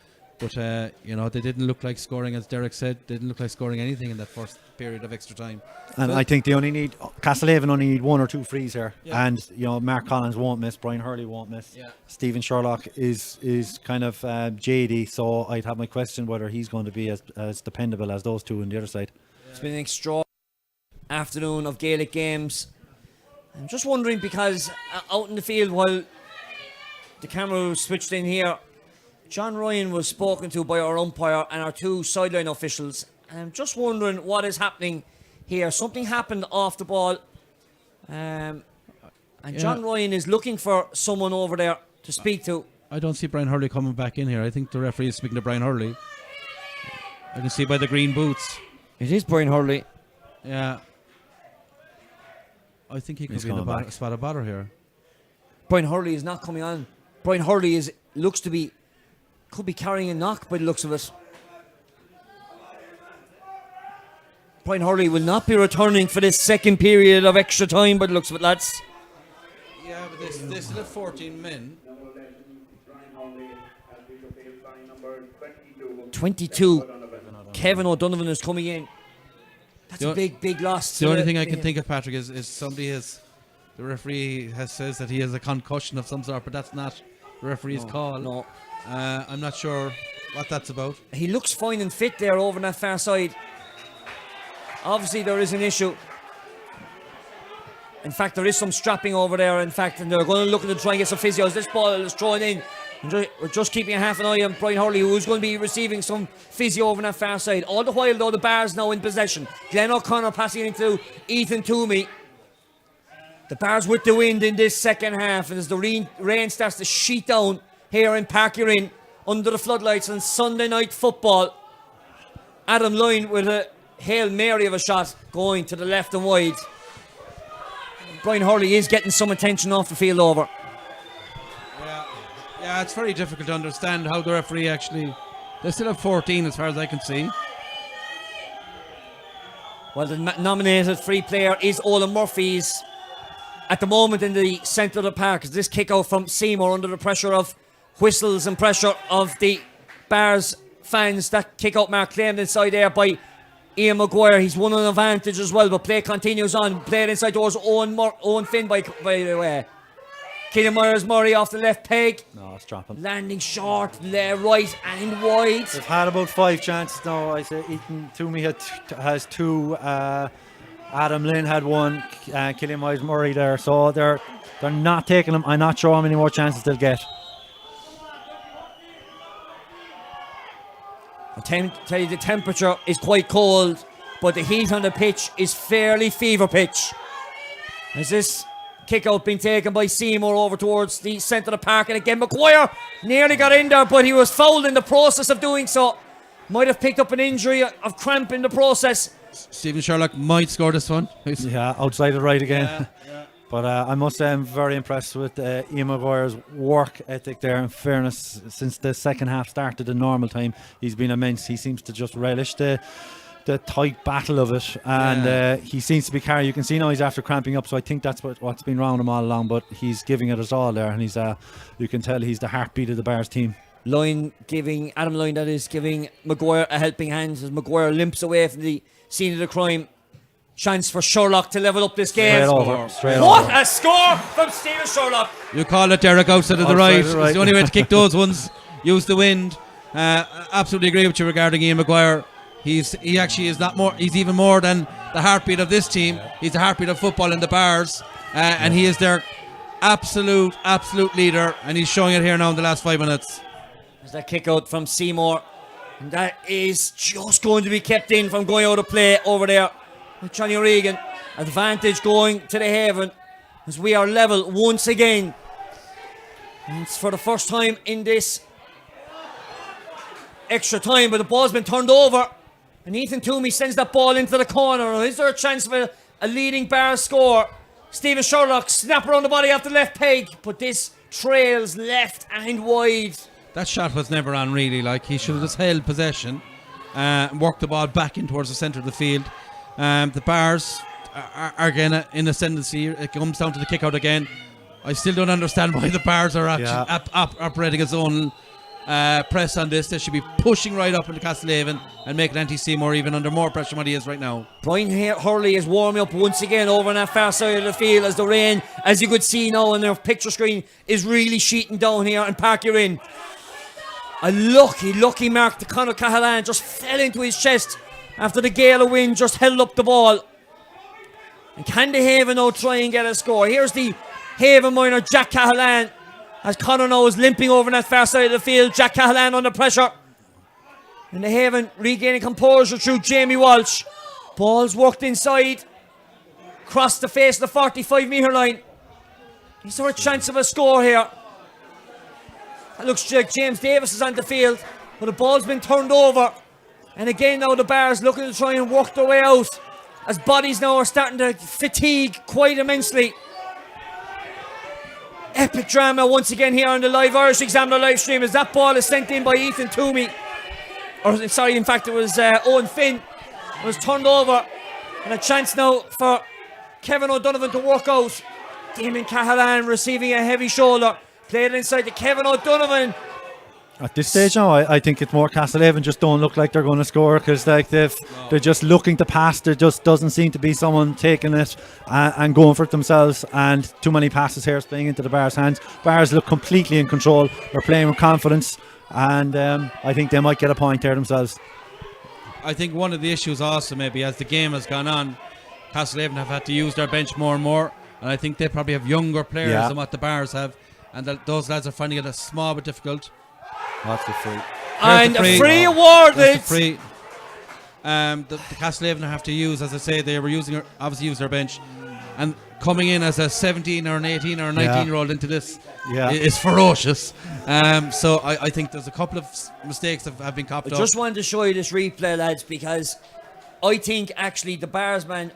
But, they didn't look like scoring, as Derek said. They didn't look like scoring anything in that first period of extra time. And I think Castlehaven only need 1 or 2 frees here. Yeah. And, Mark Collins won't miss. Brian Hurley won't miss. Yeah. Stephen Sherlock is kind of jadey. So I'd have my question whether he's going to be as dependable as those two on the other side. It's been an extraordinary afternoon of Gaelic games. I'm just wondering, because out in the field while the camera was switched in here, John Ryan was spoken to by our umpire and our 2 sideline officials. I'm just wondering what is happening here. Something happened off the ball. And John Ryan is looking for someone over there to speak to. I don't see Brian Hurley coming back in here. I think the referee is speaking to Brian Hurley. I can see by the green boots. It is Brian Hurley. Yeah. I think he could be in a spot of bother here. Brian Hurley is not coming on. Brian Hurley could be carrying a knock by the looks of it. Brian Hurley will not be returning for this second period of extra time by the looks of it, lads. Yeah, but they still have 14 men. 22. Kevin O'Donovan is coming in. That's a big loss. The only thing I can think of, Patrick, is the referee says that he has a concussion of some sort, but that's not the referee's call. No. I'm not sure what that's about. He looks fine and fit there over on that far side. Obviously, there is an issue. In fact, there is some strapping over there, in fact, and they're going to look to try and get some physios. This ball is thrown in. We're just keeping half an eye on Brian Hurley, who's going to be receiving some physio over on that far side. All the while, though, the Bears now in possession. Glenn O'Connor passing into Ethan Toomey. The Bears with the wind in this second half, and as the rain starts to sheet down here in Park Urin under the floodlights on Sunday night football. Adam Lyne with a Hail Mary of a shot going to the left and wide. Brian Hurley is getting some attention off the field over. Yeah, it's very difficult to understand how the referee actually... They still have 14 as far as I can see. Well, the nominated free player is Ola Murphy's at the moment in the centre of the park. This kick out from Seymour under the pressure of whistles and pressure of the Bears fans. That kick out mark claimed inside there by Ian Maguire. He's won an advantage as well, but play continues on. Played inside towards Owen Finn by the way. Keelan Myers-Murray off the left peg. No, it's dropping. Landing short, right and wide. They've had about 5 chances now. I say Ethan Toomey has 2. Adam Lynn had 1. Keelan Myers-Murray there. So they're not taking them. I'm not sure how many more chances they'll get. I'll tell you the temperature is quite cold, but the heat on the pitch is fairly fever pitch. As this kick out being taken by Seymour over towards the centre of the park, and again Maguire nearly got in there, but he was fouled in the process of doing so. Might have picked up an injury of cramp in the process. Stephen Sherlock might score this one. Yeah, outside the right again. Yeah. But I must say I'm very impressed with Ian Maguire's work ethic there. In fairness, since the second half started in normal time, he's been immense. He seems to just relish the tight battle of it, and he seems to be carrying. You can see now he's after cramping up, so I think that's what's been wrong with him all along, but he's giving it us all there, and he's you can tell he's the heartbeat of the Bears team. Adam Lyne, that is, giving Maguire a helping hand as Maguire limps away from the scene of the crime. Chance for Sherlock to level up this game. Straight over. A score from Stephen Sherlock. You call it, Derek, outside of the right. It's the only way to kick those ones. Use the wind. Absolutely agree with you regarding Ian Maguire. He actually is not more. He's even more than the heartbeat of this team. He's the heartbeat of football in the Bears, and he is their absolute leader. And he's showing it here now in the last 5 minutes. There's that kick out from Seymour, and that is just going to be kept in from going out of play over there with Johnny Regan. Advantage going to the Haven as we are level once again. And it's for the first time in this extra time, but the ball's been turned over. And Ethan Toomey sends that ball into the corner. Is there a chance for a leading Bears score? Stephen Sherlock, snap around the body off the left peg, but this trails left and wide. That shot was never on, really. Like, he should have just held possession, worked the ball back in towards the centre of the field. The Bears are again in ascendancy. It comes down to the kick out again. I still don't understand why the Bears are actually operating as own press on this. They should be pushing right up into Castlehaven and making Andy Seymour even under more pressure than what he is right now. Brian Hurley is warming up once again over on that far side of the field as the rain, as you could see now on their picture screen, is really sheeting down here in Park Urin. A lucky mark to Conor Cahalan just fell into his chest after the gale of wind just held up the ball. And can the Haven now try and get a score? Here's the Haven minor, Jack Cahalan, as Conor now is limping over on that far side of the field. Jack Cahalan under pressure. And the Haven regaining composure through Jamie Walsh. Ball's worked inside. Across the face of the 45-metre line. Is there a chance of a score here? It looks like James Davis is on the field, but the ball's been turned over. And again now the Bears looking to try and work their way out as bodies now are starting to fatigue quite immensely. Epic drama once again here on the live Irish Examiner live stream as that ball is sent in by Ethan Toomey. Or sorry, in fact it was Owen Finn. It was turned over. And a chance now for Kevin O'Donovan to work out. Damien Cahalan receiving a heavy shoulder. Played inside to Kevin O'Donovan. At this stage now, I think it's more Castlehaven just don't look like they're going to score because like they're just looking to pass. There just doesn't seem to be someone taking it and going for it themselves, and too many passes here playing into the Bears' hands. Bears look completely in control. They're playing with confidence. and I think they might get a point there themselves. I think one of the issues also maybe as the game has gone on, Castlehaven have had to use their bench more and more, and I think they probably have younger players than what the Bars have, and those lads are finding it a small bit difficult. That's the free. And a free awarded. There's the free. The Castlehaven have to use, as I say, they were obviously use their bench, and coming in as a 17 or an 18 or a 19-year-old into this is ferocious. So I think there's a couple of mistakes that have been copped I up. just wanted to show you this replay, lads, because I think actually the Barsman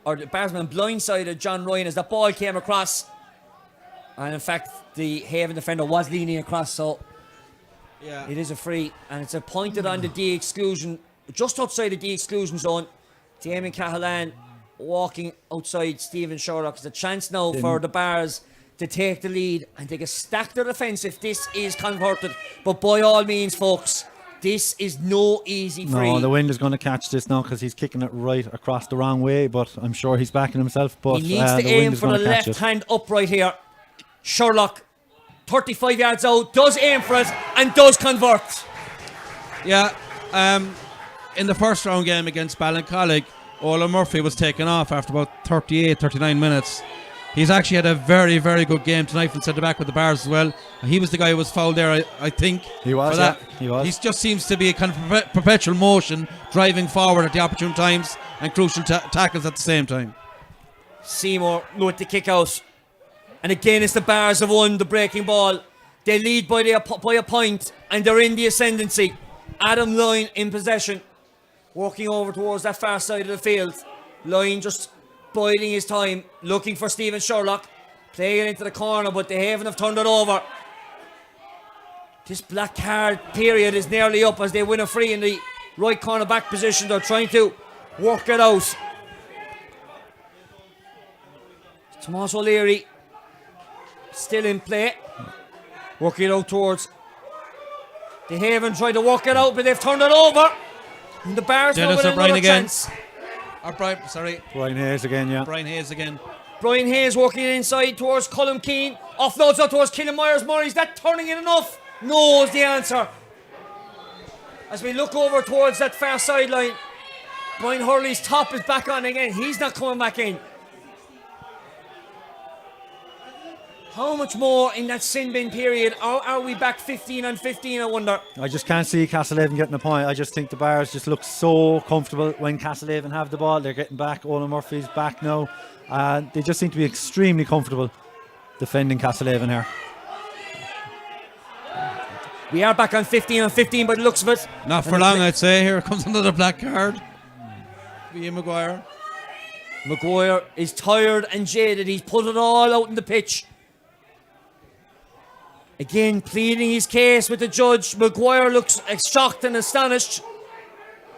blindsided John Ryan as the ball came across, and in fact the Haven defender was leaning across, so it is a free, and it's pointed on the de-exclusion, just outside the de-exclusion zone. Damien Cahalan walking outside Stephen Sherlock. It's a chance now for the Bars to take the lead and they can stack their defence if this is converted. But by all means, folks, this is no easy free. No, the wind is going to catch this now because he's kicking it right across the wrong way, but I'm sure he's backing himself. But he needs to aim for the left hand upright here. Sherlock, 35 yards out, does aim for it and does convert. Yeah, in the first round game against Ballincollig, Ola Murphy was taken off after about 39 minutes. He's actually had a very, very good game tonight from centre back with the Bars as well. He was the guy who was fouled there, I think. He was, for that. He was. He just seems to be a kind of perpetual motion, driving forward at the opportune times and crucial tackles at the same time. Seymour with the kick out. And again, it's the Bars have won the breaking ball. They lead by a point and they're in the ascendancy. Adam Lyne in possession, walking over towards that far side of the field. Lyne just biding his time, looking for Stephen Sherlock, playing it into the corner, but the Haven have turned it over. This black card period is nearly up as they win a free in the right corner back position. They're trying to work it out. Tomas O'Leary still in play, working it out towards the Haven, trying to work it out, but they've turned it over. And the Bars now with another chance. Brian Hayes again, Brian Hayes again. Brian Hayes working inside towards Colm Keane. Offloads out towards Killian Myers-Murray. Is that turning in enough? No is the answer. As we look over towards that far sideline, Brian Hurley's top is back on again. He's not coming back in. How much more in that sin bin period? Are we back 15 on 15, I wonder? I just can't see Castlehaven getting a point. I just think the Bars just look so comfortable when Castlehaven have the ball. They're getting back. Ola Murphy's back now. They just seem to be extremely comfortable defending Castlehaven here. We are back on 15 on 15 by the looks of it. Not for long, I'd say. Here comes another black card. Ian Maguire. Maguire is tired and jaded. He's put it all out in the pitch. Again, pleading his case with the judge. Maguire looks shocked and astonished.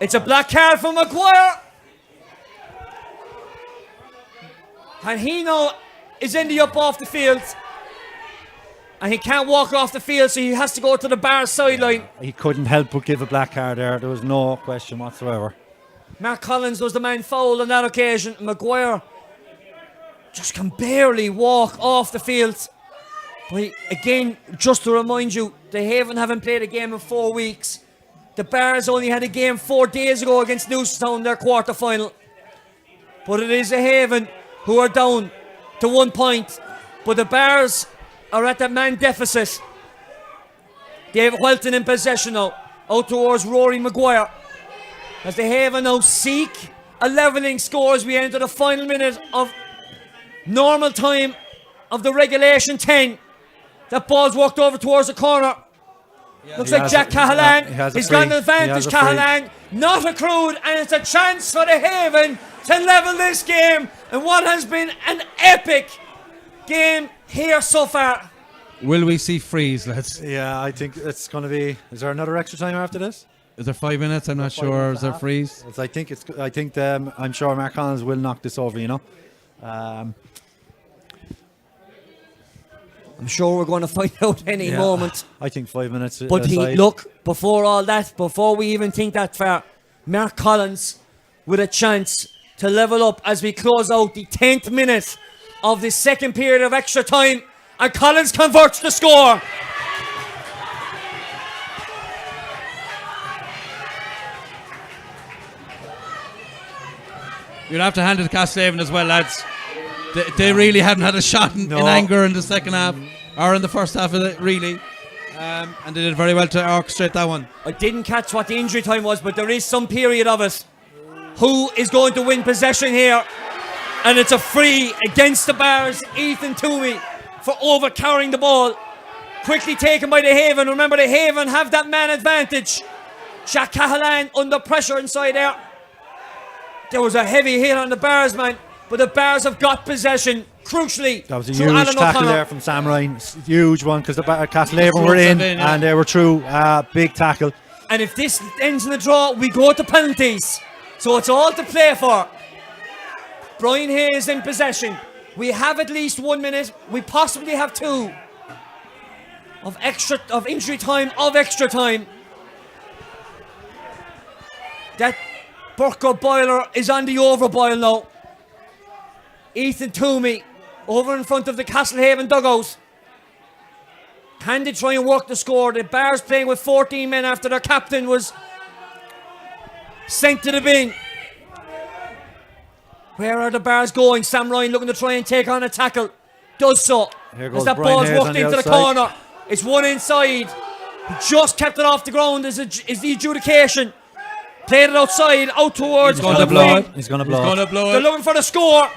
It's a black card for Maguire. And he now is ending up off the field. And he can't walk off the field, so he has to go to the Bar sideline. He couldn't help but give a black card there. There was no question whatsoever. Mark Collins was the man fouled on that occasion. Maguire just can barely walk off the field. But again, just to remind you, the Haven haven't played a game in 4 weeks. The Bars only had a game 4 days ago against Newcestown, their quarter final. But it is the Haven who are down to 1 point. But the Bars are at that man deficit. David Welton in possession now, out towards Rory Maguire. As the Haven now seek a levelling score as we enter the final minute of normal time of the regulation 10. That ball's walked over towards the corner. Looks like Jack Cahalan. He's got an advantage. Cahalan not accrued, and it's a chance for the Haven to level this game. And what has been an epic game here so far. Will we see freeze, lads? Yeah, I think it's going to be. Is there another extra time after this? Is there 5 minutes? I'm not sure. Is there freeze? I'm sure Mark Collins will knock this over. You know. I'm sure we're going to find out any moment. I think 5 minutes. But look, before all that, before we even think that far, Mark Collins with a chance to level up as we close out the 10th minute of the second period of extra time. And Collins converts the score. you'd have to hand it to Castlehaven as well, lads. They really haven't had a shot in anger in the second half or in the first half of it, really. And they did very well to orchestrate that one. I didn't catch what the injury time was, but there is some period of it. Who is going to win possession here? And it's a free against the Bars. Ethan Toomey for overcarrying the ball. Quickly taken by the Haven. Remember, the Haven have that man advantage. Jack Cahalan under pressure inside there. There was a heavy hit on the Bars, man. But the Bars have got possession, crucially. That was a through huge Alan tackle O'Connor. there from Sam Ryan. Huge one because the Castlehaven were in and they were through. Big tackle. And if this ends in a draw, we go to penalties. So it's all to play for. Brian Hayes in possession. We have at least 1 minute. We possibly have 2 of extra extra time. That Burko boiler is on the overboil now. Ethan Toomey over in front of the Castlehaven dugout. Can they try and work the score? The Bars playing with 14 men after their captain was sent to the bin. Where are the Bars going? Sam Ryan looking to try and take on a tackle. Does so. Here goes As that Brian ball's Hayes walked on the into the outside. corner. It's one inside. He just kept it off the ground is the adjudication. Played it outside, out towards He's going to one blow wing. it. He's going to blow it. They're looking for the score.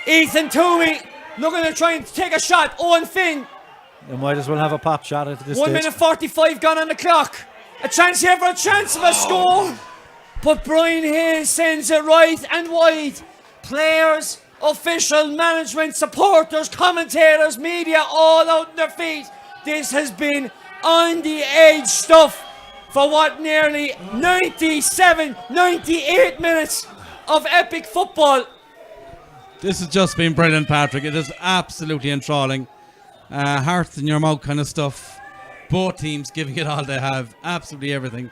Ethan Toomey looking to try and take a shot. Owen Finn. They might as well have a pop shot at this 1 stage. minute 45 gone on the clock. A chance here for a chance of a score. But Brian Hayes sends it right and wide. Players, official, management, supporters, commentators, media all out on their feet. This has been on the edge stuff for what, nearly 97, 98 minutes of epic football. This has just been brilliant, Patrick. It is absolutely enthralling. Hearts in your mouth kind of stuff. Both teams giving it all they have. Absolutely everything.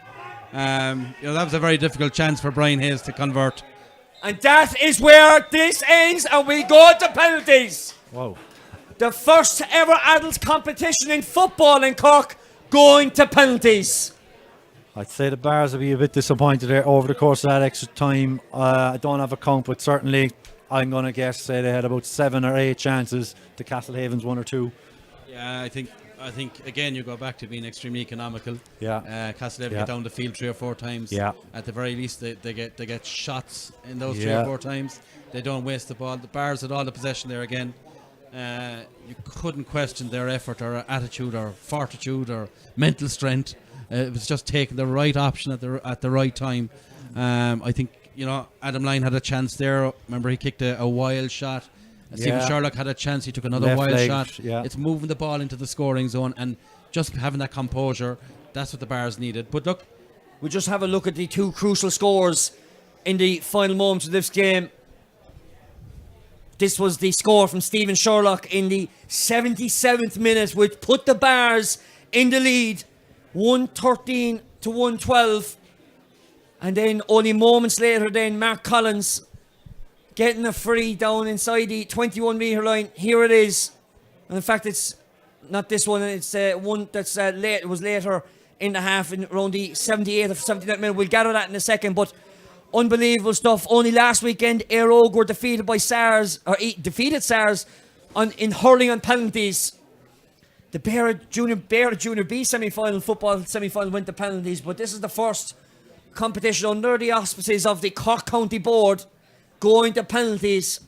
That was a very difficult chance for Brian Hayes to convert. And that is where this ends, and we go to penalties. Whoa. The first ever adult competition in football in Cork going to penalties. I'd say the Bars will be a bit disappointed there over the course of that extra time. I don't have a count, but certainly I'm going to guess say they had about 7 or 8 chances to Castlehaven's 1 or 2. Yeah, I think again you go back to being extremely economical. Yeah. Castlehaven Yeah. get down the field 3 or 4 times. Yeah. At the very least, they get shots in those 3 Yeah. or 4 times. They don't waste the ball. The Bars had all the possession there again. You couldn't question their effort or attitude or fortitude or mental strength. It was just taking the right option at the right time. I think Adam Lyne had a chance there. Remember, he kicked a wild shot. Stephen Sherlock had a chance. He took another Left wild leg, shot. yeah. It's moving the ball into the scoring zone and just having that composure. That's what the Bars needed. But look, We'll just have a look at the 2 crucial scores in the final moments of this game. This was the score from Stephen Sherlock in the 77th minute, which put the Bars in the lead, 113 to 112. And then only moments later, then Mark Collins getting a free down inside the 21-metre line. Here it is. And in fact, it's not this one. It's one that's late. It was later in the half, in around the 78th or 79th minute. We'll gather that in a second. But unbelievable stuff. Only last weekend, Éire Óg were defeated by SARS, or defeated SARS in hurling on penalties. The Beara Junior B semi-final, football semi-final went to penalties, but this is the first competition under the auspices of the Cork County Board going to penalties.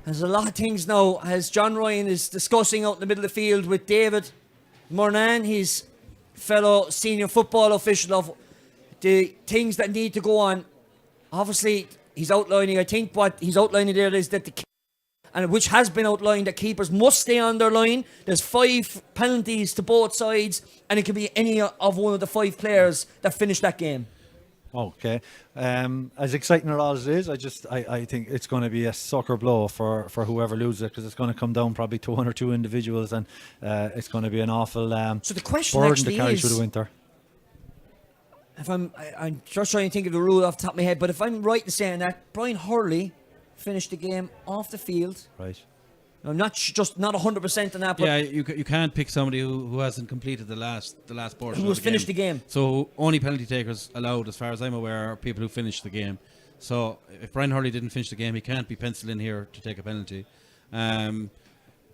There's a lot of things now, as John Ryan is discussing out in the middle of the field with David Murnan, his fellow senior football official, of the things that need to go on. Obviously, he's outlining, I think what he's outlining there is that and which has been outlined, that keepers must stay on their line. There's 5 penalties to both sides, and it can be any of one of the 5 players that finish that game. Okay. As exciting as it is, I think it's going to be a sucker blow for whoever loses it, because it's going to come down probably to 1 or 2 individuals, and it's going to be an awful So the question burden actually to carry is, through the winter. if I'm just trying to think of the rule off the top of my head, but if I'm right in saying that, Brian Hurley finished the game off the field. Right. I'm not 100% on that, but yeah, you can't pick somebody who hasn't completed the last portion. who has of the finished the game. So only penalty takers allowed, as far as I'm aware, are people who finished the game. So if Brian Hurley didn't finish the game, he can't be penciled in here to take a penalty.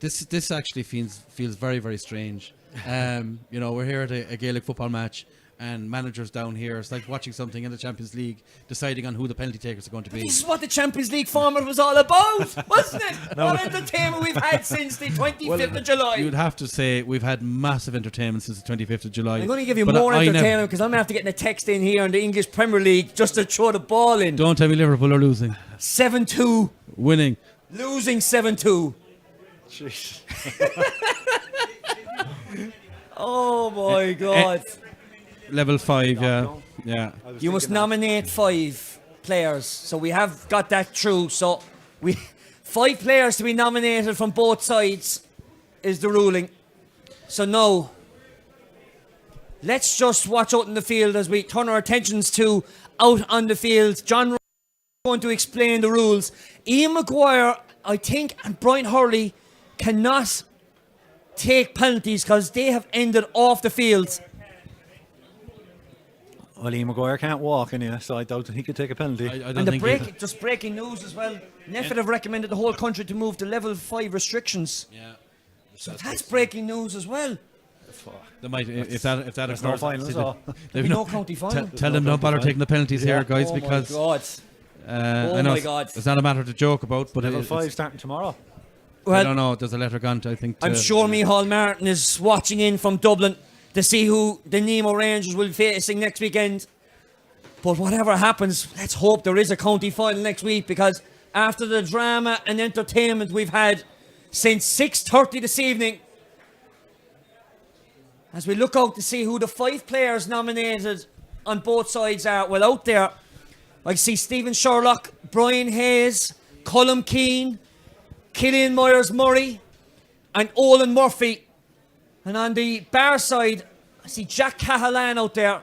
This actually feels very, very strange. We're here at a Gaelic football match, and managers down here, it's like watching something in the Champions League, deciding on who the penalty takers are going to be. This is what the Champions League format was all about, wasn't it? What entertainment we've had since the 25th of July. You'd have to say we've had massive entertainment since the 25th of July. I'm going to give you more entertainment because I'm going to have to get a text in here in the English Premier League just to throw the ball in. Don't tell me Liverpool are losing. 7-2. Winning. Losing 7-2. Jeez. Oh my God. Level 5, yeah. You must nominate 5 players. So we have got that through. So 5 players to be nominated from both sides is the ruling. So now, let's just watch out in the field as we turn our attentions to out on the field. John is going to explain the rules. Ian Maguire, I think, and Brian Hurley cannot take penalties because they have ended off the field. Well, Ian Maguire can't walk, so I doubt he could take a penalty. I don't And think just breaking news as well. Neffet have recommended the whole country to move to level 5 restrictions. Yeah. So that's breaking news as well. They might, if that There's no final, so. There'll be no county final. Tell them don't bother taking the penalties here, guys, Oh because my God. I know my God. it's not a matter to joke about, but Level it's, 5 starting tomorrow. I Well, don't know. There's a letter gone to, I think. I'm sure Micheál Martin is watching in from Dublin to see who the Nemo Rangers will be facing next weekend. But whatever happens, let's hope there is a county final next week, because after the drama and entertainment we've had since 6:30 this evening, as we look out to see who the 5 players nominated on both sides are, well, out there, I see Stephen Sherlock, Brian Hayes, Colm Keane, Killian Myers-Murray and Olin Murphy. And on the bar side, I see Jack Cahalan out there.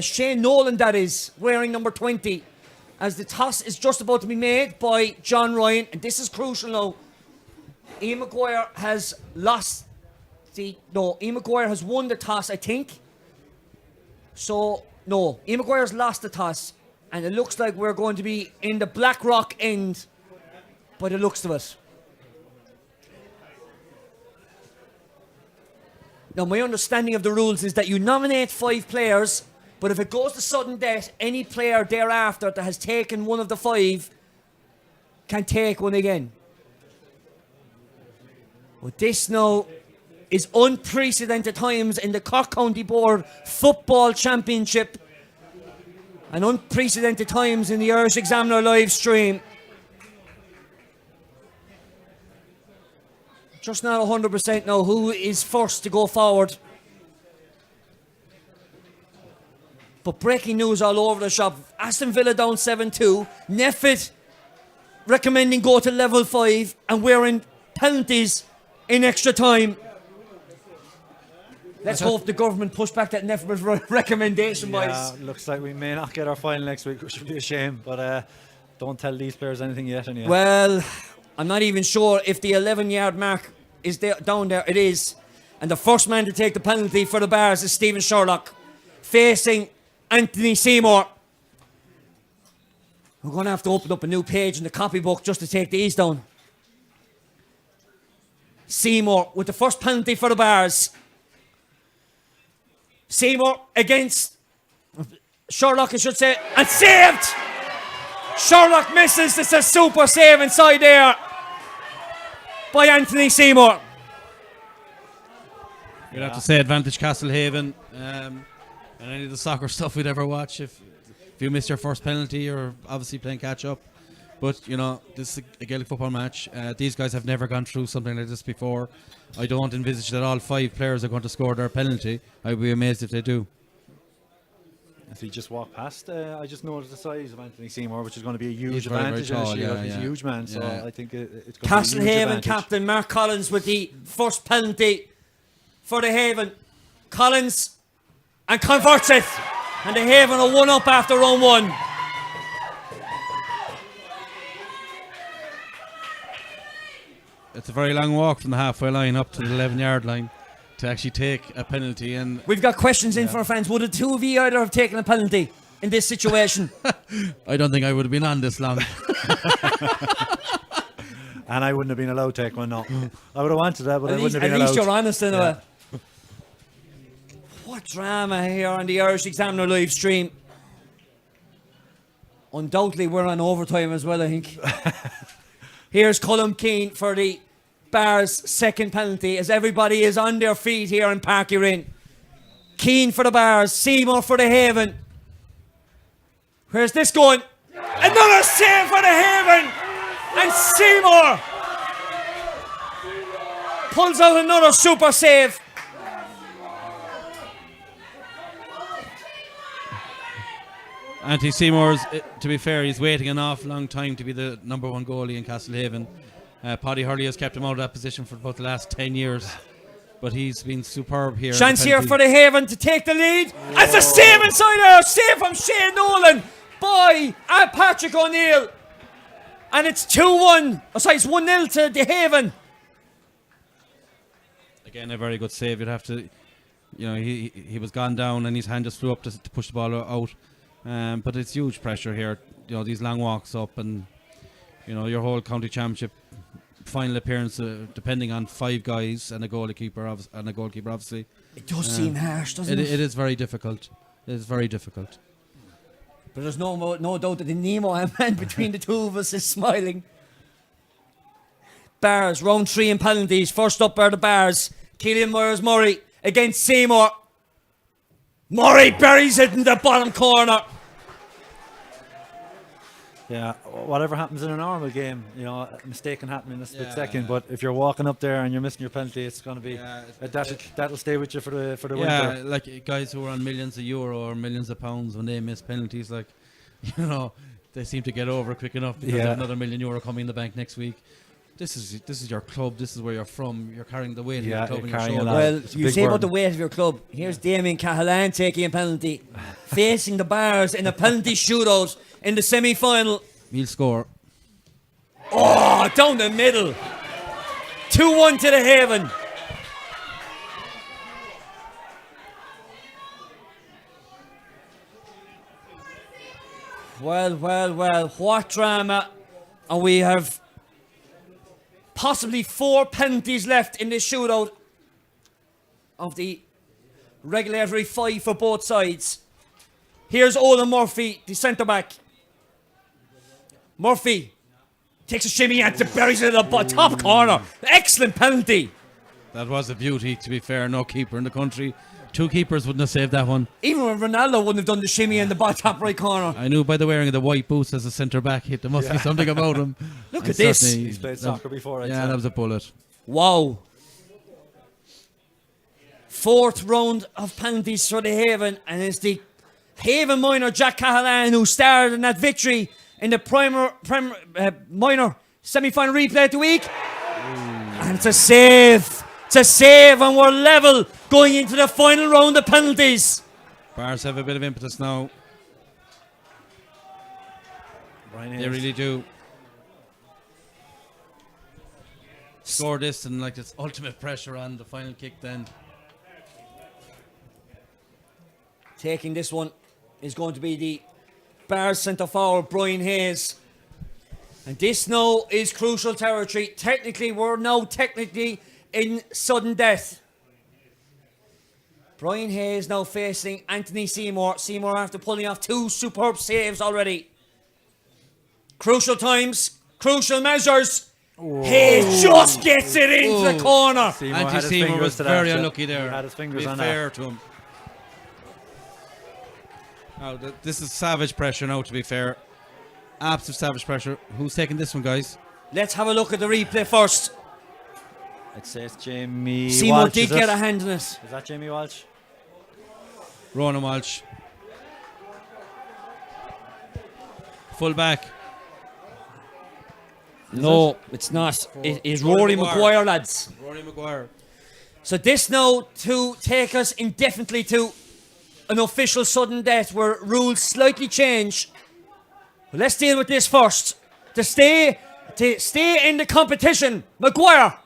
Shane Nolan, that is, wearing number 20. As the toss is just about to be made by John Ryan. And this is crucial now. Ian Maguire has lost Ian Maguire has won the toss, I think. So, no, Ian Maguire's lost the toss. And it looks like we're going to be in the Blackrock end by the looks of it. Now, my understanding of the rules is that you nominate 5 players, but if it goes to sudden death, any player thereafter that has taken one of the 5 can take one again. But this now is unprecedented times in the Cork County Board Football Championship and unprecedented times in the Irish Examiner live stream. Just not 100% know who is first to go forward. But breaking news all over the shop. Aston Villa down 7-2. Neffet recommending go to level 5, and we're in penalties in extra time. Let's hope the government push back that Neffet recommendation, boys. Yeah, looks like we may not get our final next week, which would be a shame. But don't tell these players anything yet. Anyway. Well, I'm not even sure if the 11-yard mark is there, down there. It is. And the first man to take the penalty for the Bars is Stephen Sherlock, facing Anthony Seymour. We're going to have to open up a new page in the copybook just to take these down. Seymour with the first penalty for the Bars. Seymour against Sherlock, I should say, and saved! Sherlock misses. It's a super save inside there by Anthony Seymour. You'd have to say advantage Castlehaven, and any of the soccer stuff we'd ever watch. If you miss your first penalty, you're obviously playing catch up. But this is a Gaelic football match. These guys have never gone through something like this before. I don't envisage that all 5 players are going to score their penalty. I'd be amazed if they do. If he just walked past, I just noticed the size of Anthony Seymour, which is going to be a huge He's very, advantage. very tall, He's a huge man, so I think it's going to be a huge Castlehaven advantage. captain Mark Collins with the first penalty for the Haven. Collins, and converts it. And the Haven are 1 up after round 1. It's a very long walk from the halfway line up to the 11-yard line to actually take a penalty. And We've got questions in from our fans. Would the two of you either have taken a penalty? in this situation? I don't think I would have been on this long. And I wouldn't have been allowed to take one, no. I would have wanted that, but I wouldn't have been At allowed. least you're honest in a way. What drama here on the Irish Examiner live stream. Undoubtedly, we're on overtime as well, I think. Here's Colm Keane for the Bar's second penalty as everybody is on their feet here in Park Urin. Keane for the Bars, Seymour for the Haven. Where's this going? Another save for the Haven! And Seymour pulls out another super save. Anthony Seymour's, to be fair, he's waiting an awful long time to be the number one goalie in Castlehaven. Paddy Hurley has kept him out of that position for about the last 10 years. But he's been superb here. Chance here for the Haven to take the lead. It's a save inside there. Save from Shane Nolan by Patrick O'Neill. And it's 2-1. Oh, sorry, it's 1-0 to the Haven. Again, a very good save. You'd have to, he was gone down and his hand just flew up to push the ball out. But it's huge pressure here. These long walks up and, your whole county championship final appearance, depending on 5 guys and a goalkeeper, obviously. It does seem harsh, doesn't it? It is very difficult. It is very difficult. But there's no doubt that the Nemo man between the two of us is smiling. Bars, round 3 in penalties. First up are the Bars. Keelan Myers-Murray against Seymour. Murray buries it in the bottom corner. Yeah, whatever happens in a normal game, a mistake can happen in a split second. But if you're walking up there and you're missing your penalty, it's going to be that'll stay with you for the winter. Yeah, like guys who are on millions of euro or millions of pounds, when they miss penalties, they seem to get over quick enough because there's another €1 million coming in the bank next week. This is your club. This is where you're from. You're carrying the weight of your club on your shoulders. Well, you say about the weight of your club. Here's Damien Cahalan taking a penalty, facing the Bars in a penalty shootout in the semi-final. He'll score. Oh, down the middle. 2-1 to the Haven. Well, what drama. And we have possibly 4 penalties left in this shootout of the regulatory 5 for both sides. Here's Owen Murphy, the centre-back. Murphy takes a shimmy and buries it in the top corner. Excellent penalty. That was a beauty, to be fair. No keeper in the country. 2 keepers wouldn't have saved that one. Even when Ronaldo wouldn't have done the shimmy in the top right corner. I knew by the wearing of the white boots as a centre-back, there must be something about him. Look at this. He's played soccer before, I'd say. That was a bullet. Wow. 4th round of penalties for the Haven, and it's the Haven minor Jack Cahalan who starred in that victory in the minor semi-final replay of the week. And it's a save. It's a save, and we're level going into the final round of penalties. Bars have a bit of impetus now. They really do. Score this and it's ultimate pressure on the final kick then. Taking this one is going to be the Bars centre forward, Brian Hayes. And this now is crucial territory. We're now technically in sudden death. Brian Hayes now facing Anthony Seymour. Seymour after pulling off 2 superb saves already. Crucial times, crucial measures. Whoa. Hayes just gets it into the corner. Anthony Seymour was very unlucky there. He had his fingers on fair to him. Now, this is savage pressure now, to be fair. Absolute savage pressure. Who's taking this one, guys? Let's have a look at the replay first. I'd say it's Jamie Seymour Walsh. did get a hand in it. Is that Jamie Walsh? Ronan Walsh. Full back. No, it's not. It is Rory Maguire, lads. Rory Maguire. So this now to take us indefinitely to an official sudden death where rules slightly change. But let's deal with this first. To stay in the competition, Maguire.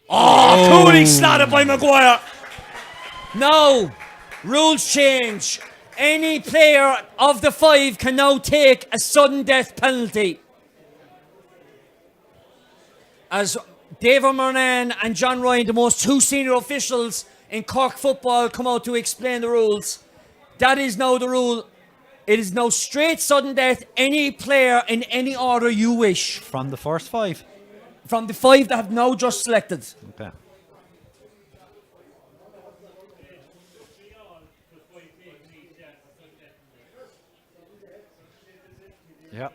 Coolly slotted by Maguire. Now, rules change. Any player of the 5 can now take a sudden death penalty. As David Moran and John Ryan, the most 2 senior officials in Cork football, come out to explain the rules. That is now the rule. It is now straight sudden death, any player in any order you wish. From the first 5. From the 5 that have now just selected. Okay. Yeah.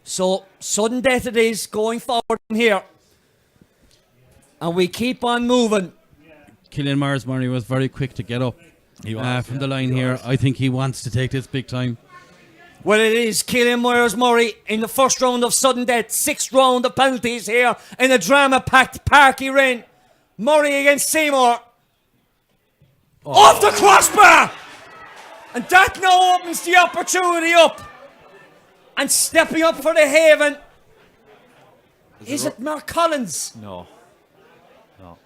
So, sudden death it is, going forward from here. And we keep on moving. Killian Murray was very quick to get up from the line here. I think he wants to take this big time. Well, it is Killian Murray in the first round of sudden death. 6th round of penalties here in a drama-packed Parky Rin. Murray against Seymour. Off the crossbar! And that now opens the opportunity up. And stepping up for the Haven. Is it Mark Collins? No. No.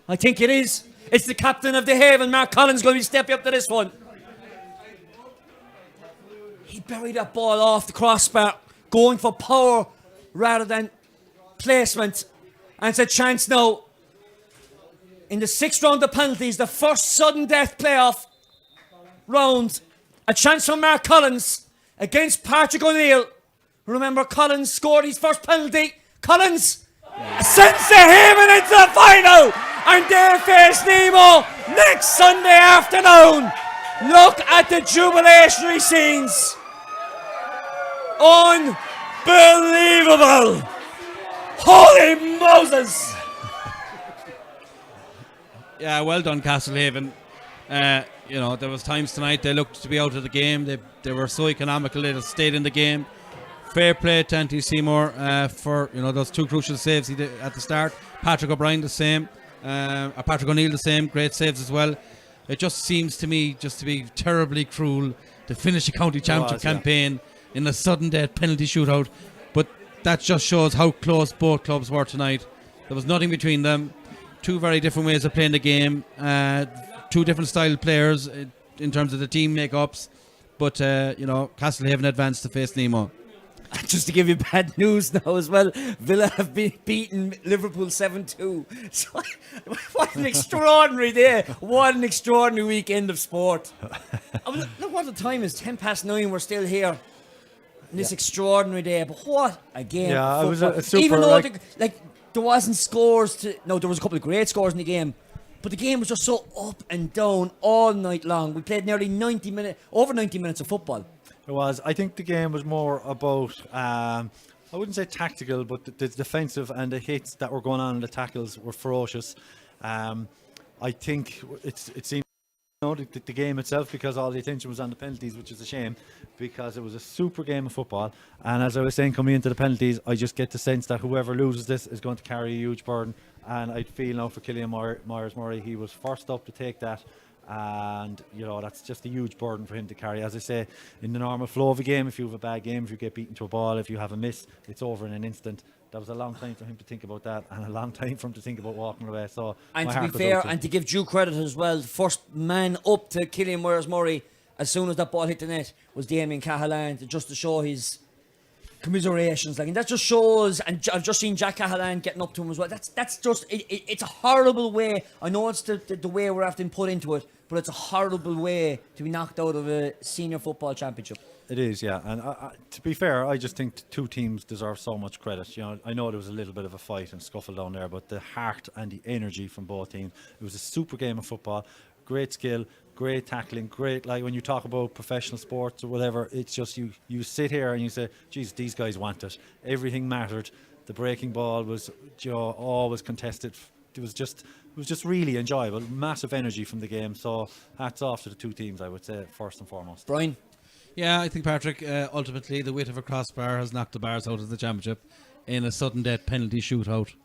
I think it is. It's the captain of the Haven, Mark Collins, going to be stepping up to this one. He buried that ball off the crossbar, going for power rather than placement. And it's a chance now. In the 6th round of penalties, the first sudden death playoff round, a chance for Mark Collins against Patrick O'Neill. Remember, Collins scored his first penalty. Collins sends the Haven into the final, and they face Nemo next Sunday afternoon. Look at the jubilatory scenes. Unbelievable. Holy Moses. Yeah, well done, Castlehaven. You know, there was times tonight they looked to be out of the game. They were so economical, they just stayed in the game. Fair play to Anthony Seymour for those 2 crucial saves he did at the start. Patrick O'Brien the same, Patrick O'Neill the same, great saves as well. It just seems to me just to be terribly cruel to finish a county championship campaign in a sudden death penalty shootout. But that just shows how close both clubs were tonight. There was nothing between them. 2 very different ways of playing the game. 2 different style players in terms of the team makeups. But, Castlehaven advanced to face Nemo. Just to give you bad news now as well, Villa have been beaten Liverpool 7-2. So, what an extraordinary day. What an extraordinary weekend of sport. Look what the time is, 9:10. We're still here. On this extraordinary day. But what a game. Yeah, it was a super, even though there wasn't scores no, there was a couple of great scores in the game. But the game was just so up and down all night long. We played nearly over 90 minutes of football. It was. I think the game was more about, I wouldn't say tactical, but the defensive and the hits that were going on and the tackles were ferocious. I think it seemed the game itself, because all the attention was on the penalties, which is a shame, because it was a super game of football. And as I was saying, coming into the penalties, I just get the sense that whoever loses this is going to carry a huge burden. And I feel now for Killian Murray, he was first up to take that. And that's just a huge burden for him to carry. As I say, in the normal flow of a game, if you have a bad game, if you get beaten to a ball, if you have a miss, it's over in an instant. That was a long time for him to think about that, and a long time for him to think about walking away. So, and to be fair, and to give due credit as well, the first man up to Killian Murray as soon as that ball hit the net was Damien Cahalan, just to show his commiserations. And that just shows, and I've just seen Jack Cahalan getting up to him as well. That's just it's a horrible way. I know it's the way we're having put into it, but it's a horrible way to be knocked out of a senior football championship. It is, yeah. And to be fair, I just think 2 teams deserve so much credit. I know there was a little bit of a fight and scuffle down there, but the heart and the energy from both teams. It was a super game of football. Great skill, great tackling, great. Like when you talk about professional sports or whatever, it's just you sit here and you say, geez, these guys want it. Everything mattered. The breaking ball was always contested. It was just really enjoyable. Massive energy from the game. So hats off to the 2 teams, I would say, first and foremost. Brian? Yeah, I think, Patrick, ultimately the weight of a crossbar has knocked the Bars out of the championship in a sudden death penalty shootout,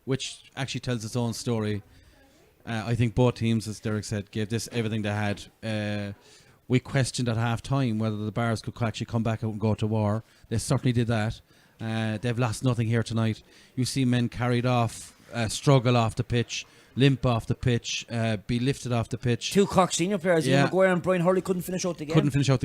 which actually tells its own story. I think both teams, as Derek said, gave this everything they had. We questioned at half time whether the Bars could actually come back out and go to war. They certainly did that. They've lost nothing here tonight. You see men carried off, struggle off the pitch, limp off the pitch, be lifted off the pitch. 2 Cork senior players, Ian Maguire and Brian Hurley, couldn't finish out the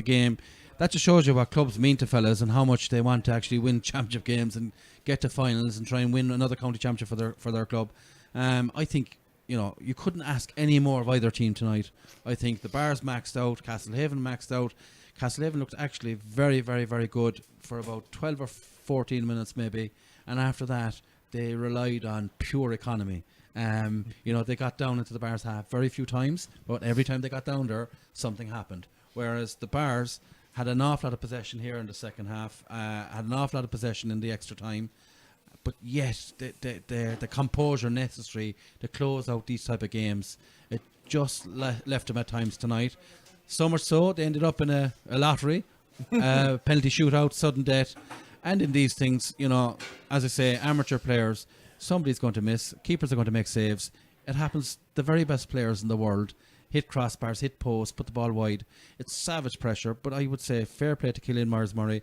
game. That just shows you what clubs mean to fellas and how much they want to actually win championship games and get to finals and try and win another county championship for their club. I think, you couldn't ask any more of either team tonight. I think the Bars maxed out, Castlehaven maxed out. Castlehaven looked actually very, very, very good for about 12 or 14 minutes maybe, and after that they relied on pure economy. They got down into the Bars half very few times, but every time they got down there, something happened. Whereas the Bars had an awful lot of possession here in the second half, had an awful lot of possession in the extra time, but yet the composure necessary to close out these type of games, it just left them at times tonight. So much so, they ended up in a lottery, penalty shootout, sudden death. And in these things, as I say, amateur players, somebody's going to miss. Keepers are going to make saves. It happens. The very best players in the world hit crossbars, hit posts, put the ball wide. It's savage pressure, but I would say fair play to Cillian Myers-Murray.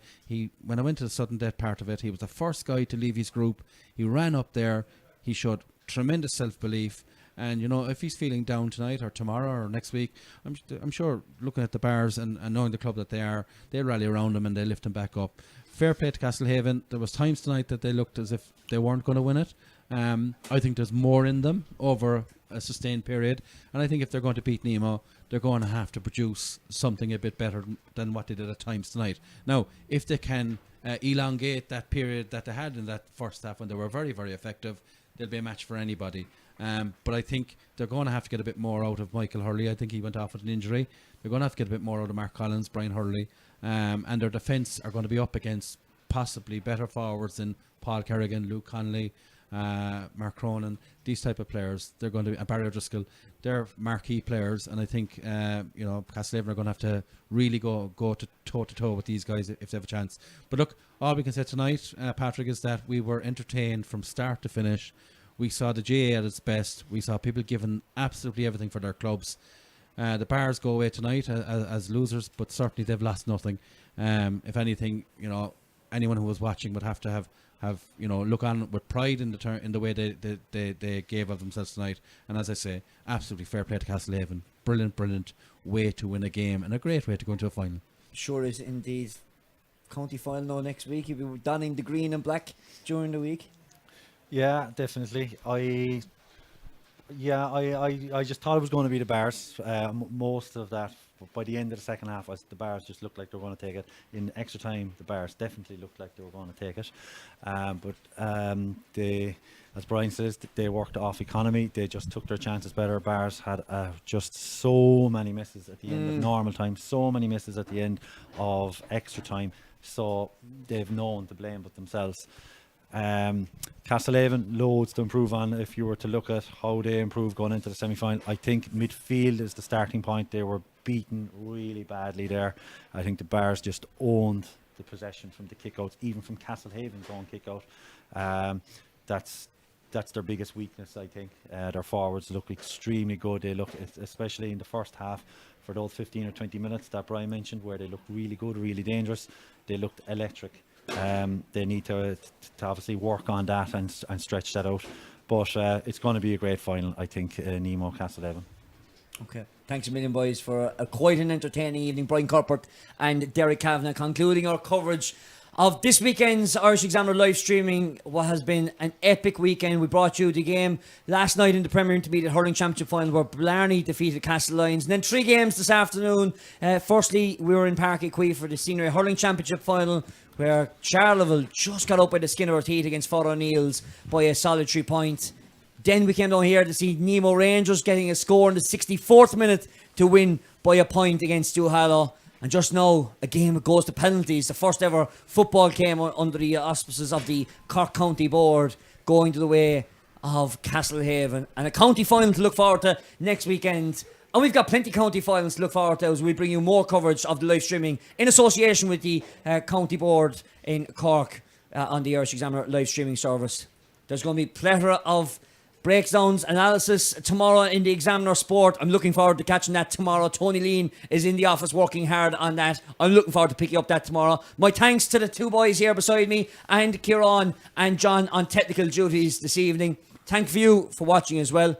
When I went to the sudden death part of it, he was the first guy to leave his group. He ran up there. He showed tremendous self-belief. And, if he's feeling down tonight or tomorrow or next week, I'm sure looking at the Bars and knowing the club that they are, they'll rally around him and they'll lift him back up. Fair play to Castlehaven. There was times tonight that they looked as if they weren't going to win it. I think there's more in them over a sustained period. And I think if they're going to beat Nemo, they're going to have to produce something a bit better than what they did at times tonight. Now, if they can elongate that period that they had in that first half when they were very, very effective, they'll be a match for anybody. But I think they're going to have to get a bit more out of Michael Hurley. I think he went off with an injury. They're going to have to get a bit more out of Mark Collins, Brian Hurley. And their defence are going to be up against possibly better forwards than Paul Kerrigan, Luke Connolly, Mark Cronin, these type of players. They're going to be Barry O'Driscoll. They're marquee players, and I think Castlehaven are going to have to really go to toe with these guys if they have a chance. But look, all we can say tonight, Patrick, is that we were entertained from start to finish. We saw the GA at its best. We saw people giving absolutely everything for their clubs. The Bars go away tonight as losers, but certainly they've lost nothing. If anything, anyone who was watching would have to have look on with pride in the way they gave of themselves tonight. And as I say, absolutely fair play to Castlehaven. Brilliant way to win a game and a great way to go into a final. Sure is indeed. County final now next week. You'll be donning the green and black during the week. Yeah, definitely. I just thought it was going to be the Bars. Most of that, by the end of the second half, the Bars just looked like they were going to take it. In extra time, the Bars definitely looked like they were going to take it. They, as Brian says, they worked off economy. They just took their chances better. Bars had just so many misses at the end of normal time, so many misses at the end of extra time. So they've no one to blame but themselves. Castlehaven, loads to improve on. If you were to look at how they improved going into the semi-final, I think midfield is the starting point. They were beaten really badly there. I think the Bars just owned the possession from the kickouts, even from Castlehaven's own kickout. That's their biggest weakness, I think. Their forwards look extremely good. They look, especially in the first half, for those 15 or 20 minutes that Brian mentioned, where they looked really good, really dangerous. They looked electric. They need to obviously work on that and stretch that out. But it's going to be a great final, I think, Nemo Castlehaven. Okay. Thanks a million, boys, for quite an entertaining evening. Brian Corpert and Derek Kavanagh concluding our coverage of this weekend's Irish Examiner live streaming. What has been an epic weekend. We brought you the game last night in the Premier Intermediate Hurling Championship final where Blarney defeated Castle Lions, and then 3 games this afternoon. Firstly, we were in Park Equi for the Senior Hurling Championship final, where Charleville just got up by the skin of our teeth against Fort O'Neill's by a solid 3 points. Then we came down here to see Nemo Rangers getting a score in the 64th minute to win by a point against Stu Hallow. And just now, a game that goes to penalties. The first ever football game under the auspices of the Cork County Board, going to the way of Castlehaven. And a county final to look forward to next weekend. And we've got plenty of county finals to look forward to as we bring you more coverage of the live streaming in association with the County Board in Cork on the Irish Examiner live streaming service. There's going to be a plethora of breakdowns, analysis tomorrow in the Examiner Sport. I'm looking forward to catching that tomorrow. Tony Lean is in the office working hard on that. I'm looking forward to picking up that tomorrow. My thanks to the two boys here beside me and Kieran and John on technical duties this evening. Thank you for watching as well.